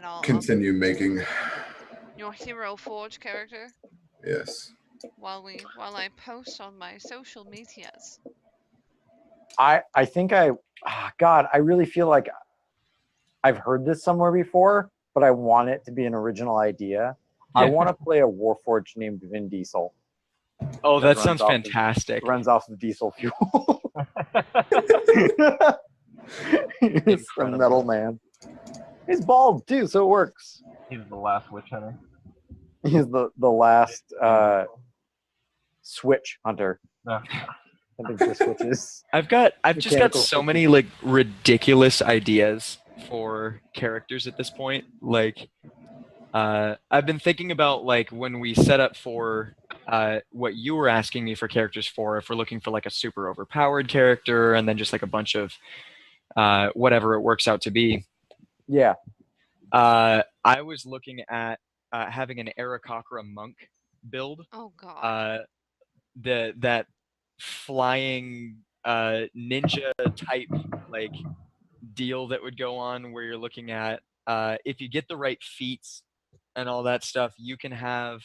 and I'll continue making. your Hero Forge character Yes. while I post on my social medias. I think God, I really feel like I've heard this somewhere before, but I want it to be an original idea. I want to play a Warforged named Vin Diesel. Oh, that sounds fantastic. Runs off of diesel fuel. He's the metal man. He's bald too, so it works. He's the last witch hunter. He's the last switch hunter. No. I think the switches. I've just got so many like ridiculous ideas for characters at this point. Like, I've been thinking about like when we set up for what you were asking me for characters for, if we're looking for like a super overpowered character and then just like a bunch of whatever it works out to be. Yeah. I was looking at having an Aarakocra monk build. Oh god. That flying ninja type like deal that would go on where you're looking at if you get the right feats and all that stuff, you can have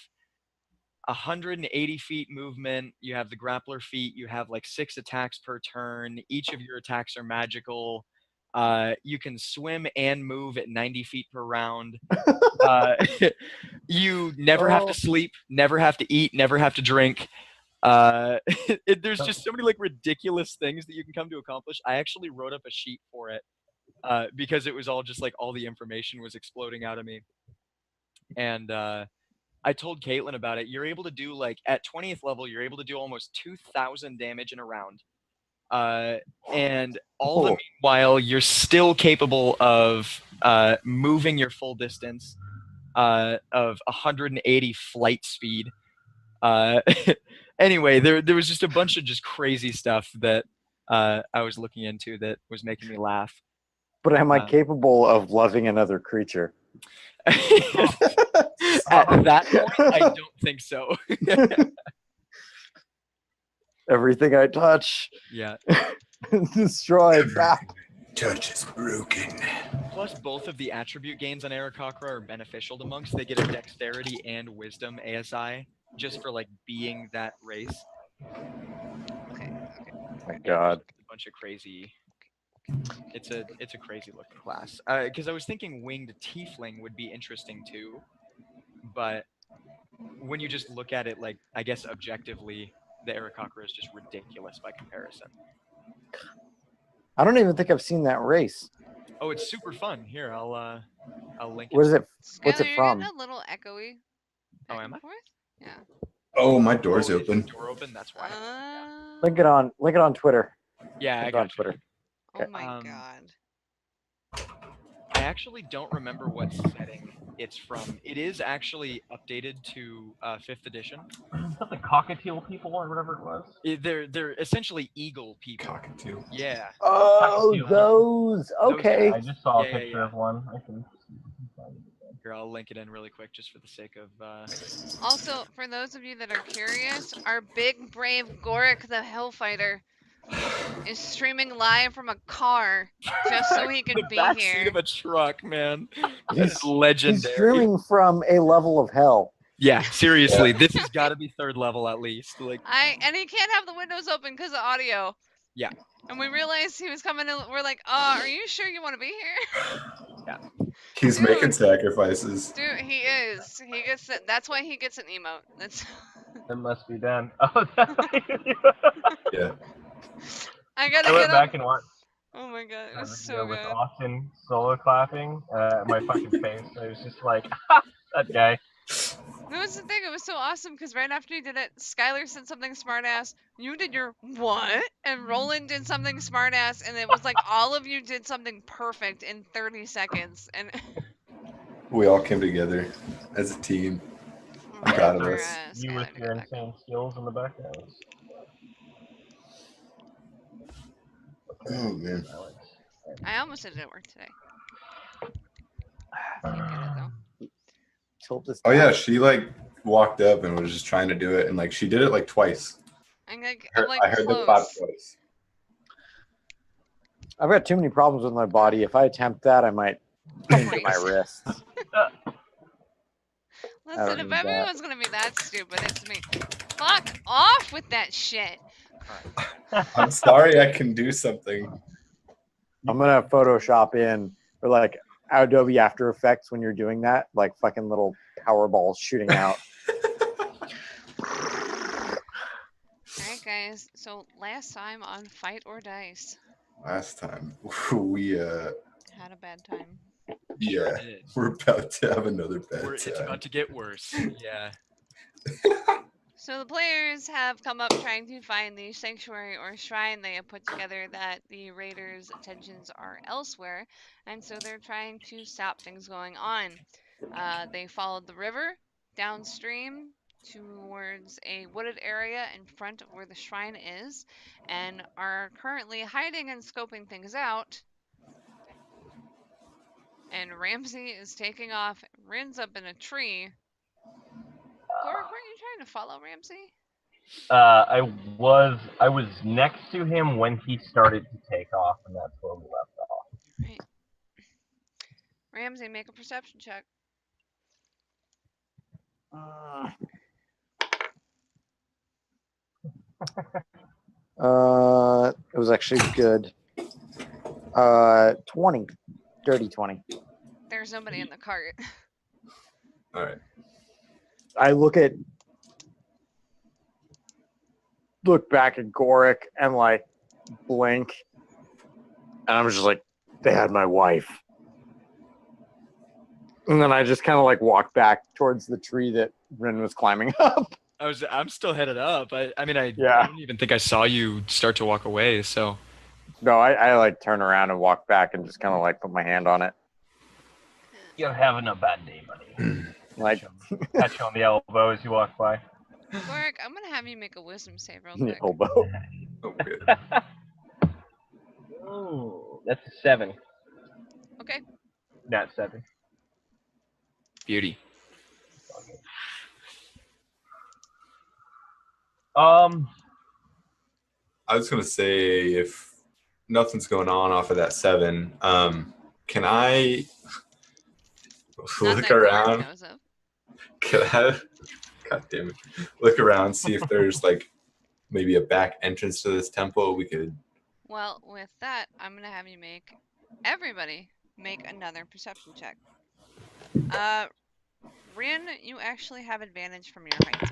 180 feet movement. You have the grappler feat. You have like 6 attacks per turn. Each of your attacks are magical. You can swim and move at 90 feet per round. You never have to sleep, never have to eat, never have to drink. There's just so many like ridiculous things that you can come to accomplish. I actually wrote up a sheet for it because it was all just like all the information was exploding out of me. And I told Caitlin about it. You're able to do like at 20th level, you're able to do almost 2,000 damage in a round. And all the meanwhile, you're still capable of moving your full distance of 180 flight speed. Anyway, there was just a bunch of just crazy stuff that I was looking into that was making me laugh. But am I capable of loving another creature? At that point, I don't think so. Everything I touch, destroyed. Touch is broken. Plus, both of the attribute gains on Aarakocra are beneficial to monks. They get a dexterity and wisdom ASI just for like being that race. Okay. My God. A bunch of crazy. It's a crazy looking class. Because I was thinking winged tiefling would be interesting too, but when you just look at it, like I guess objectively, the Aarakocra is just ridiculous by comparison. I don't even think I've seen that race. Oh, it's super fun. Here, I'll link it. What is it? What's Skylar, it from? you're getting a little echoey. Oh, am I? Yeah. Oh, my door's open. Door open. That's why. Link it on Twitter. Yeah, Link I it got on Twitter. Oh my god. I actually don't remember what setting it's from. It is actually updated to 5th edition. Is that the cockatiel people or whatever it was? They're essentially eagle people. Cockatiel. Yeah. Oh, Cockatiel. those. Okay. I just saw a Yeah, picture of one. I can. Here, I'll link it in really quick just for the sake of. Also, for those of you that are curious, our big brave Gorik the Hellfighter is streaming live from a car just so he can be backseat here. of a truck, man. He's That's legendary. He's streaming from a level of hell. Yeah, seriously, this has got to be 3rd level at least. Like, And he can't have the windows open because of audio. yeah. And we realized he was coming in. We're like, are you sure you want to be here? Yeah. He's making sacrifices. Dude, he is. He gets it. That's why he gets an emote. That's. It must be done. Oh, Yeah. I gotta I get went him. back and watched. Oh my god, it was so with good. Austin solo clapping my fucking face. It was just like that guy. That was the thing. It was so awesome because right after you did it, Skylar said something smartass. You did your what? And Roland did something smartass, and it was like all of you did something perfect in 30 seconds. And We all came together as a team. I'm proud of us. You with your insane skills in the background. Oh man. I almost did it at work today. Didn't get it though. Oh yeah, she like walked up and was just trying to do it, and like she did it like twice. I'm like I heard the clap twice. I've got too many problems with my body. If I attempt that, I might Pinned to my wrists. Listen, if need that. everyone's gonna be that stupid, it's me. Fuck off with that shit. I'm sorry, I can do something. I'm gonna Photoshop in or like Adobe After Effects when you're doing that, like fucking little power balls shooting out. Alright, guys. So, last time on Fight or Dice, Last time we had a bad time. yeah, we're about to have another bad It's time. about to get worse. Yeah. So the players have come up trying to find the sanctuary or shrine. They have put together that the raiders' attentions are elsewhere, and so they're trying to stop things going on. They followed the river downstream towards a wooded area in front of where the shrine is, and are currently hiding and scoping things out. And Ramsey is taking off, Rin's up in a tree. Gork, weren't you trying to follow Ramsey? I was next to him when he started to take off, and that's where we left off. Right. Ramsey, make a perception check. It was actually good. 20. Dirty 20. There's nobody in the cart. All right. I look back at Gorick and like blink, and I'm just like, they had my wife. And then I just kind of like walk back towards the tree that Rin was climbing up. I'm still headed up. I Yeah. don't even think I saw you start to walk away. So No, I like turn around and walk back and just kind of like put my hand on it. You're having a bad day, buddy. Like, Catch you on the elbow as you walk by. Gork, I'm gonna have you make a wisdom save real quick. elbow. Oh, good. Ooh, that's a 7. Okay. Not 7. beauty. I was gonna say if nothing's going on off of that 7, can I Not look that Gork around? knows of. Can I? God damn it! Look around, see if there's like maybe a back entrance to this temple. We could. Well, with that, I'm gonna have you everybody make another perception check. Rin, you actually have advantage from your height.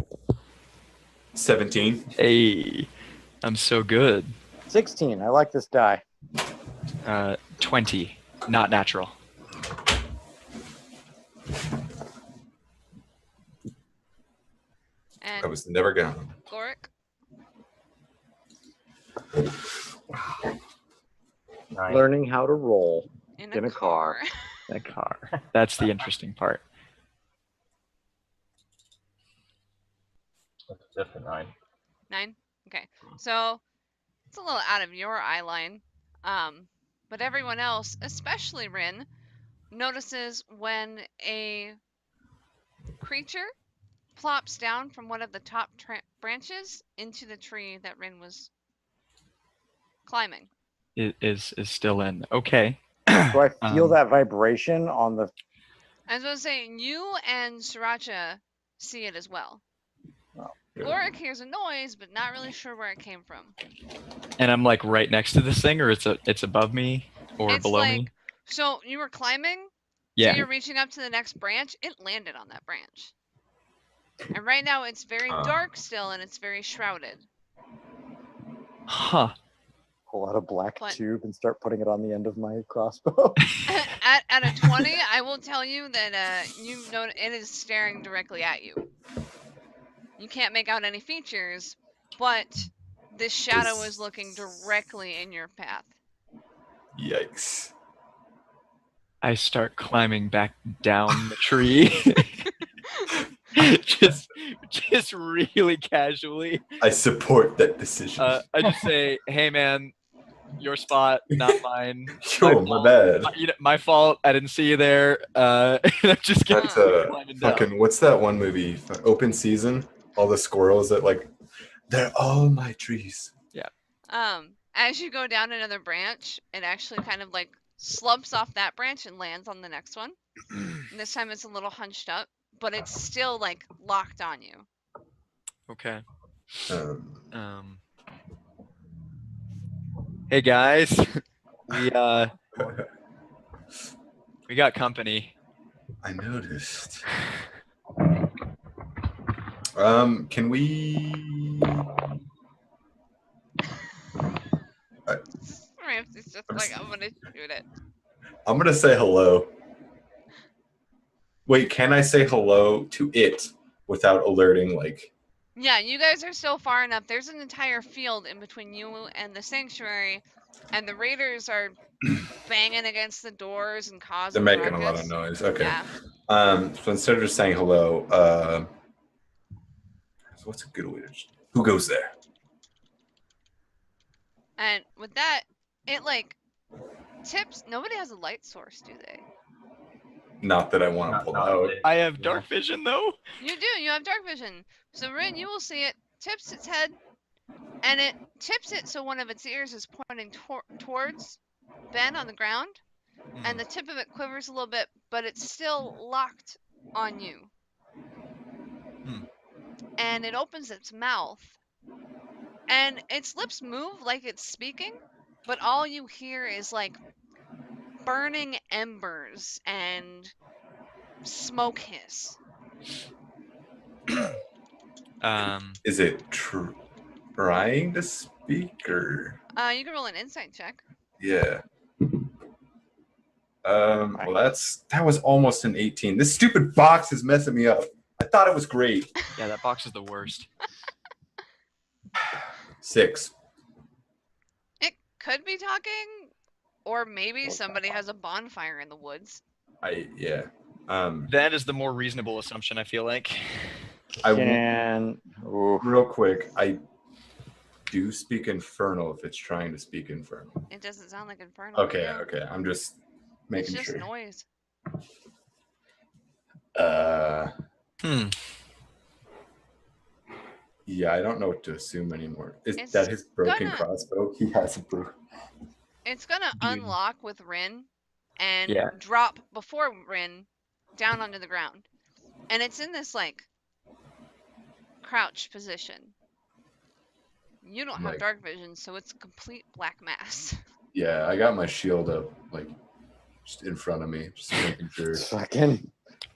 17. Hey, I'm so good. 16. I like this die. 20, not natural. And I was never gone. Gork, 9. Learning how to roll. in In a a car. That car. That's the interesting part. That's a 9. 9? Okay. So, it's a little out of your eye line. But everyone else, especially Rin, notices when a creature plops down from one of the top branches into the tree that Rin was climbing. It is still in. Okay. Do I feel Um, that vibration on the? I was going to say, you and Sriracha see it as well. Yeah. Gork hears a noise, but not really sure where it came from. And I'm like right next to this thing, or it's above me or It's below like, me. so you were climbing, Yeah. so you're reaching up to the next branch, it landed on that branch. And right now it's very dark still, and it's very shrouded. Huh. Pull out a black What? tube and start putting it on the end of my crossbow. at a 20, I will tell you that you know it is staring directly at you. You can't make out any features, but this shadow is looking directly in your path. Yikes. I start climbing back down the tree. just really casually. I support that decision. I just say, "Hey man, your spot, not mine. Yo, my bad. My fault. I didn't see you there." And I'm just getting That's climbing down. fucking. What's that one movie? Open Season. All the squirrels that like, they're all my trees. As you go down another branch, it actually kind of like slumps off that branch and lands on the next one. And this time it's a little hunched up, but it's still like locked on you. Okay. Um, Hey guys, we got company. I noticed. Can we? Ramsey's just like, I'm gonna shoot it. I'm gonna say hello. Wait, can I say hello to it without alerting? Like, Yeah, you guys are still far enough. There's an entire field in between you and the sanctuary, and the raiders are banging against the doors and they're causing making a lot ruckus. of noise. Okay. Yeah. So instead of just saying hello, so what's a good way to? Who goes there? And with that, it like tips. Nobody has a light source, do they? Not that I want to pull out. I have dark vision though. You do. You have dark vision. So Rin, you will see it tips its head, and it tips it so one of its ears is pointing towards Ben on the ground, and the tip of it quivers a little bit, but it's still locked on you. And it opens its mouth, and its lips move like it's speaking, but all you hear is like burning embers and smoke hiss. Is it trying to speak or? You can roll an insight check. Yeah. Well, that was almost an 18. This stupid box is messing me up. I thought it was great. Yeah, that box is the worst. 6. It could be talking, or maybe somebody has a bonfire in the woods. Yeah. That is the more reasonable assumption, I feel like. Real quick, I do speak Infernal if it's trying to speak Infernal. It doesn't sound like Infernal. Okay, no. okay. I'm just making It's just sure. noise. Yeah, I don't know what to assume anymore. Is It's that his broken gonna- crossbow? He has a broken. It's gonna unlock with Rin and Yeah. drop before Rin down onto the ground. And it's in this like crouch position. You don't have Like- dark vision, so it's a complete black mass. Yeah, I got my shield up, like just in front of me, just making sure. Fucking.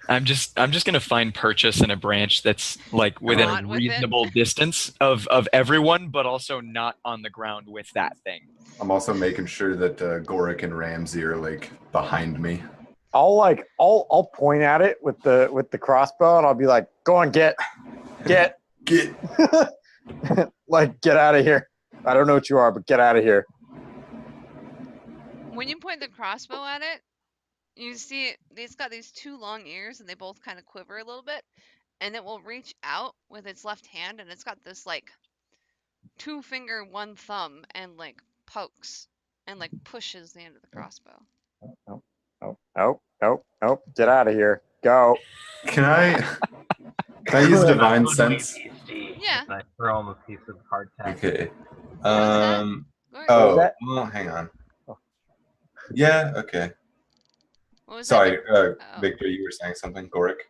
I'm just gonna find purchase in a branch that's like within Not a with it. reasonable distance of everyone, but also not on the ground with that thing. I'm also making sure that Gorik and Ramsey are like behind me. I'll point at it with the crossbow, and I'll be like, "Go on, get, like get out of here." I don't know what you are, but get out of here. When you point the crossbow at it, you see it's got these 2 long ears, and they both kind of quiver a little bit. And it will reach out with its left hand, and it's got this like 2 finger, 1 thumb, and like pokes and like pushes the end of the crossbow. Oh, get out of here. Go. Can I use divine sense? Yeah. And I throw him a piece of hardtack. Okay. Go ahead. Oh, that? well, hang on. Yeah. Okay. What was Sorry, that? Victor, you were saying something. Gorik.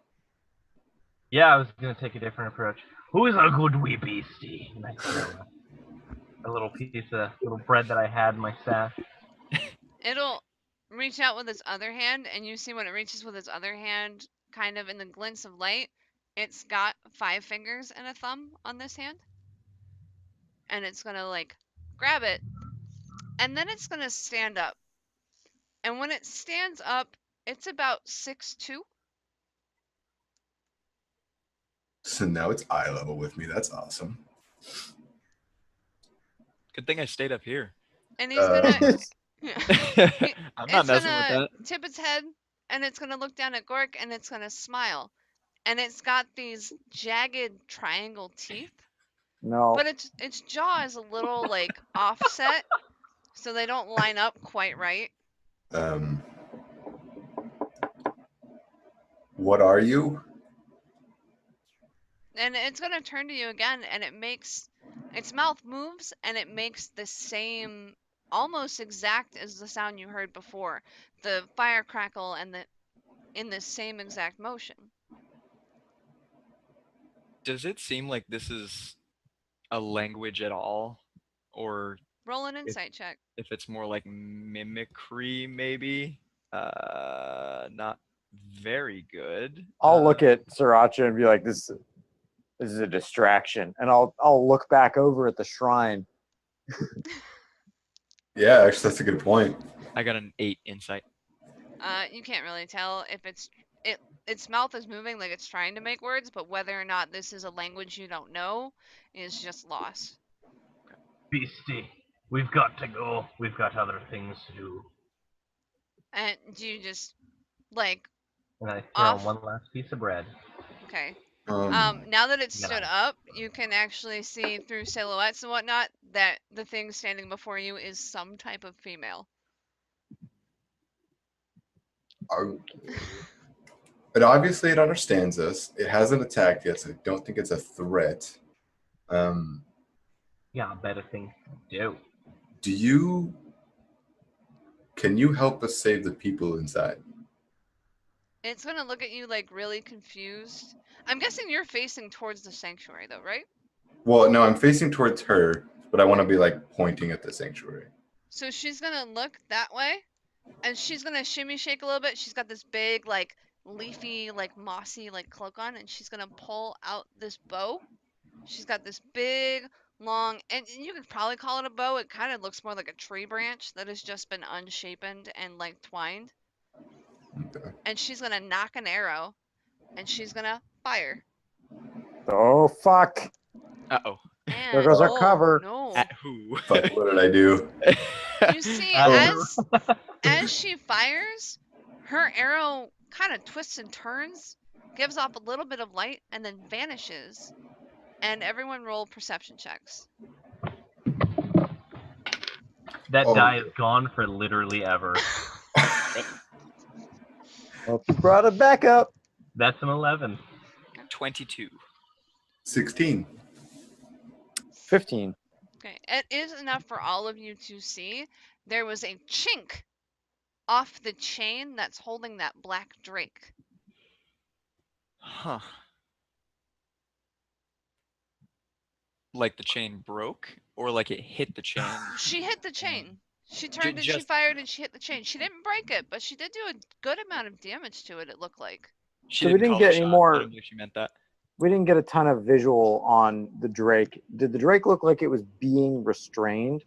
Yeah, I was gonna take a different approach. Who is a good wee beastie? And I throw a little piece of little bread that I had in my stash. It'll reach out with its other hand, and you see when it reaches with its other hand, kind of in the glints of light, it's got 5 fingers and a thumb on this hand. And it's gonna like grab it, and then it's gonna stand up. And when it stands up, it's about 6'2". So now it's eye level with me. That's awesome. Good thing I stayed up here. And he's gonna I'm not it's messing with gonna that. tip its head, and it's gonna look down at Gork, and it's gonna smile. And it's got these jagged triangle teeth, No. but its jaw is a little like offset, so they don't line up quite right. What are you? And it's gonna turn to you again, and it makes its mouth moves, and it makes the same almost exact as the sound you heard before. The fire crackle and in the same exact motion. Does it seem like this is a language at all, or Roll an insight check. if it's more like mimicry, maybe? Not very good. I'll look at Sriracha and be like, this is a distraction. And I'll look back over at the shrine. Yeah, actually, that's a good point. I got an 8 insight. You can't really tell if its mouth is moving like it's trying to make words, but whether or not this is a language you don't know is just lost. Beastie, we've got to go. We've got other things to do. And do you just like And I throw Off. one last piece of bread. okay? Um, Now that it's Yeah. stood up, you can actually see through silhouettes and whatnot that the thing standing before you is some type of female. but obviously, it understands us. It hasn't attacked yet, so I don't think it's a threat. Yeah, better things to do. Can you help us save the people inside? It's gonna look at you like really confused. I'm guessing you're facing towards the sanctuary though, right? Well, no, I'm facing towards her, but I want to be like pointing at the sanctuary. So she's gonna look that way, and she's gonna shimmy shake a little bit. She's got this big, like, leafy, like, mossy, like, cloak on, and she's gonna pull out this bow. She's got this big, long, and you could probably call it a bow. It kind of looks more like a tree branch that has just been unshapen and, like, twined. Okay. And she's gonna knock an arrow, and she's gonna fire. Oh, fuck. Uh-oh. And, goes our oh, cover. No. At who? Fuck, what did I do? You see, Oh. as she fires, her arrow kind of twists and turns, gives off a little bit of light, and then vanishes. And everyone roll perception checks. That Oh. die is gone for literally ever. Well, you brought it back up. That's an 11. 22. 16. 15. Okay, it is enough for all of you to see. There was a chink off the chain that's holding that black drake. Huh. Like the chain broke, or like it hit the chain? She hit the chain. She turned and she just- fired and she hit the chain. She didn't break it, but she did do a good amount of damage to it, it looked like. She So we didn't call get the any shot. more- I don't know if she meant that. We didn't get a ton of visual on the Drake. Did the Drake look like it was being restrained?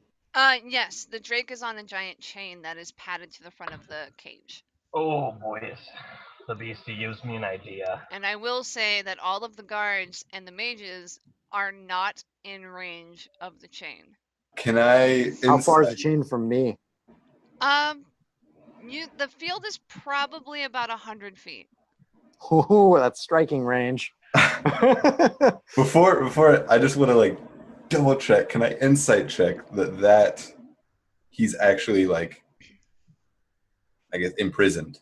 Yes, the drake is on a giant chain that is padded to the front of the cage. Oh, boys. The beastie gives me an idea. And I will say that all of the guards and the mages are not in range of the chain. Can I? How far is the insight- chain from me? The field is probably about 100 feet. Ooh, that's striking range. Before I just want to like double check. Can I insight check that he's actually like, I guess, imprisoned,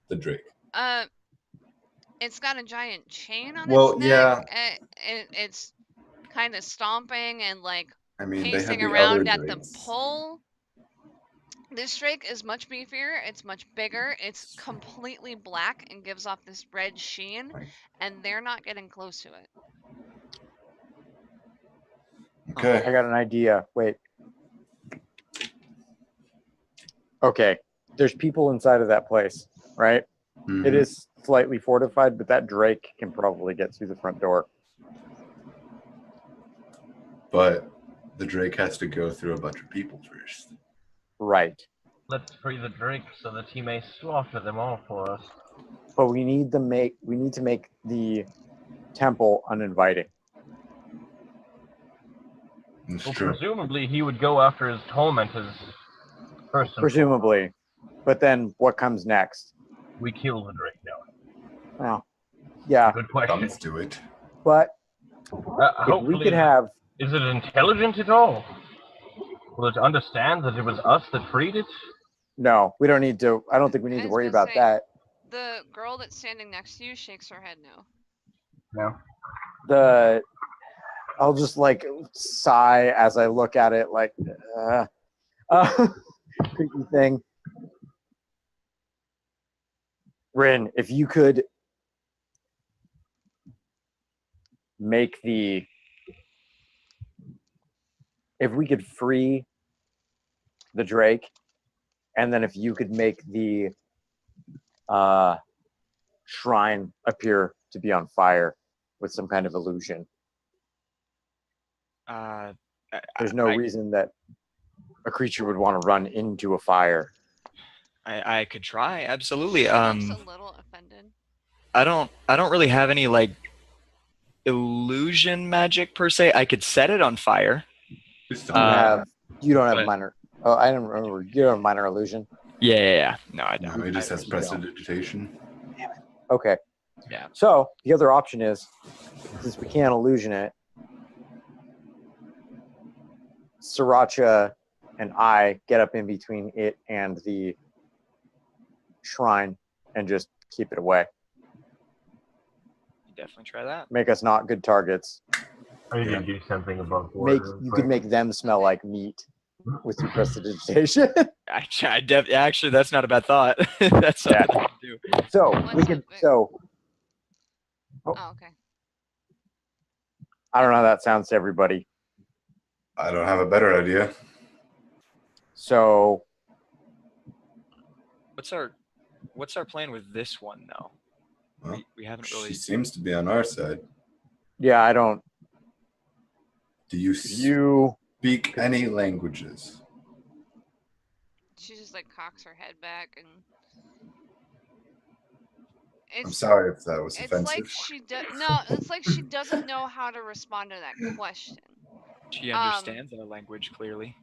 the Drake? It's got a giant chain on Well, its neck. yeah. And it's kind of stomping and like I mean, they have pacing the around other at the Drakes. pole. This drake is much beefier. It's much bigger. It's completely black and gives off this red sheen, Right. and they're not getting close to it. Okay. I got an idea. Wait. Okay. There's people inside of that place, right? Mhm. It is slightly fortified, but that Drake can probably get through the front door. But the Drake has to go through a bunch of people first. Right. Let's free the Drake so that he may slaughter them all for us. But we need to make the temple uninviting. It's Well, true. presumably he would go after his tormentors first. and Presumably. But then what comes next? we kill the Drake now. Well, yeah, Good question. Thumbs do it. but if Hopefully, we could have is it intelligent at all? Will it understand that it was us that freed it? no, we don't need to. I don't think we need I to was worry gonna about say- that. The girl that's standing next to you shakes her head no. No. I'll just like sigh as I look at it. Like, Creepy thing. Rin, if you could make if we could free the Drake, and then if you could make the shrine appear to be on fire with some kind of illusion, there's no reason that a creature would want to run into a fire. I could try, absolutely. She looks a little offended. I don't really have any like illusion magic per se. I could set it on fire. You don't have but- minor. Oh, I didn't remember. You don't have minor illusion. Yeah. No, I No, don't. he just I has really don't. prestidigitation. Okay. Yeah. So the other option is, since we can't illusion it, Sriracha and I get up in between it and the shrine and just keep it away. Definitely try that. Make us not good targets. I need Yeah. to do something above board. You could make them smell like meat with your prestidigitation. Actually, that's not a bad thought. That's something I can do. So What's we could. it- So Oh, okay. I don't know how that sounds to everybody. I don't have a better idea. So What's our plan with this one though? Well, We haven't She really. seems to be on our side. yeah, I don't. Do you You speak any languages? She just like cocks her head back and. I'm It's, sorry if that was it's offensive. like she does. No, it's like she doesn't know how to respond to that question. She understands our language clearly.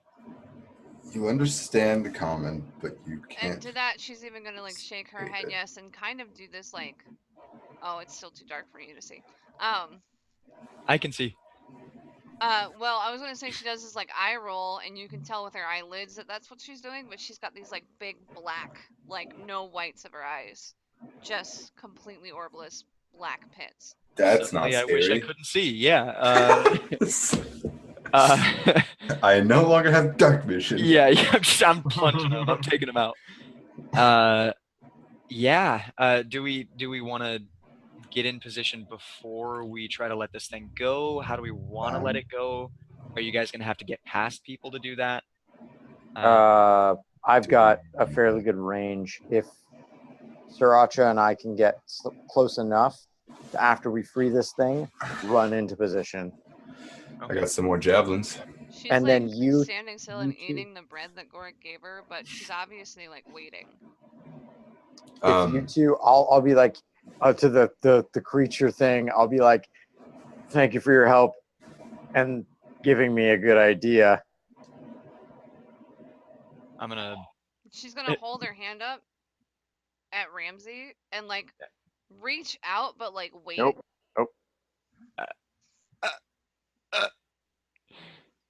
You understand common, but you And can't. to that, she's even gonna like shake her head yes and kind of do this like, oh, it's still too dark for you to see. I can see. Well, I was gonna say she does this like eye roll, and you can tell with her eyelids that that's what she's doing, but she's got these like big black, like no whites of her eyes, just completely orbless black pits. That's not Suddenly, I wish I scary. couldn't see. Yeah. I no longer have dark vision. Yeah. I'm punching him. I'm taking him out. Yeah. Do we want to get in position before we try to let this thing go? How do we want to let it go? Are you guys gonna have to get past people to do that? I've got a fairly good range. If Sriracha and I can get close enough to, after we free this thing, run into position. I got some more javelins. She's And like then you- standing still and you two- eating the bread that Gorik gave her, but she's obviously like waiting. If you two, I'll be like to the creature thing. I'll be like, thank you for your help and giving me a good idea. I'm gonna. She's gonna hold her hand up at Ramsey and like reach out, but like wait. Nope.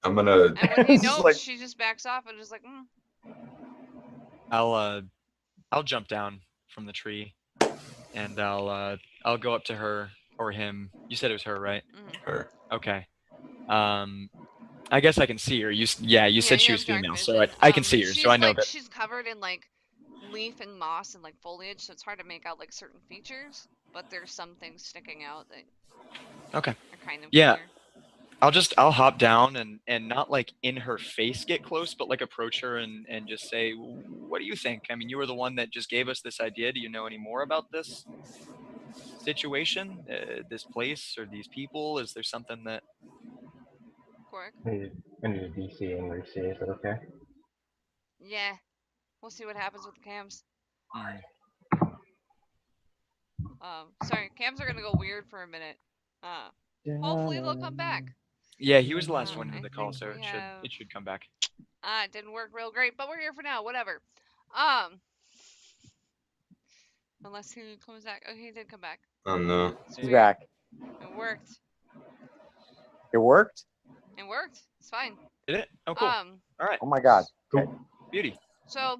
I'm gonna. And when he It's just knows, like- she just backs off and just like, I'll jump down from the tree, and I'll go up to her or him. You said it was her, right? Her. Okay. I guess I can see her. You said she you was have dark female, so vision. I can see her. She's So I know like, that. she's covered in like leaf and moss and like foliage, so it's hard to make out like certain features. But there's some things sticking out that Okay. are kind of Yeah. clear. I'll hop down and not like in her face get close, but like approach her and just say, what do you think? I mean, you were the one that just gave us this idea. Do you know any more about this situation, this place, or these people? Is there something that? Gorik. I need a DC angry C. Is that okay? Yeah. We'll see what happens with the cams. Mm, Sorry, cams are gonna go weird for a minute. Hopefully they'll come back. Yeah, he was the last one I in the call, think so we it have- should come back. It didn't work real great, but we're here for now. Whatever. Unless he comes back. Oh, he did come back. Oh no. He's Sweet. back. It worked. It worked? It worked. It's fine. Did it? Oh, cool. All right. Oh my god. Beauty. So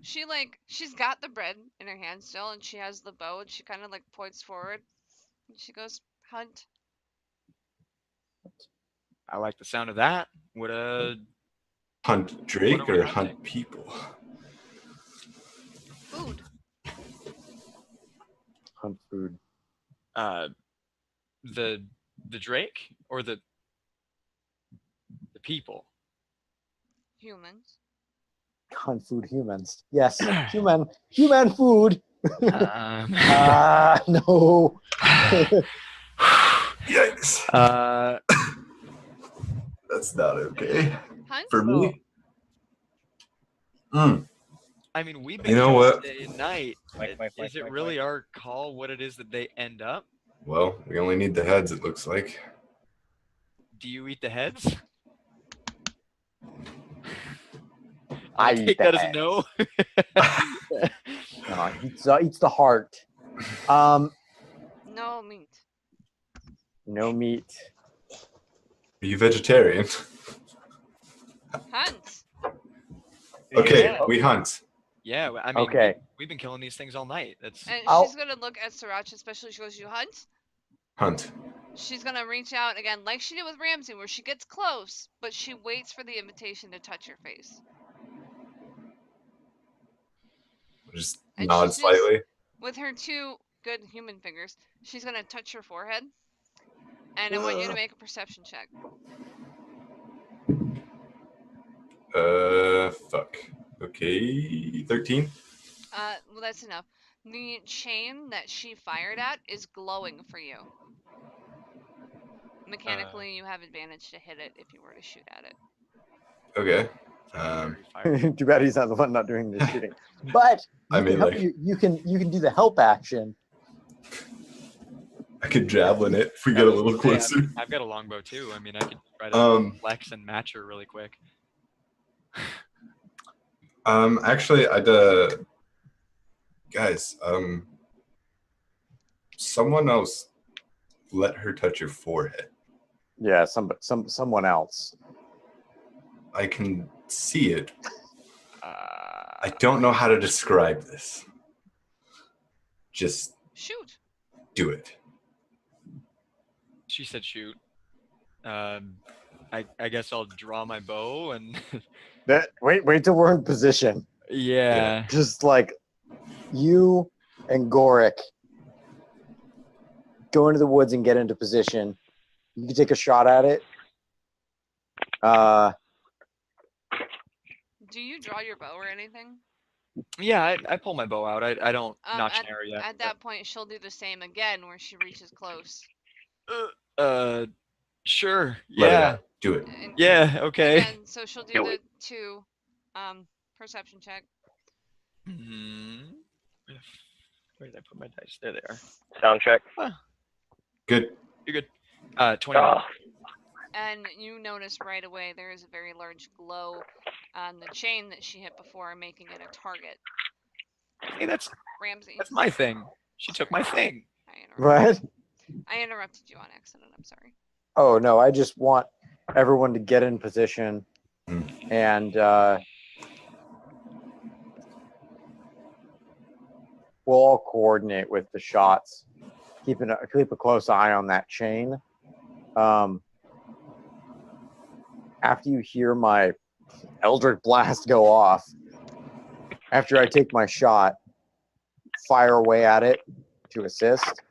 she's got the bread in her hand still, and she has the bow, and she kind of like points forward, and she goes, "Hunt." I like the sound of that. Would a Hunt Drake What are we or hunting? hunt people? Food. Hunt food. The Drake or the people? Humans. Hunt food humans. Yes, human food. Um, No. Yikes. That's not okay. Hunt? For me? Mm. I mean, we've been You know killing what? day and night. Is it really our call what it is that they end up? Well, we only need the heads, it looks like. Do you eat the heads? I I'll eat take the that as a heads. no. No, eats the heart. No meat. No meat. Are you vegetarian? Hunt. Okay, Yeah. we hunt. Yeah, I mean, Okay. we've been killing these things all night. That's And I'll- she's gonna look at Sriracha, especially she goes, "You hunt." Hunt. She's gonna reach out again, like she did with Ramsey, where she gets close, but she waits for the invitation to touch your face. Just And nod she's just- slightly. With her two good human fingers, she's gonna touch your forehead, and I want you to make a perception check. Fuck. Okay, 13. Well, that's enough. The chain that she fired at is glowing for you. Mechanically, you have advantage to hit it if you were to shoot at it. Okay. very fire. Too bad he's not the one not doing the shooting. But I mean, like, you can do the help action. I could javelin it if we I get a was little gonna say, closer. I've got a longbow too. I mean, I could try to flex and match her really quick. Actually, guys, someone else let her touch your forehead. Yeah, someone else. I can see it. Uh, I don't know how to describe this. Just Shoot. do it. she said shoot. I guess I'll draw my bow and Wait till we're in position. yeah. Just like you and Gorick go into the woods and get into position. You can take a shot at it. Do you draw your bow or anything? Yeah, I pull my bow out. I don't notch at, an arrow yet. At that point, she'll do the same again, where she reaches close. Sure. Let it Yeah. out. Do it. And, Yeah. Okay. And so she'll do the two, perception check. Hmm. Where did I put my dice? There they are. Sound check. Good. You're good. 21. And you notice right away there is a very large glow on the chain that she hit before, making it a target. Hey, that's Ramsey. my thing. She took my thing. What? I interrupted you on accident. I'm sorry. Oh no, I just want everyone to get in position and we'll all coordinate with the shots. Keep a close eye on that chain. After you hear my Eldritch Blast go off, after I take my shot, fire away at it to assist,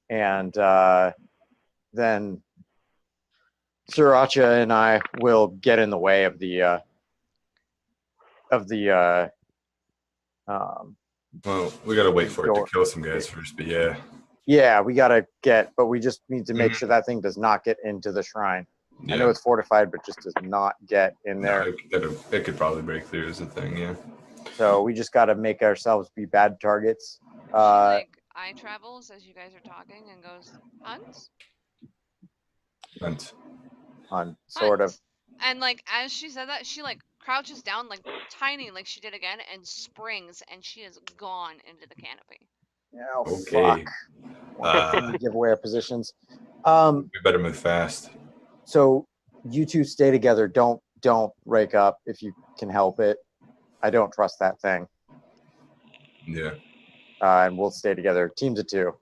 and then Sriracha and I will get in the way of the Well, we gotta wait for it to Door. kill some guys first, but yeah. yeah, we but we just need to make sure that thing does not get into the shrine. Yeah. I know it's fortified, but just does not get in there. It could probably break through as a thing, yeah. So we just got to make ourselves be bad targets. She, like eye travels as you guys are talking and goes, "Hunt?" And On sort of. And like as she said that, she like crouches down like tiny, like she did again, and springs, and she is gone into the canopy. Oh, okay. fuck. Give away our positions. We better move fast. So you two stay together. Don't rake up if you can help it. I don't trust that thing. Yeah. And we'll stay together. Teams of two.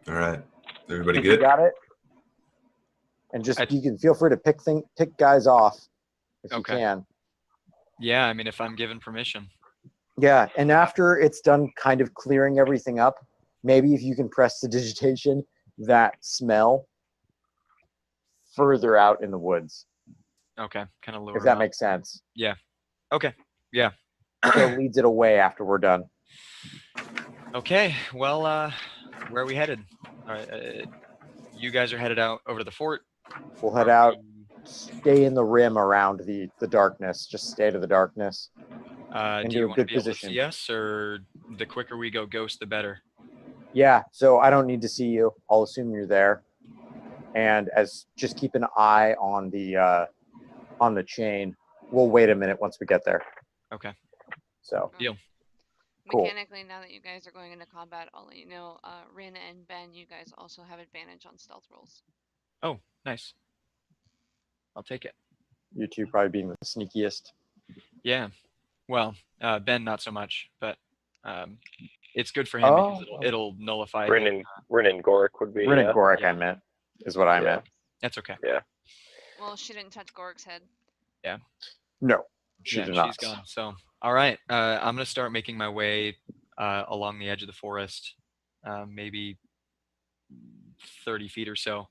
All right. Everybody You good? got it? And just I- you can feel free to pick guys off if you Okay. can. Yeah, I mean, if I'm given permission. Yeah, and after it's done kind of clearing everything up, maybe if you can press the digitation, that smell further out in the woods, Okay, kind of lower. if that it makes sense. Okay. Yeah. So it leads it away after we're done. Okay. Well, where are we headed? All right. You guys are headed out over to the fort. We'll head out, stay in the rim around the darkness, just stay to the darkness. Do into you a want to good be able to position. see us, or the quicker we go ghost, the better? Yeah, so I don't need to see you. I'll assume you're there. And just keep an eye on the chain. We'll wait a minute once we get there. Okay. So Deal. Cool. Mechanically, now that you guys are going into combat, I'll let you know, Rin and Ben, you guys also have advantage on stealth rolls. Oh, nice. I'll take it. you two probably being the sneakiest. Yeah. Well, Ben not so much, but it's good for him because it'll nullify. Rin and Goric would be. Rin and Goric, Yeah. I meant, is what I meant. That's okay. Well, she didn't touch Gorik's head. No, she Yeah, did not. she's gone. So, all right. I'm gonna start making my way along the edge of the forest, maybe 30 feet or so,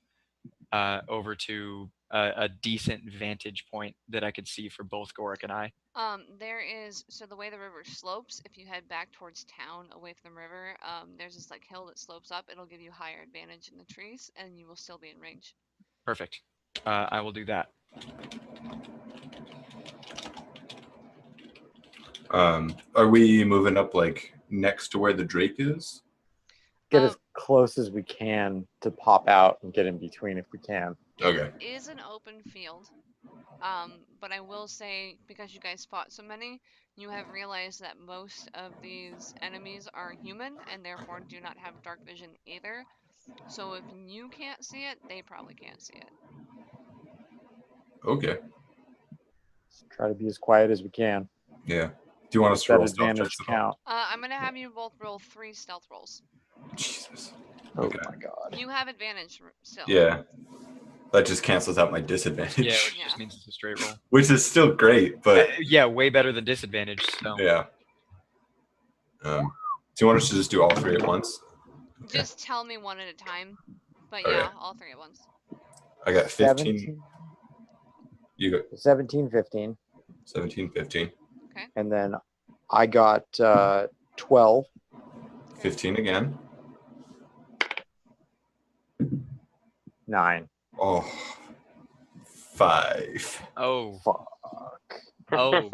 over to a decent vantage point that I could see for both Goric and I. There is, so the way the river slopes, if you head back towards town away from the river, there's this like hill that slopes up. It'll give you higher advantage in the trees, and you will still be in range. Perfect. I will do that. Are we moving up like next to where the Drake is? Get as close as we can to pop out and get in between if we can. Okay. It is an open field, but I will say, because you guys fought so many, you have realized that most of these enemies are human and therefore do not have dark vision either. So if you can't see it, they probably can't see it. Okay. Let's try to be as quiet as we can. Yeah. Do you want us to That roll stealth advantage checks at all? count. I'm gonna have you both roll 3 stealth rolls. Jesus. Oh Okay. my god. You have advantage still. Yeah. That just cancels out my disadvantage. Yeah, which Yeah. just means it's a straight roll. Which is still great, but Yeah, way better than disadvantage. So yeah. Do you want us to just do all 3 at once? Just tell me one at a time. But Okay. yeah, all 3 at once. I got 15. You got 17, 15. 17, 15. And then I got 12. 15 again. 9. Oh. 5. oh, Fuck. oh,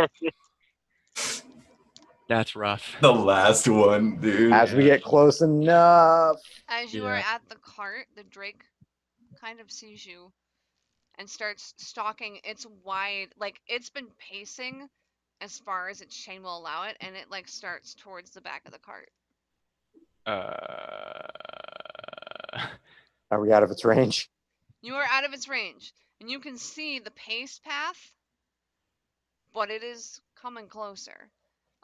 that's rough. The last one, dude. As we get close enough. As you are Yeah. at the cart, the Drake kind of sees you and starts stalking its wide, like it's been pacing as far as its chain will allow it, and it like starts towards the back of the cart. Are we out of its range? You are out of its range, and you can see the pace path, but it is coming closer.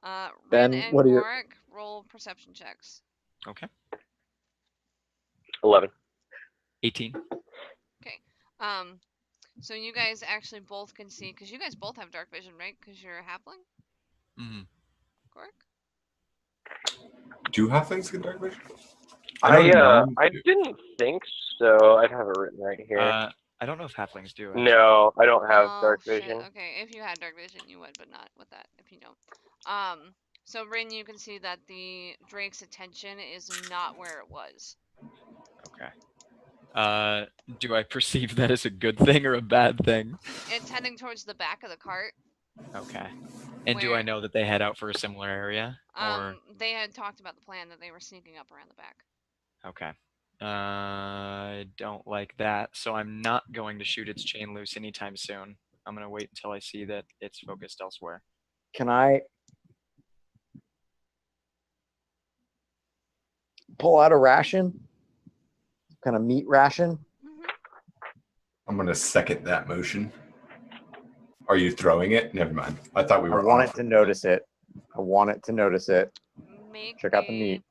Ben, Rin and what are your- Goric, roll perception checks. Okay. 11. 18. So you guys actually both can see, because you guys both have dark vision, right? Because you're a halfling, Mm-hmm. Goric? Do halflings get dark vision? I know. didn't think so. I'd have it written right here. I don't know if halflings do. actually. No, I don't have Oh, dark shit. vision. Okay, if you had dark vision, you would, but not with that. If you don't. So Rin, you can see that the Drake's attention is not where it was. Okay. Do I perceive that as a good thing or a bad thing? It's heading towards the back of the cart. Okay. And do I Where- know that they head out for a similar area? Or They had talked about the plan that they were sneaking up around the back. okay. I don't like that, so I'm not going to shoot its chain loose anytime soon. I'm gonna wait until I see that it's focused elsewhere. Can I pull out a ration? Kind of meat ration? Mm-hmm. I'm going to second that motion. Are you throwing it? Never mind. I thought we I were want off. it to notice it. I want it to notice it. Make Check out the a meat.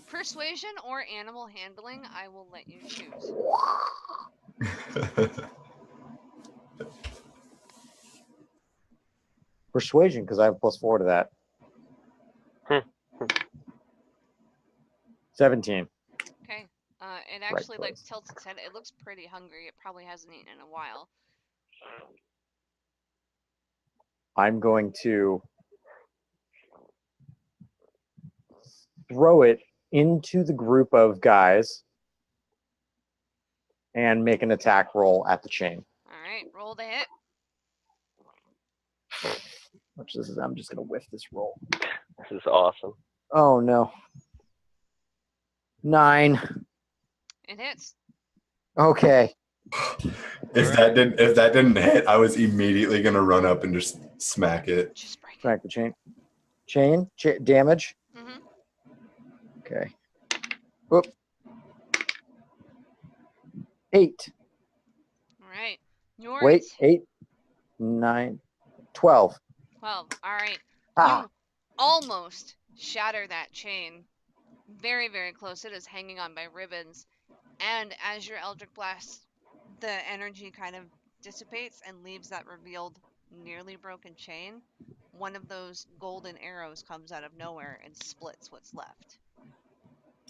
Persuasion or animal handling, I will let you choose. Persuasion, because I have +4 to that. 17. Okay. It actually like choice. tilts its head. It looks pretty hungry. It probably hasn't eaten in a while. I'm going to throw it into the group of guys and make an attack roll at the chain. All right, roll the hit. Which this is, I'm just gonna whiff this roll. This is awesome. Oh no. 9. It hits. Okay. If that didn't hit, I was immediately gonna run up and just smack it. Just break it. Smack the chain. Damage. Mm-hmm. Okay. Whoop. 8. All right. Your Wait. 8. 9. 12. 12. All right. Ah. You almost shatter that chain. Very, very close. It is hanging on by ribbons. And as your Eldritch Blast, the energy kind of dissipates and leaves that revealed, nearly broken chain. One of those golden arrows comes out of nowhere and splits what's left.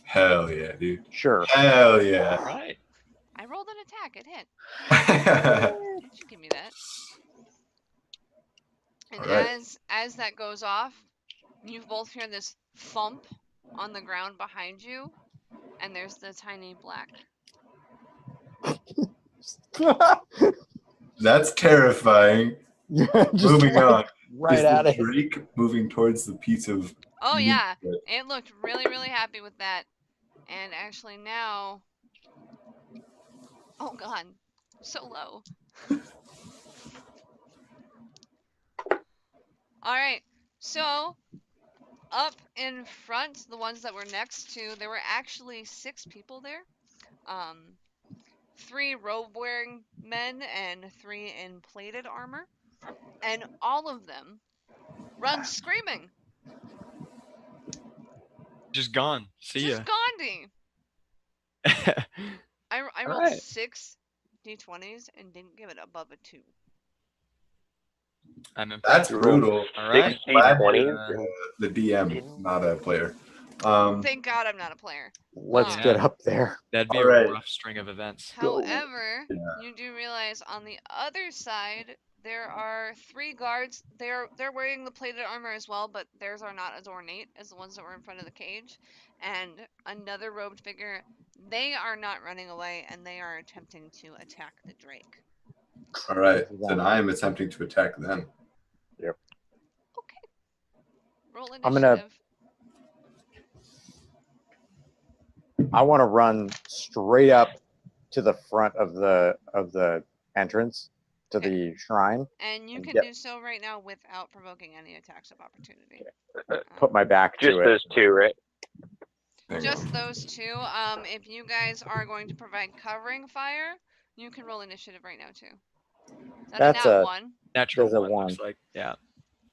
Hell yeah, dude. Sure. Hell All yeah. right. I rolled an attack. It hit. You should give me that. And Alright. as that goes off, you both hear this thump on the ground behind you, and there's the tiny black. That's terrifying. Yeah, just Moving like on. right Is at the it. Drake moving towards the piece of Oh meat yeah, that- it looked really, really happy with that. And actually now, oh god, so low. All right, so up in front, the ones that were next to, there were actually 6 people there. 3 robe-wearing men and 3 in plated armor, and all of them run screaming. Just gone. See Just ya. Gandhi. I rolled Alright. 6 d20s and didn't give it above a 2. I'm That's impressed. brutal. All right. 60-20. The DM, not a player. Thank God I'm not a player. Let's Yeah. get up there. That'd be All a right. rough string of events. However, Yeah. you do realize on the other side there are 3 guards. They're wearing the plated armor as well, but theirs are not as ornate as the ones that were in front of the cage. And another robed figure. They are not running away, and they are attempting to attack the Drake. All right. Then I am attempting to attack them. Okay. Roll initiative. I'm gonna- I want to run straight up to the front of the entrance to Okay. the shrine. And you can Yep. do so right now without provoking any attacks of opportunity. Put my back Just to it. those 2, right? Hang Just on. those 2. If you guys are going to provide covering fire, you can roll initiative right now too. Is that That's a nat a- 1? Natural There's a one, looks 1. like. Yeah.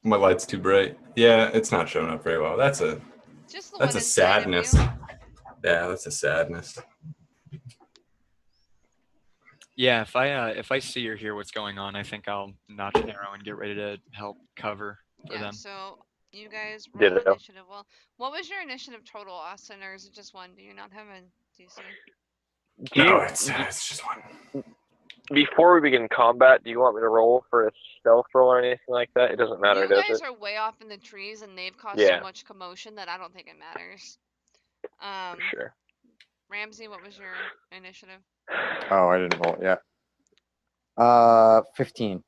My light's too bright. Yeah, it's not showing up very well. That's a Just the that's one a inside sadness. of you. Yeah, that's a sadness. Yeah. If I see or hear what's going on, I think I'll notch an arrow and get ready to help cover for Yeah, them. so you guys roll Ditto. initiative. Well, what was your initiative total, Austin, or is it just 1? Do you not have a DC? Do No, you, it's just one. before we begin combat, do you want me to roll for a stealth roll or anything like that? It doesn't matter, You does guys it? are way off in the trees, and they've caused Yeah. so much commotion that I don't think it matters. For sure. Ramsey, what was your initiative? Oh, I didn't roll it yet. 15.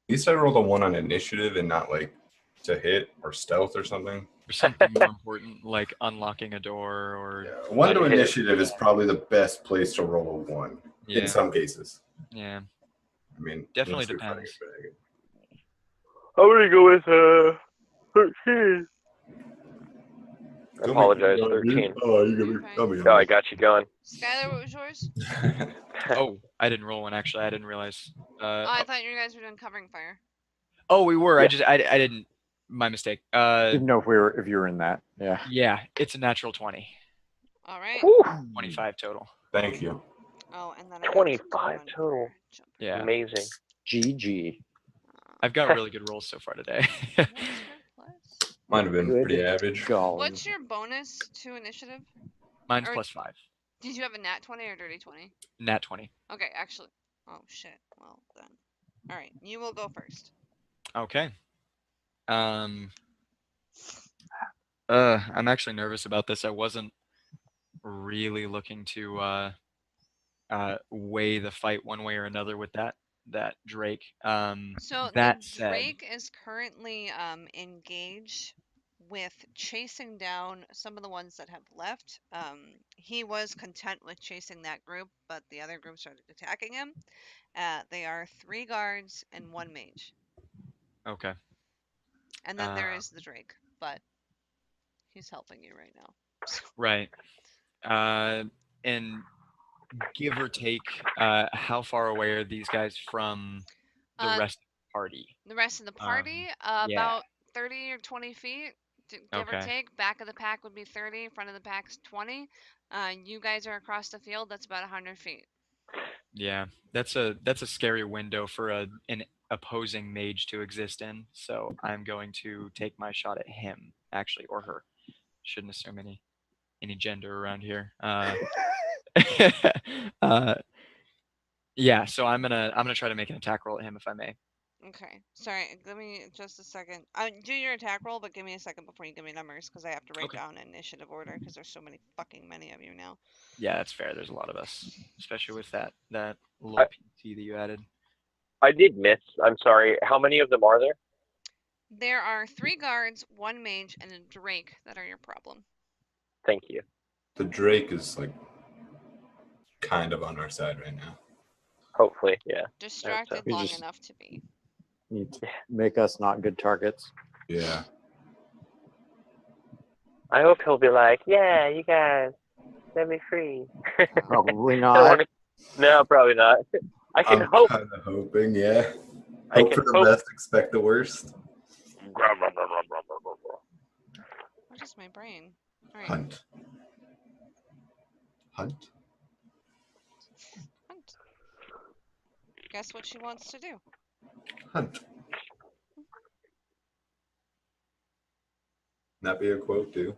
At least I rolled a 1 on initiative and not like to hit or stealth or something. Or something more important, like unlocking a door or Yeah, 1 to I'd hit. initiative is probably the best place to roll a 1 yeah, in some cases. yeah. I mean, Definitely unless you're fighting depends. a dragon. I'm gonna go with 13. I apologize, Come here, 13. Oh, you're gonna come here. No, I got you going. Skylar, what was yours? Oh, I didn't roll one actually. I didn't realize. Oh, I thought you guys were doing covering fire. Oh, we were. Yeah. I didn't My mistake. Didn't know if you were in that. Yeah. Yeah, it's a natural 20. All right. Whew, 25 total. Thank you. Oh, and then I have 25 1 total. for jump. Yeah, amazing. GG. I've got really good rolls so far today. What's your plus? Might have been Good pretty average. golly. What's your bonus to initiative? Mine's Or- +5. Did you have a nat 20 or dirty 20? Nat 20. Okay, actually. Oh shit. Well then. All right, you will go first. Okay. I'm actually nervous about this. I wasn't really looking to weigh the fight one way or another with that Drake. So That the said, Drake is currently engaged with chasing down some of the ones that have left. He was content with chasing that group, but the other group started attacking him. They are 3 guards and 1 mage, okay. and then there is the Drake, but he's helping you right now. Right. And give or take, how far away are these guys from the Uh, rest of the party? The rest of the party, yeah. about 30 or 20 feet, give or Okay. take. Back of the pack would be 30, front of the pack's 20. You guys are across the field. That's about 100 feet. Yeah, that's a scary window for an opposing mage to exist in. So I'm going to take my shot at him, actually, or her. Shouldn't assume any gender around here. Yeah, so I'm gonna try to make an attack roll at him if I may. Okay. Sorry, give me just a second. Do your attack roll, but give me a second before you give me numbers, because I have to write Okay. down initiative order, because there's so many of you now. Yeah, that's fair. There's a lot of us, especially with that little I- PT that you added. I did miss. I'm sorry. How many of them are there? There are 3 guards, 1 mage, and a Drake that are your problem. Thank you. The Drake is like kind of on our side right now. Hopefully, yeah. Distracted You long just- enough to be. Need to make us not good targets. Yeah. I hope he'll be like, yeah, you guys, set me free. Probably I don't not. wanna- No, probably not. I can I'm hope. kind of hoping, yeah. I Hope can for the hope. best, expect the worst. What is my brain? All right. Hunt. Hunt? Hunt. Guess what she wants to do? Hunt. That be a quote, too.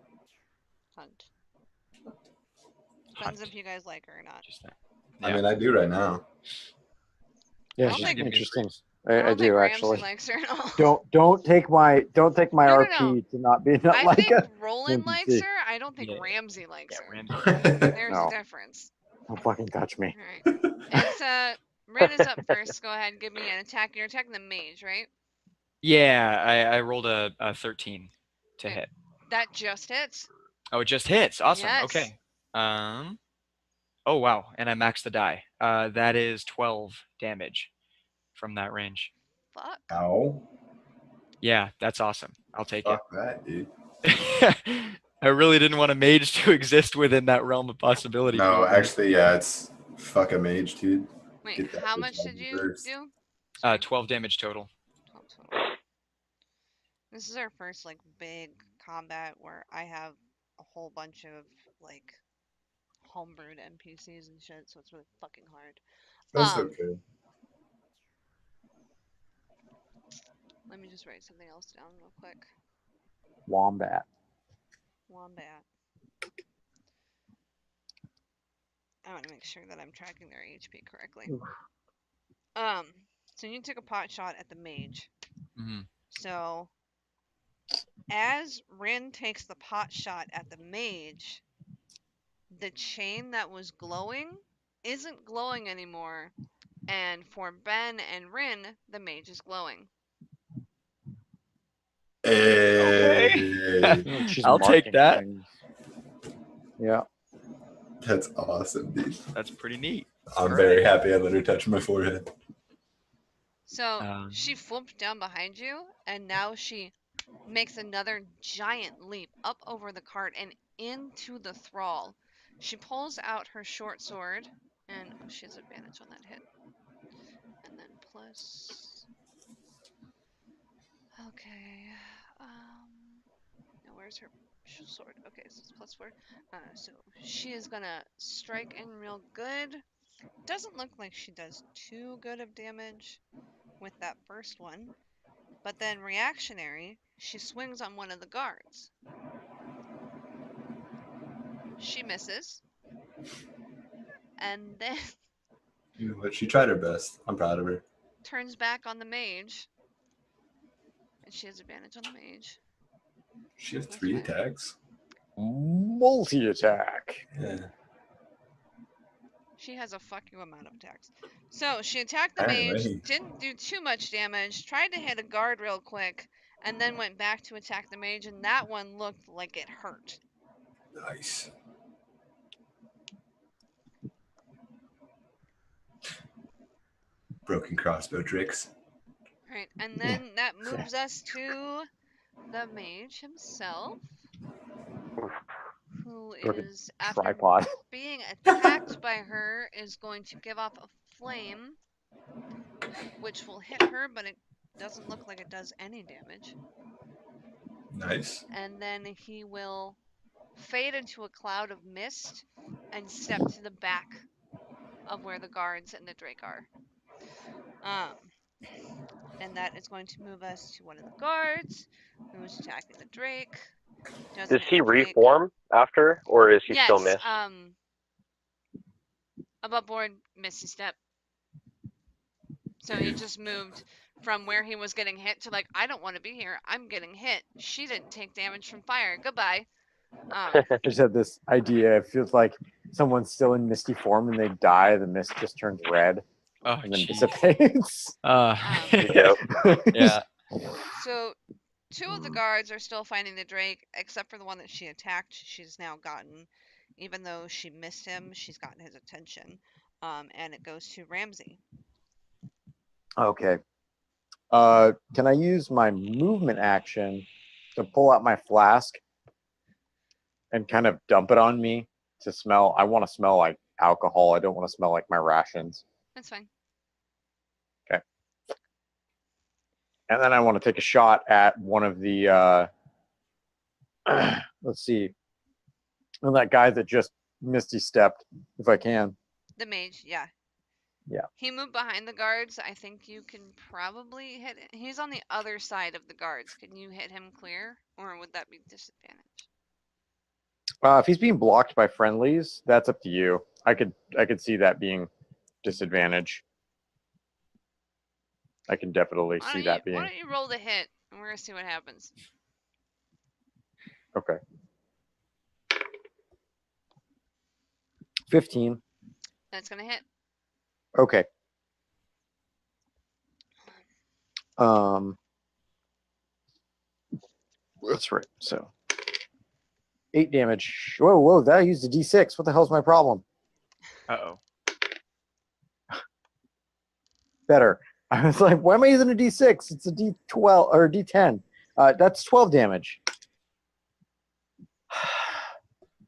Hunt. Depends Hunt. if you guys like her or not. Just that. I Yeah. mean, I do right now. Yeah, don't she's think- interesting. I I don't think do Ramsey actually. likes her at all. Don't take my No, RP no. to not be not I like think a Roland likes NPC. her. I don't think Yeah. Ramsey likes Yeah, her. Ramsey. There's No. a difference. Don't fucking touch me. All right. It's Rin is up first. Go ahead and give me an attack. You're attacking the mage, right? Yeah, I rolled a 13 to Okay. hit. That just hits. Oh, it just hits. Awesome. Yes. Okay. Oh wow, and I maxed the die. That is 12 damage from that range. Fuck. Ow. Yeah, that's awesome. I'll take it. Fuck that, dude. I really didn't want a mage to exist within that realm of possibility. No, but- actually, yeah, it's fuck a mage, dude. Wait, Get that how bitch much out did of you reverse. do? 12 damage total. 12 total. This is our first like big combat where I have a whole bunch of like homebrewed NPCs and shit, so it's really fucking hard. That's Um, okay. Let me just write something else down real quick. Wombat. Wombat. I want to make sure that I'm tracking their HP correctly. So you took a pot shot at the mage. hmm So as Rin takes the pot shot at the mage, the chain that was glowing isn't glowing anymore, and for Ben and Rin, the mage is glowing. Hey, She's I'll take marking that. things. Yeah. that's awesome, dude. That's pretty neat. I'm very happy I let her touch my forehead. So she flipped down behind you, and now she makes another giant leap up over the cart and into the thrall. She pulls out her short sword, and oh, she has advantage on that hit. And then plus. Okay. Now where's her sword? Okay, so it's +4. So she is gonna strike in real good. Doesn't look like she does too good of damage with that first one, but then reactionary, she swings on one of the guards. She misses, and then You know what? She tried her best. I'm proud of her. turns back on the mage, and she has advantage on the mage. She has 3 attacks. Multi-attack. Yeah. She has a fuck you amount of attacks. So she attacked the Alright. mage, didn't do too much damage, tried to hit a guard real quick, and then went back to attack the mage, and that one looked like it hurt. Nice. Broken crossbow tricks. Right, and then that moves us to the mage himself, who Broken is, after Tripod. being attacked by her, is going to give off a flame, which will hit her, but it doesn't look like it does any damage. Nice. And then he will fade into a cloud of mist and step to the back of where the guards and the Drake are. And that is going to move us to one of the guards who's attacking the Drake. Does he reform after, or is he Yes, still missed? above board, Misty Step. So he just moved from where he was getting hit to like, I don't want to be here. I'm getting hit. She didn't take damage from fire. Goodbye. I just had this idea. It feels like someone's still in misty form and they die. The mist just turns red Oh, and then jeez. dissipates. Yeah. So 2 of the guards are still fighting the Drake, except for the one that she attacked. She's now gotten, even though she missed him, she's gotten his attention. And it goes to Ramsey. Okay. Can I use my movement action to pull out my flask and kind of dump it on me to smell? I want to smell like alcohol. I don't want to smell like my rations. That's fine. And then I want to take a shot at one of the, let's see, and that guy that just misty stepped, if I can. The mage, yeah. Yeah. He moved behind the guards. I think you can probably hit it. He's on the other side of the guards. Can you hit him clear? Or would that be disadvantage? If he's being blocked by friendlies, that's up to you. I could see that being disadvantage. I can definitely see that being. Why don't you roll the hit, and we're going to see what happens. Okay. 15. That's going to hit. Okay. That's right. So 8 damage. Whoa, that I used a D6. What the hell's my problem? Uh-oh. Better. I was like, why am I using a D6? It's a D12 or D10. That's 12 damage.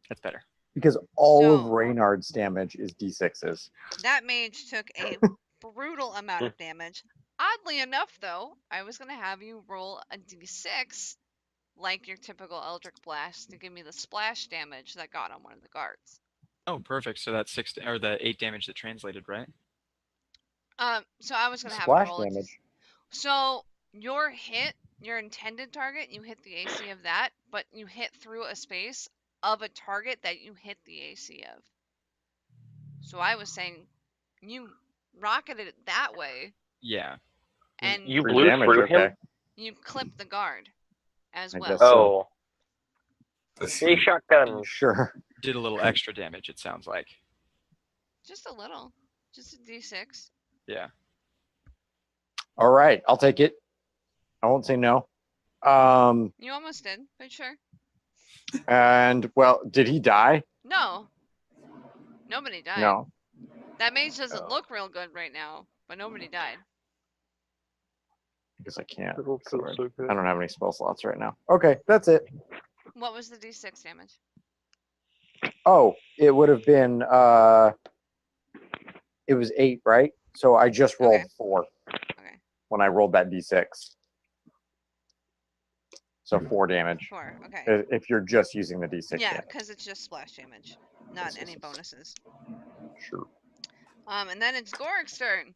That's better. Because all of So- Reynard's damage is D6s. That mage took a brutal amount of damage. Oddly enough, though, I was going to have you roll a d6 like your typical Eldritch Blast to give me the splash damage that got on one of the guards. Oh, perfect. So that's or the 8 damage that translated, right? So I was going to have Splash you roll damage. So your hit, your intended target, you hit the AC of that, but you hit through a space of a target that you hit the AC of. So I was saying you rocketed it that way, Yeah. and You Free blew damage, through him? okay. you clipped the guard as I well. guess so. Oh. That's Hey, shotgun. Sure. Did a little extra damage, it sounds like. Just a little. Just a d6. Yeah. All right, I'll take it. I won't say no. You almost did, but sure. And well, did he die? No. Nobody died. No. That mage doesn't Oh. look real good right now, but nobody died. I guess I can't. It'll feel so good. I don't have any spell slots right now. Okay, that's it. What was the d6 damage? Oh, it would have been it was 8, right? So I just rolled Okay. 4 Okay. when I rolled that D6. So 4 damage. 4. Okay. If you're just using the D6 Yeah, damage. because it's just splash damage, not any bonuses. Sure. And then it's Gorik's turn.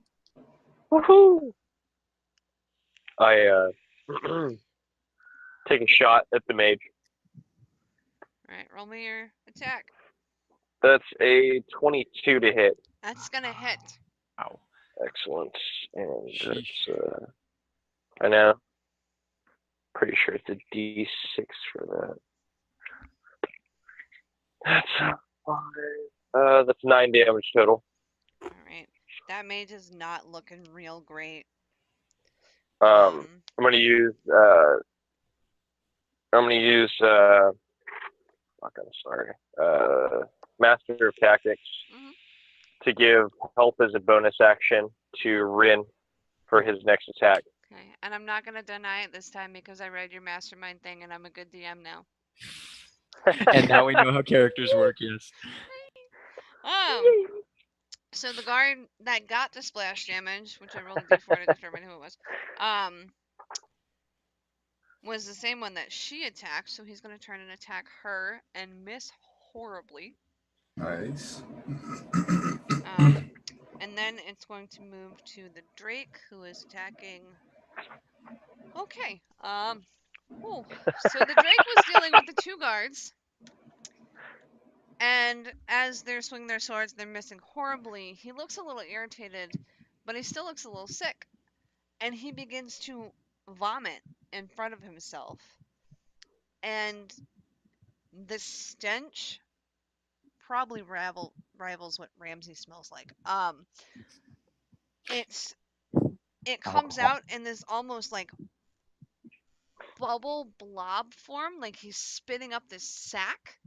Woohoo! I take a shot at the mage. All right, roll me your attack. That's a 22 to hit. That's gonna hit. Ow. Excellent. And Sheesh. it's, I know. Pretty sure it's a D6 for that. That's 9 damage total. All right, that mage is not looking real great. I'm gonna use Master of Tactics Mhm. to give help as a bonus action to Rin for his next attack. Okay, and I'm not gonna deny it this time because I read your mastermind thing and I'm a good DM now. And now we know how characters work. Yes. So the guard that got the splash damage, which I rolled a d4 to determine who it was the same one that she attacked. So he's gonna turn and attack her and miss horribly. Nice. And then it's going to move to the Drake, who is attacking. Okay. Oh, so the Drake was dealing with the 2 guards. And as they're swinging their swords, they're missing horribly. He looks a little irritated, but he still looks a little sick. And he begins to vomit in front of himself. And the stench probably rivals what Ramsey smells like. It comes out in this almost like bubble blob form, like he's spitting up this sack.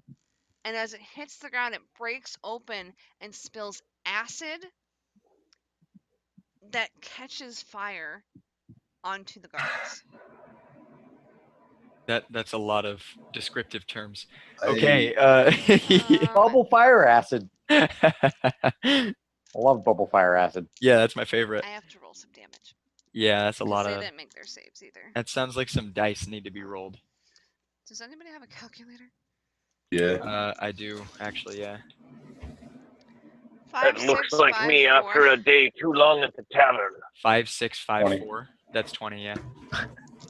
And as it hits the ground, it breaks open and spills acid that catches fire onto the guards. That's a lot of descriptive terms. I- Okay. Bubble fire acid. I love bubble fire acid. Yeah, that's my favorite. I have to roll some damage. Yeah, that's a 'Cause lot they of. didn't make their saves either. That sounds like some dice need to be rolled. Does anybody have a calculator? Yeah. I do actually. Yeah. 5, It looks 6, like 5, me 4. after a day too long at the tavern. 5, 6, 5, 20. 4. That's 20. Yeah.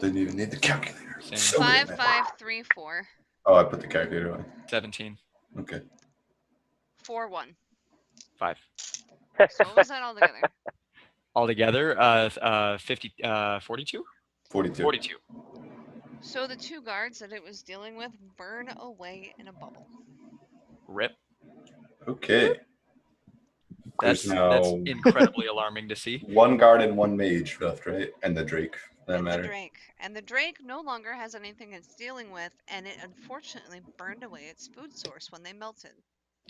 Didn't even need the calculator. Same. So 5, good. 5, 3, 4. Oh, I put the calculator on. 17. Okay. 4, 1. 5. So what was that all together? Altogether, 42. 42. 42. So the 2 guards that it was dealing with burn away in a bubble. Rip. Okay. That's There's now incredibly alarming to see. 1 guard and 1 mage left, right? And the Drake, for that And the matter. Drake. And the Drake no longer has anything it's dealing with, and it unfortunately burned away its food source when they melted.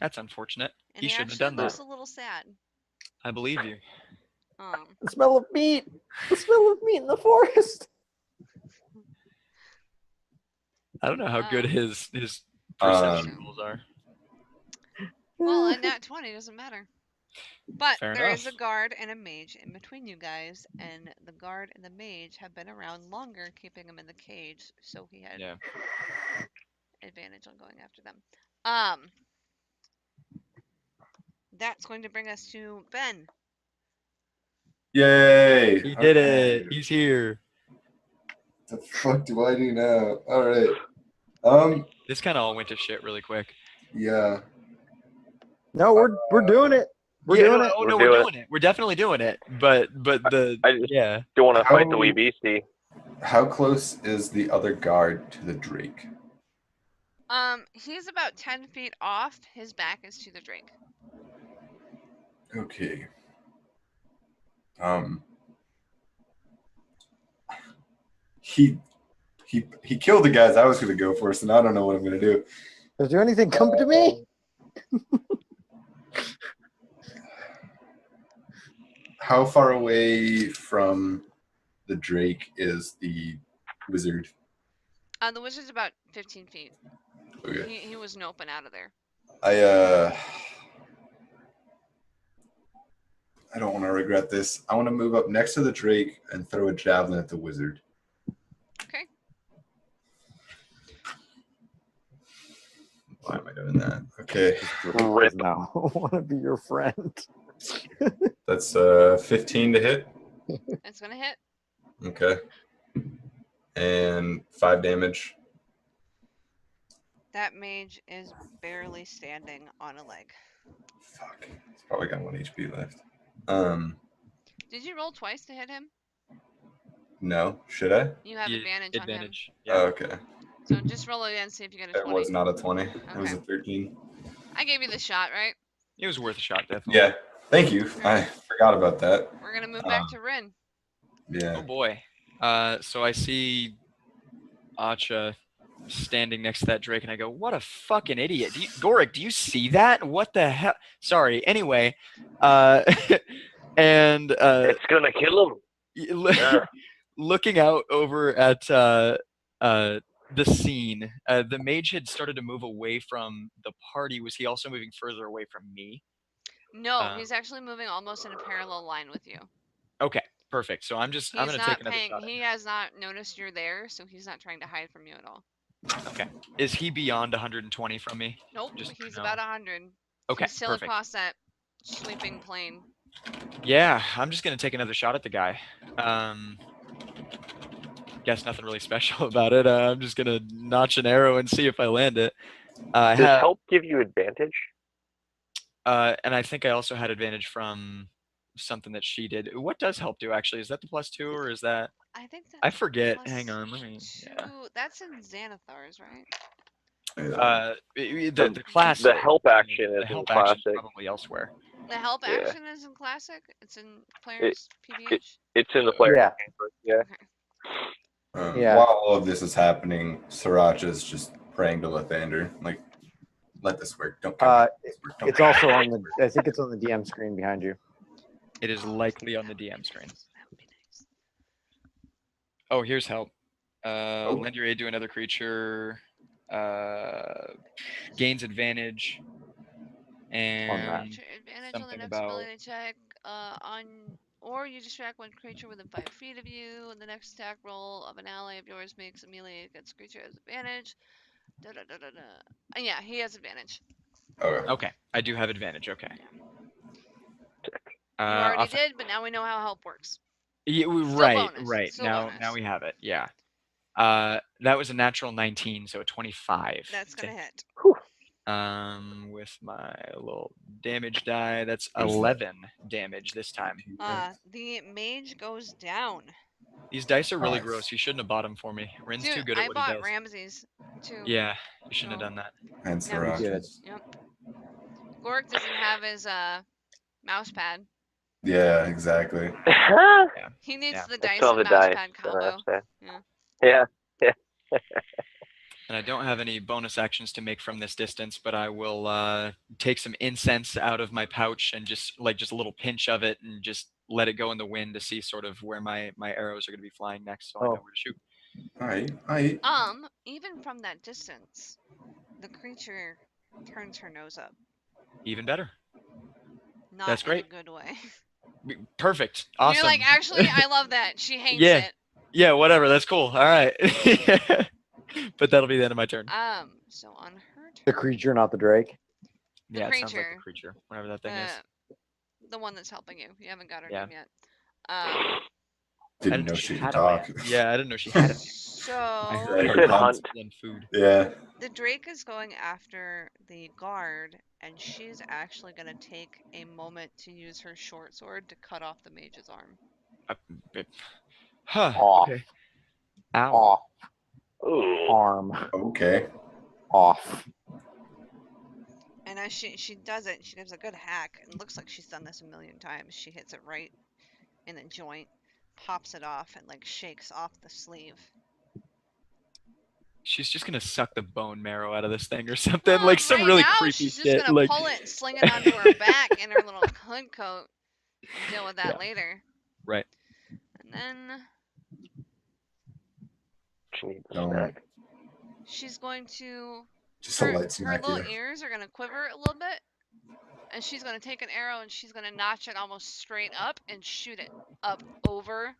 That's unfortunate. And He shouldn't have actually done that. looks a little sad. I believe you. The smell of meat. The smell of meat in the forest. I don't know how good Um, his perception Um, rules are. Well, a nat 20 doesn't matter. But Fair there is a enough. guard and a mage in between you guys, and the guard and the mage have been around longer, keeping him in the cage, so he had Yeah. advantage on going after them. That's going to bring us to Ben. Yay! He did Okay. it. He's here. The fuck do I do now? All right. This kind of all went to shit really quick. Yeah. No, we're doing it. We're doing it. Oh no, We're we're doing doing it. We're definitely doing it. But the I just yeah. don't want to fight the How- wee beastie. How close is the other guard to the Drake? He's about 10 feet off. His back is to the Drake. Okay. He killed the guys I was gonna go for, so now I don't know what I'm gonna do. Is there anything come to me? How far away from the Drake is the wizard? The wizard's about 15 feet. Okay. He was noping out of there. I don't want to regret this. I want to move up next to the Drake and throw a javelin at the wizard. Okay. Why am I doing that? Okay, Drake does now want to be your friend. that's 15 to hit. It's gonna hit. Okay, and 5 damage. That mage is barely standing on a leg. Fuck, he's probably got 1 HP left. Did you roll twice to hit him? No, should I? You have Yeah, advantage on him. advantage. Oh, Yeah. okay. So just roll again, see if you get a It 20. was not a 20. It was a Okay. 13. I gave you the shot, right? It was worth a shot, definitely. Yeah, thank you. I forgot about that. We're gonna move back to Rin. Yeah. Oh boy. So I see Acha standing next to that Drake, and I go, "What a fucking idiot!" Gorik, do you see that? What the hell? Sorry. Anyway, and It's gonna kill him. Yeah. looking out over at the scene, the mage had started to move away from the party. Was he also moving further away from me? No, he's actually moving almost in a parallel line with you. Okay, perfect. So I'm He's gonna not take another paying. shot. He has not noticed you're there, so he's not trying to hide from you at all. Okay. Is he beyond 120 from me? Nope, Just to he's know. about 100. Okay, He's still perfect. across that sweeping plane. Yeah, I'm just gonna take another shot at the guy. Guess nothing really special about it. I'm just gonna notch an arrow and see if I land it. I Does have, help give you advantage? and I think I also had advantage from something that she did. What does help do actually? Is that the +2 or is that? I think that's I forget. plus Hang on, let me. Yeah. 2. That's in Xanathar's, right? The classic. The help action the is in help action classic. probably elsewhere. The help Yeah. action is in classic. It's in players PVH. It's in the player Yeah. handbook. Yeah. Okay. Yeah. While all of this is happening, Sriracha's just praying to Lathander, like, let this work. Don't come back. Let this work. Don't It's come also back. on the. I think it's on the DM screen behind you. It is likely on the DM screen. That would be nice. Oh, here's help. Oh. Lend your aid to another creature. Gains advantage. And Creature advantage on the something next about- ability check. Or you distract one creature within 5 feet of you, and the next attack roll of an ally of yours makes a melee against creature has advantage. Da, da, da, da, da. Yeah, he has advantage. Okay. okay, I do have advantage. Okay. You already Off- did, but now we know how help works. Yeah, Still right, bonus, right. still Now bonus. we have it. Yeah. That was a natural 19, so a 25. That's to gonna hit. with my little damage die, that's Where's that? 11 damage this time. The mage goes down. These dice are really Nice. gross. You shouldn't have bought them for me. Rin's too Dude, good at I what he bought does. Ramses too. Yeah, you shouldn't So- have done that. And Yeah. Sriracha's. Yep. Gorik doesn't have his mouse pad. Yeah, exactly. He needs Yeah. the I dice saw and the mouse dice. pad and combo. I said- Yeah. Yeah. And I don't have any bonus actions to make from this distance, but I will take some incense out of my pouch and just a little pinch of it and just let it go in the wind to see sort of where my arrows are going to be flying next, so I know Oh. where to shoot. I Even from that distance, the creature turns her nose up. Even better. Not That's great. in a good way. Perfect. Awesome. You're like, actually, I love that. She hates Yeah. it. Yeah, whatever. That's cool. All right. But that'll be the end of my turn. So on her The turn, creature, not the Drake. the Yeah, it sounds like creature. a creature, whatever that thing is. the one that's helping you. You haven't got her Yeah. name yet. I didn't know she could had talk. a name. Yeah, I didn't know she had a name. So I You heard said her hunt. and food. Yeah. the Drake is going after the guard, and she's actually going to take a moment to use her short sword to cut off the mage's arm. Huh. Off. Okay. Ow. Off. Ooh. Arm. Okay. Off. And as she does it, she gives a good hack. It looks like she's done this a million times. She hits it right in the joint, pops it off, and like shakes off the sleeve. She's just gonna suck the bone marrow out of this thing or something, Well, like some right really now, creepy she's just shit. gonna Like, pull it and sling it onto her back in her little hood coat and deal with that Yeah. later. right. And then She needs a Don't. snack. she's going to Just a her, light her snack little here. ears are gonna quiver a little bit, and she's gonna take an arrow and she's gonna notch it almost straight up and shoot it up over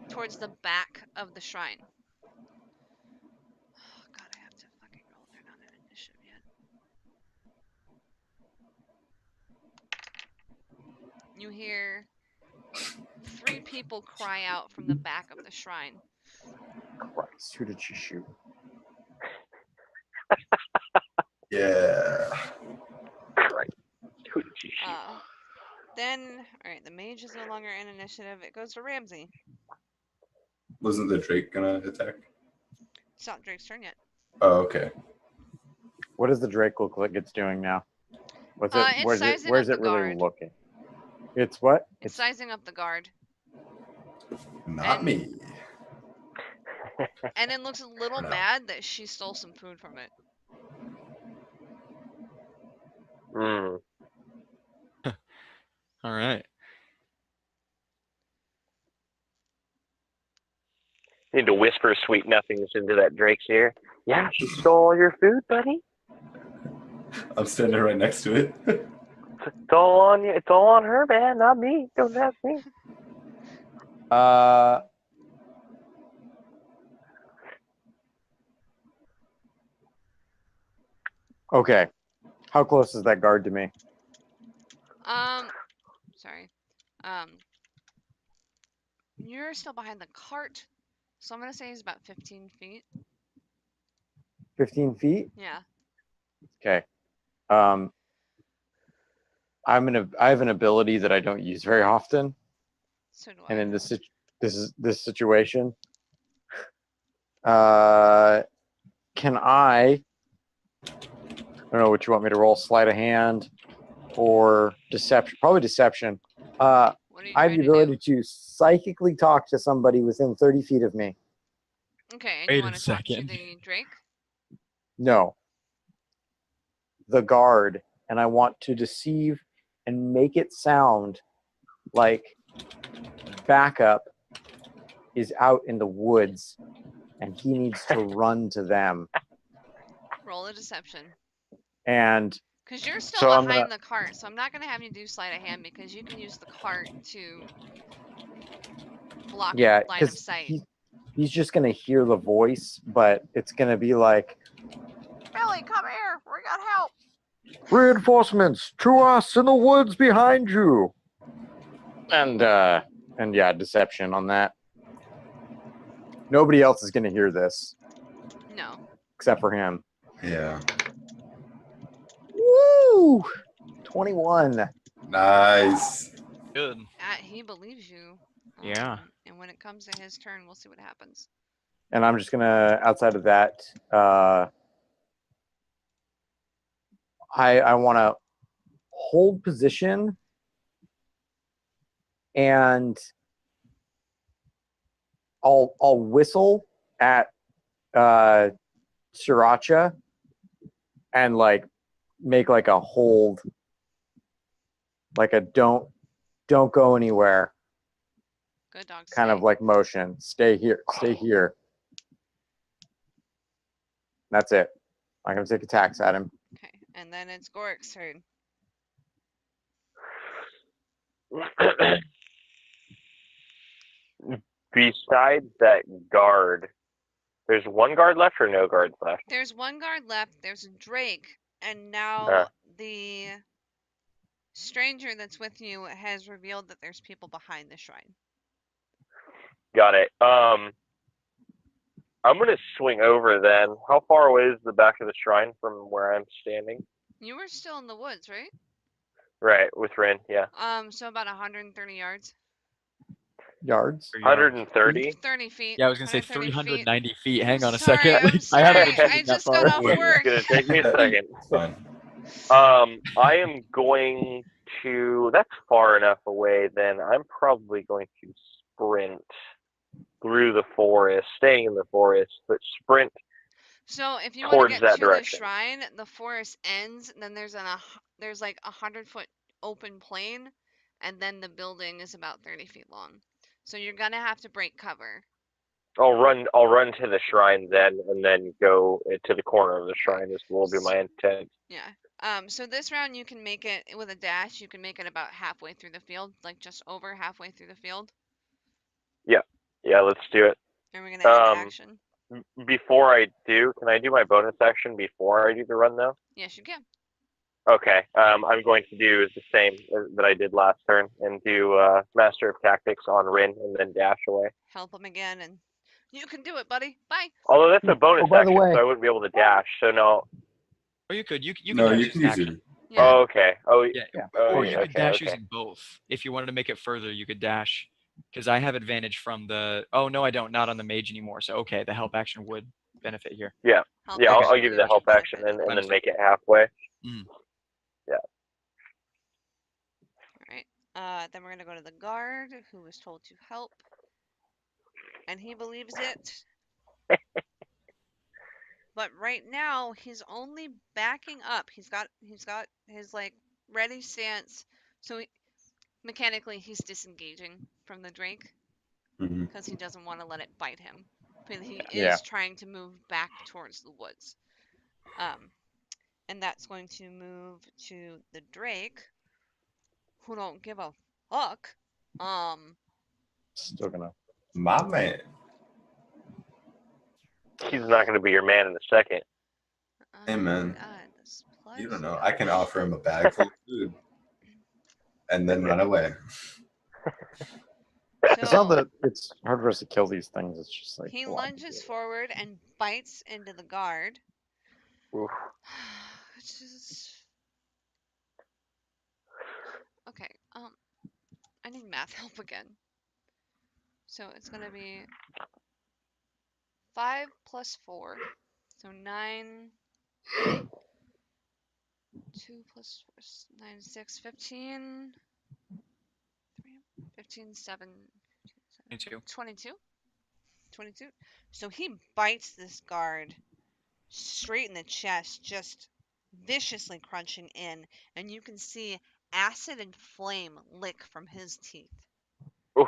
towards the back of the shrine. Oh god, I have to fucking roll. They're not an initiative yet. you hear 3 people cry out from the back of the shrine. Christ, who did she shoot? Yeah. Christ. Who did you shoot? Then, alright, the mage is no longer in initiative. It goes to Ramsey. Wasn't the Drake gonna attack? It's not Drake's turn yet. Oh, okay. What does the Drake look like it's doing now? What's it? It's Where's it? sizing Where's up it the really guard. looking? It's what? It's sizing up the guard. Not And- me. And it looks a little No. mad that she stole some food from it. Hmm. All right. Need to whisper sweet nothings into that Drake's ear. Yeah, she stole all your food, buddy. I'm standing right next to it. It's all on you. It's all on her, man, not me. Don't ask me. Okay. How close is that guard to me? Sorry. You're still behind the cart, so I'm gonna say he's about 15 feet. 15 feet? Yeah. Okay. I have an ability that I don't use very often, So do I. and in this situation, can I don't know what you want me to roll, sleight of hand or deception? Probably deception. What are you I have trying the to do? ability to psychically talk to somebody within 30 feet of me. Okay, and Wait you a want to talk to second. the Drake? No. The guard, and I want to deceive and make it sound like backup is out in the woods and he needs to run to them. Roll a deception. And Because you're still So I'm behind gonna- the cart, so I'm not going to have you do sleight of hand because you can use the cart to block yeah, line of because sight. he's just going to hear the voice, but it's going to be like, Billy, come here. We got help. reinforcements to us in the woods behind you. And yeah, deception on that. Nobody else is going to hear this No. except for him. Yeah. Woo! 21. Nice. Good. He believes you. Yeah. And when it comes to his turn, we'll see what happens. And I'm just going to, outside of that, I want to hold position and I'll whistle at Sriracha and like make like a hold, like a don't go anywhere Good dog. kind of stay. like motion. Stay here. That's it. I'm gonna take attacks at him. Okay. And then it's Gorik's turn. Besides that guard, there's one guard left or no guards left? There's one guard left. There's a Drake. And now Ah. the stranger that's with you has revealed that there's people behind the shrine. Got it. I'm gonna swing over then. How far away is the back of the shrine from where I'm standing? You were still in the woods, right? Right, with Rin, yeah. So about 130 yards. Yards. 130? 30 feet. Yeah, I was gonna say 130 feet. 390 feet. Hang on a Sorry, second. I'm I haven't sorry. been I that just far. got off Wait, work. It's gonna take me a second. It's fine. I am going to. That's far enough away. Then I'm probably going to sprint through the forest, staying in the forest, but sprint. So if you want Towards to get that to direction. the shrine, the forest ends, and then there's like 100-foot open plain, and then the building is about 30 feet long. So you're gonna have to break cover. I'll run to the shrine then, and then go to the corner of the shrine. This will be my intent. Yeah. So this round you can make it with a dash. You can make it about halfway through the field, like just over halfway through the field. Yeah, let's do it. And we're gonna end action. Before I do, can I do my bonus action before I do the run though? Yes, you can. Okay. I'm going to do the same that I did last turn and do Master of Tactics on Rin and then dash away. Help him again, and you can do it, buddy. Bye. Although that's a bonus Oh, by the action, way- so I wouldn't be able to dash. So no. Oh, you could. You No, could dash you as can an use action. it. Yeah. Oh, okay. Oh, Yeah. Yeah. oh, Or you could okay, dash okay. using both. If you wanted to make it further, you could dash. Because I have advantage from the. Oh no, I don't. Not on the mage anymore. So okay, the help action would benefit here. Yeah. Help Yeah, I'll action give you would the help benefit. action and then Understood. make it halfway. Alright. Then we're gonna go to the guard, who was told to help. And he believes it. But right now, he's only backing up. He's got his like ready stance. So mechanically, he's disengaging from the Drake Mhm. because he doesn't want to let it bite him. But he is Yeah. trying to move back towards the woods. And that's going to move to the Drake, who don't give a fuck. Still gonna. My man. He's not going to be your man in a second. Hey, man. God, this You don't plus know. got I can offer him a bag full of food and then run away. It's not that it's hard for us to kill these things. It's just like He a lot to lunges do. forward and bites into the guard. Oof. Which is... Okay, I need math help again. So it's gonna be 5 plus 4. So 9. 2 plus 4 is 9, 6, 15. 15, 7, 22. 22? 22? So he bites this guard straight in the chest, just viciously crunching in, and you can see acid and flame lick from his teeth. Oof.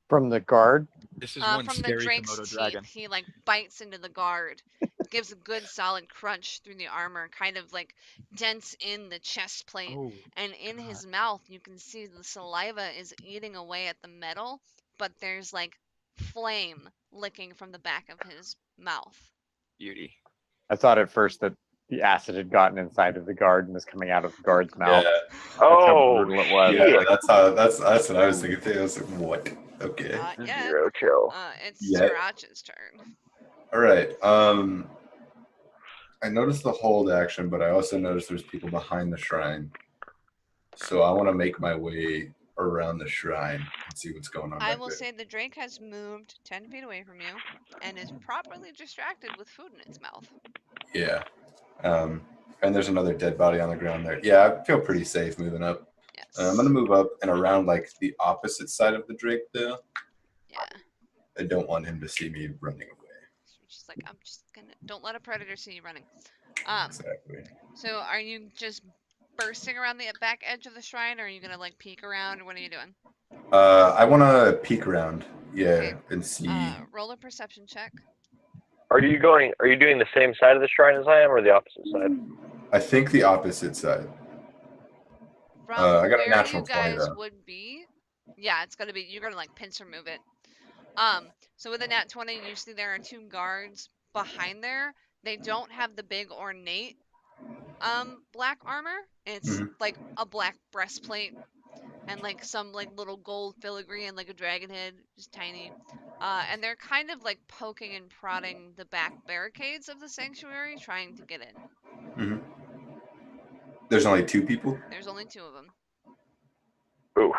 From the guard. This is one From the scary Drake's Komodo teeth, dragon. he like bites into the guard, gives a good solid crunch through the armor, kind of like dents in the chest plate, Oh, and in his mouth you can see the saliva is eating away at the metal, but there's like flame licking from the back of his mouth. beauty. I thought at first that the acid had gotten inside of the guard and was coming out of the guard's mouth. Yeah, Oh, brutal it was. yeah, shit. that's what I was thinking too. I was like, what? Okay. Not yet. Zero chill. It's Yeah. Sriracha's turn. All right. I noticed the hold action, but I also noticed there's people behind the shrine. So I want to make my way around the shrine and see what's going on. I back will there. say the Drake has moved 10 feet away from you and is properly distracted with food in its mouth. Yeah. And there's another dead body on the ground there. Yeah, I feel pretty safe moving up. Yes. I'm gonna move up and around like the opposite side of the Drake though. Yeah. I don't want him to see me running away. She's like, I'm just gonna. Don't let a predator see you running. Exactly. So are you just bursting around the back edge of the shrine, or are you gonna like peek around? Or what are you doing? I want to peek around, yeah, Okay. and see. Roll a perception check. Are you doing the same side of the shrine as I am, or the opposite side? I think the opposite side. From I got a where natural you 20 guys though. would be, yeah, it's gonna be. You're gonna like pincer move it. So with a nat 20, usually there are 2 guards behind there. They don't have the big ornate black armor. It's Mhm. like a black breastplate and like some like little gold filigree and like a dragon head, just tiny. And they're kind of like poking and prodding the back barricades of the sanctuary, trying to get in. There's only 2 people. There's only 2 of them. Oof.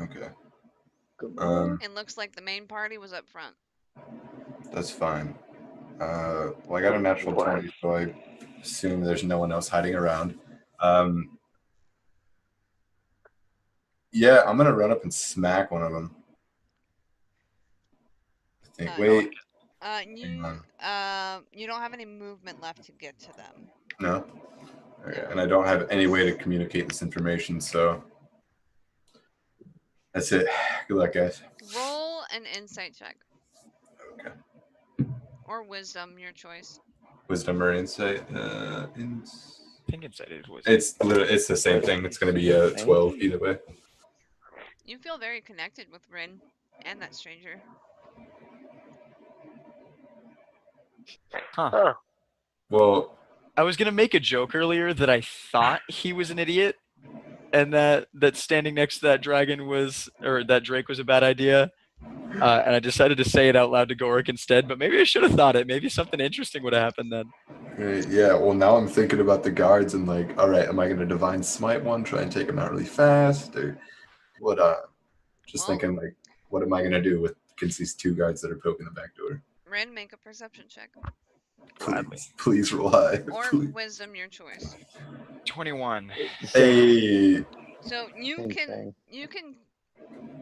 Okay. It looks like the main party was up front. That's fine. Well, I got a natural 20, so I assume there's no one else hiding around. Yeah, I'm gonna run up and smack one of them. I think. Wait. You don't have any movement left to get to them. No. Okay. And I don't have any way to communicate this information, so that's it. Good luck, guys. Roll an insight check. Okay. Or wisdom, your choice. Wisdom or insight? I think insight it was. It's the same thing. It's going to be 12 either way. You feel very connected with Rin and that stranger. Huh. Huh. Well, I was gonna make a joke earlier that I thought he was an idiot, and that standing next to that dragon was, or that Drake was a bad idea. And I decided to say it out loud to Gorik instead. But maybe I should have thought it. Maybe something interesting would have happened then. Right, yeah, well, now I'm thinking about the guards and like, all right, am I going to divine smite one, try and take him out really fast, or what? Just Well- thinking like, what am I going to do with against these two guards that are poking the back door? Ren, make a perception check. Gladly. Please roll high. Or Please. wisdom, your choice. 21. Hey, So Same thing.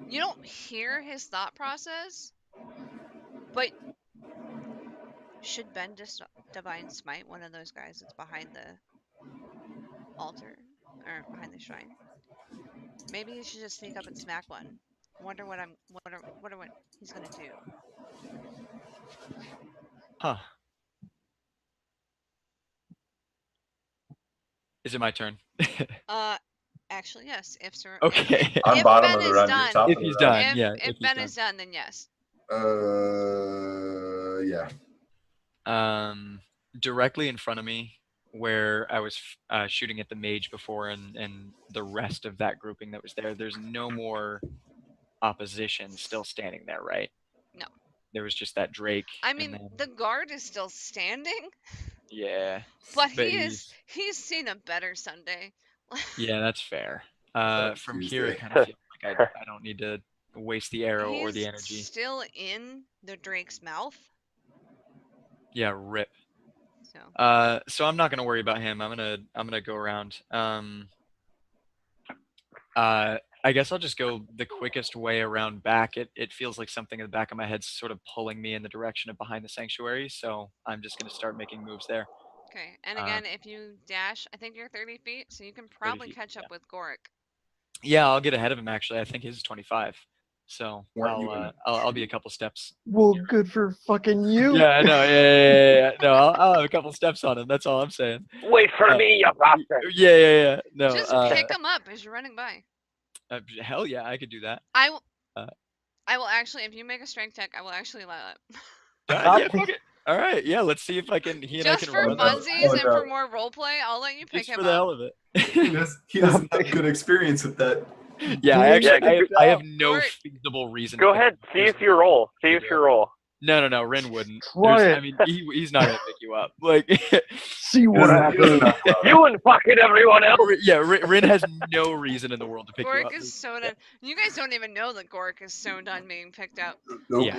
you don't hear his thought process, but should Ben just divine smite one of those guys that's behind the altar or behind the shrine? Maybe he should just sneak up and smack one. Wonder what he's gonna do. Huh. Is it my turn? Actually, yes. If Sir, Okay. I'm If bottom Ben of the is round. done- You're top If of the he's round. done. if, yeah, if if he's Ben done. is done, then yes. Yeah. Directly in front of me, where I was shooting at the mage before, and the rest of that grouping that was there. There's no more opposition still standing there, right? No. There was just that Drake. I and mean, then- the guard is still standing, yeah, but But he's seen a better Sunday. yeah, that's fair. Fuck From here, it Tuesday. kind of feels like I don't need to waste the arrow or the He's energy. still in the Drake's mouth. Yeah, rip. So So I'm not gonna worry about him. I'm gonna go around. I guess I'll just go the quickest way around back. It feels like something in the back of my head's sort of pulling me in the direction of behind the sanctuary. So I'm just gonna start making moves there. okay, and again, if you dash, I think you're 30 feet, so you can 30 probably feet, catch up yeah. with Gorik. Yeah, I'll get ahead of him actually. I think his is 25. So Weren't you in- I'll be a couple steps. Well, good for fucking you. Yeah, I know. Yeah. No, I'll have a couple steps on him. That's all I'm saying. Wait for me, you bastard. Yeah. No. Just pick him up as you're running by. Hell yeah, I could do that. I will. Uh, I will actually, if you make a strength check, I will actually allow it. Yeah, fuck it. All right, yeah. Let's see if I can. He and I Just can for run that. funsies and no. for more roleplay, I'll let you pick Just him for the up. hell of it. He doesn't have good experience with that. Yeah, I actually, good I have no Or- feasible reason. Go to ahead, pick see him. if you roll. See if you roll. No, Ren wouldn't. Try There's- it. I mean, he's not gonna pick you up. Like, See He what doesn't- he doesn't happens. have a- You and fucking everyone else. yeah, Ren has no reason in the world to pick you up. Gorik is so done. You guys don't even know that Gorik is so done being picked up. Nope.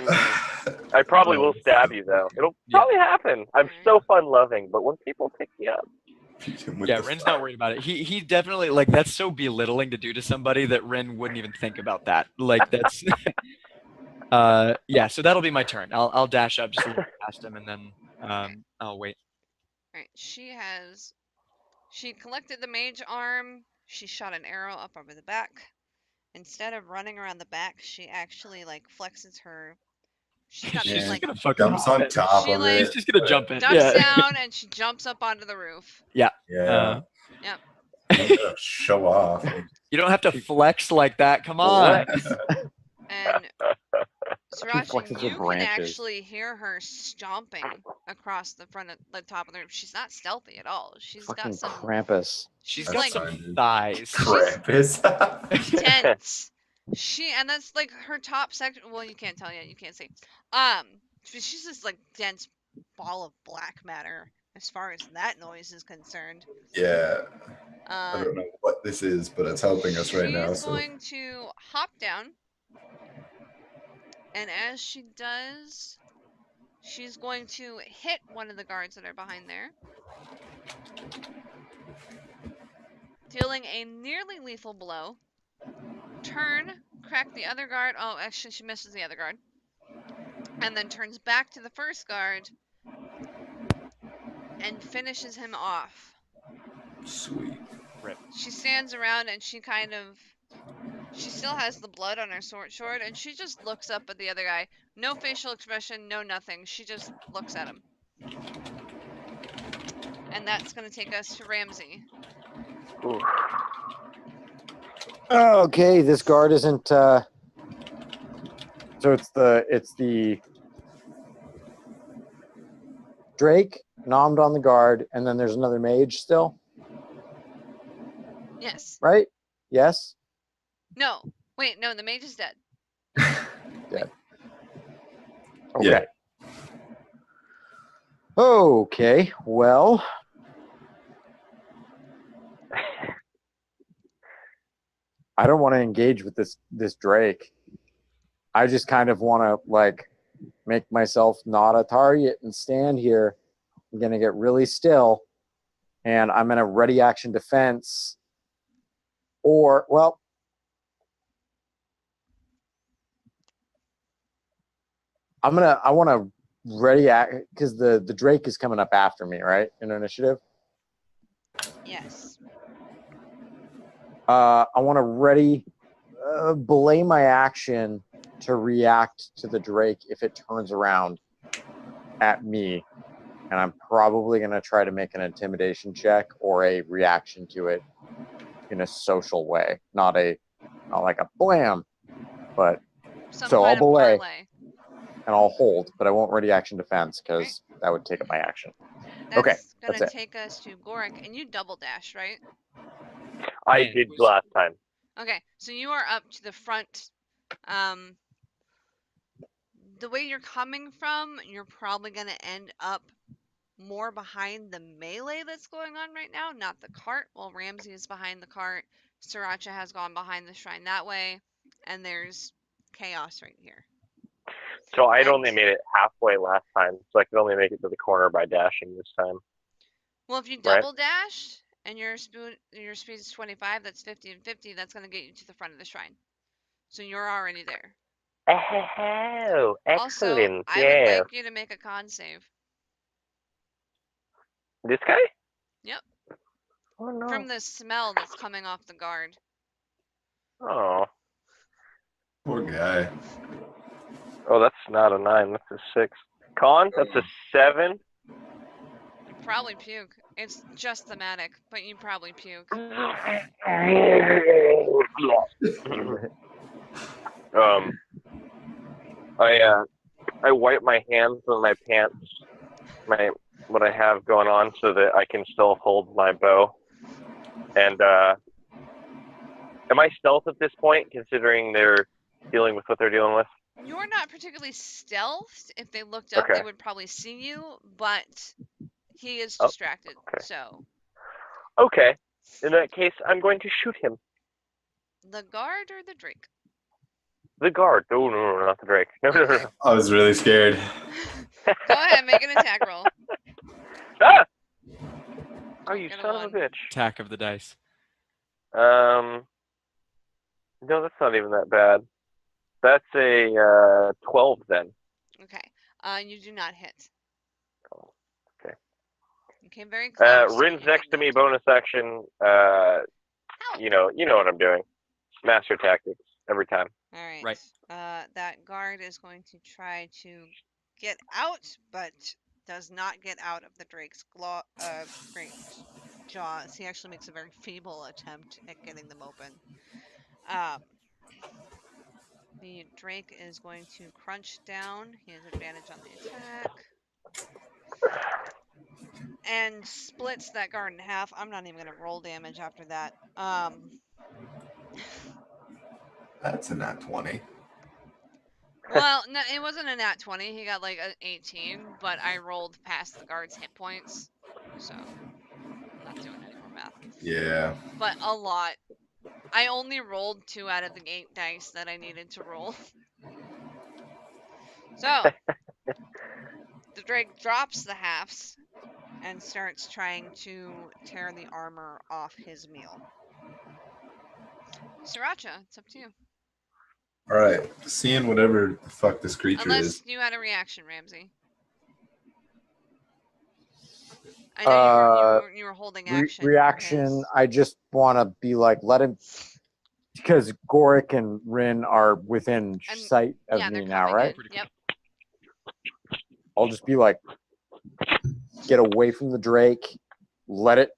I probably will stab you though. It'll Yeah. probably happen. I'm so fun loving, but when people pick me up, Beat him with Yeah, the Ren's fire. not worried about it. He definitely, like, that's so belittling to do to somebody that Ren wouldn't even think about that. Like, that's yeah, so that'll be my turn. I'll dash up just a little past him, and then I'll wait. Alright, she collected the mage arm, she shot an arrow up over the back. Instead of running around the back, she actually like flexes her. She's got She's this Yeah. like just gonna fucking Jumps on top She, of like- He's it. just gonna jump in. ducks Yeah. down and she jumps up onto the roof. Yeah. Yep. Show off. You don't have to flex like that. Come on. And flexes Sriracha, her you can branches. actually hear her stomping across the front of the top of the roof. She's not stealthy at all. She's Fucking got some Krampus. She's She's got like- some thighs. Krampus. tense. And that's like her top section. Well, you can't tell yet. You can't see. She's this like dense ball of black matter as far as that noise is concerned. Yeah. I don't know what this is, but it's helping us right now. She's So going to hop down, and as she does, she's going to hit one of the guards that are behind there, dealing a nearly lethal blow. Turn, crack the other guard. Oh, actually, she misses the other guard, and then turns back to the first guard and finishes him off. sweet. She stands around and she still has the blood on her sword, and she just looks up at the other guy. No facial expression, no nothing. She just looks at him. And that's gonna take us to Ramsey. oof. Okay, this guard isn't. So it's the Drake, nommed on the guard, and then there's another mage still, Yes. right? Yes? No. Wait, no, the mage is dead. Okay. Yeah. Okay, well, I don't want to engage with this Drake. I just kind of want to like make myself not a target and stand here. I'm gonna get really still, and I'm gonna ready action defense. Or well, I want to ready act because the Drake is coming up after me, right? In initiative. Yes. I want to ready belay my action to react to the Drake if it turns around at me, and I'm probably going to try to make an intimidation check or a reaction to it in a social way, not like a blam, but Some So I'll kind of belay. parlay. and I'll hold, but I won't ready action defense because that would take up my action. That's Okay, gonna that's it. take us to Gorik, and you double dash, right? I Yeah, did it was- last time. Okay, so you are up to the front. The way you're coming from, you're probably gonna end up more behind the melee that's going on right now, not the cart. Well, Ramsey is behind the cart. Sriracha has gone behind the shrine that way, and there's chaos right here. So I'd only And- made it halfway last time, so I could only make it to the corner by dashing this time. Well, if you Right. double dash and your speed is 25, that's 50 and 50. That's gonna get you to the front of the shrine. So you're already there. Oh, Also, excellent! I would Yeah. like you to make a con save This guy? Yep. Oh no. from the smell that's coming off the guard. Oh. Poor guy. Oh, that's not a 9. That's a 6. Con? That's a 7. You probably puke. It's just thematic, but you probably puke. I wipe my hands on my pants, what I have going on, so that I can still hold my bow. And am I stealth at this point, considering they're dealing with what they're dealing with? You're not particularly stealthed. If they looked up, Okay. they would probably see you, but he is Oh, distracted. okay. So Okay. In that case, I'm going to shoot him. the guard or the Drake? The guard. Oh no, not the Drake. No, no, no, Okay. no. I was really scared. Go ahead, make an attack roll. Ah! Oh, you Get a son of a one. bitch. Attack of the dice. No, that's not even that bad. That's a 12 then. Okay. You do not hit. Oh, okay. You came very close. but Rin's you next did to me, not. bonus action. Ow. You know what I'm doing. Master tactics every time. All right. Right. That guard is going to try to get out, but does not get out of the Drake's great jaws. He actually makes a very feeble attempt at getting them open. The Drake is going to crunch down. He has advantage on the attack. And splits that guard in half. I'm not even going to roll damage after that. That's a nat 20. Well, no, it wasn't a nat 20. He got like an 18, but I rolled past the guard's hit points. So, I'm not doing any more math. Yeah. But a lot. I only rolled 2 out of the 8 dice that I needed to roll. So, the Drake drops the halves and starts trying to tear the armor off his meal. Sriracha, it's up to you. All right. Seeing whatever the fuck this creature Unless is. you had a reaction, Ramsey. I know you were holding action. for Reaction. his- I just want to be like, let him, because Gorik and Rin are within And- sight of yeah, me they're now, coming right? in. Yep. I'll just be like, get away from the Drake, let it,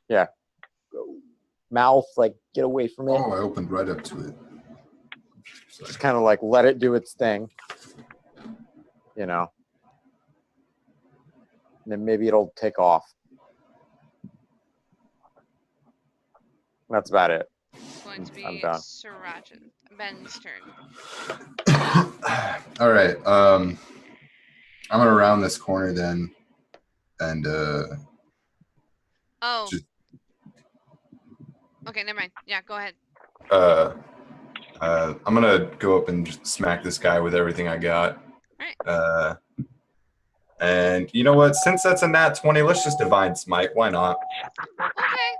yeah, mouth, like, get away from it. Oh, I opened right up to it. Just kind of like let it do its thing, you know. and then maybe it'll take off. That's about it. It's going to I'm be done. Sriracha. Ben's turn. All right. I'm gonna round this corner then, and Oh. Just- Okay, never mind. Yeah, go ahead. I'm gonna go up and just smack this guy with everything I got. Alright. And you know what? Since that's a nat 20, let's just divine smite. Why not? Okay.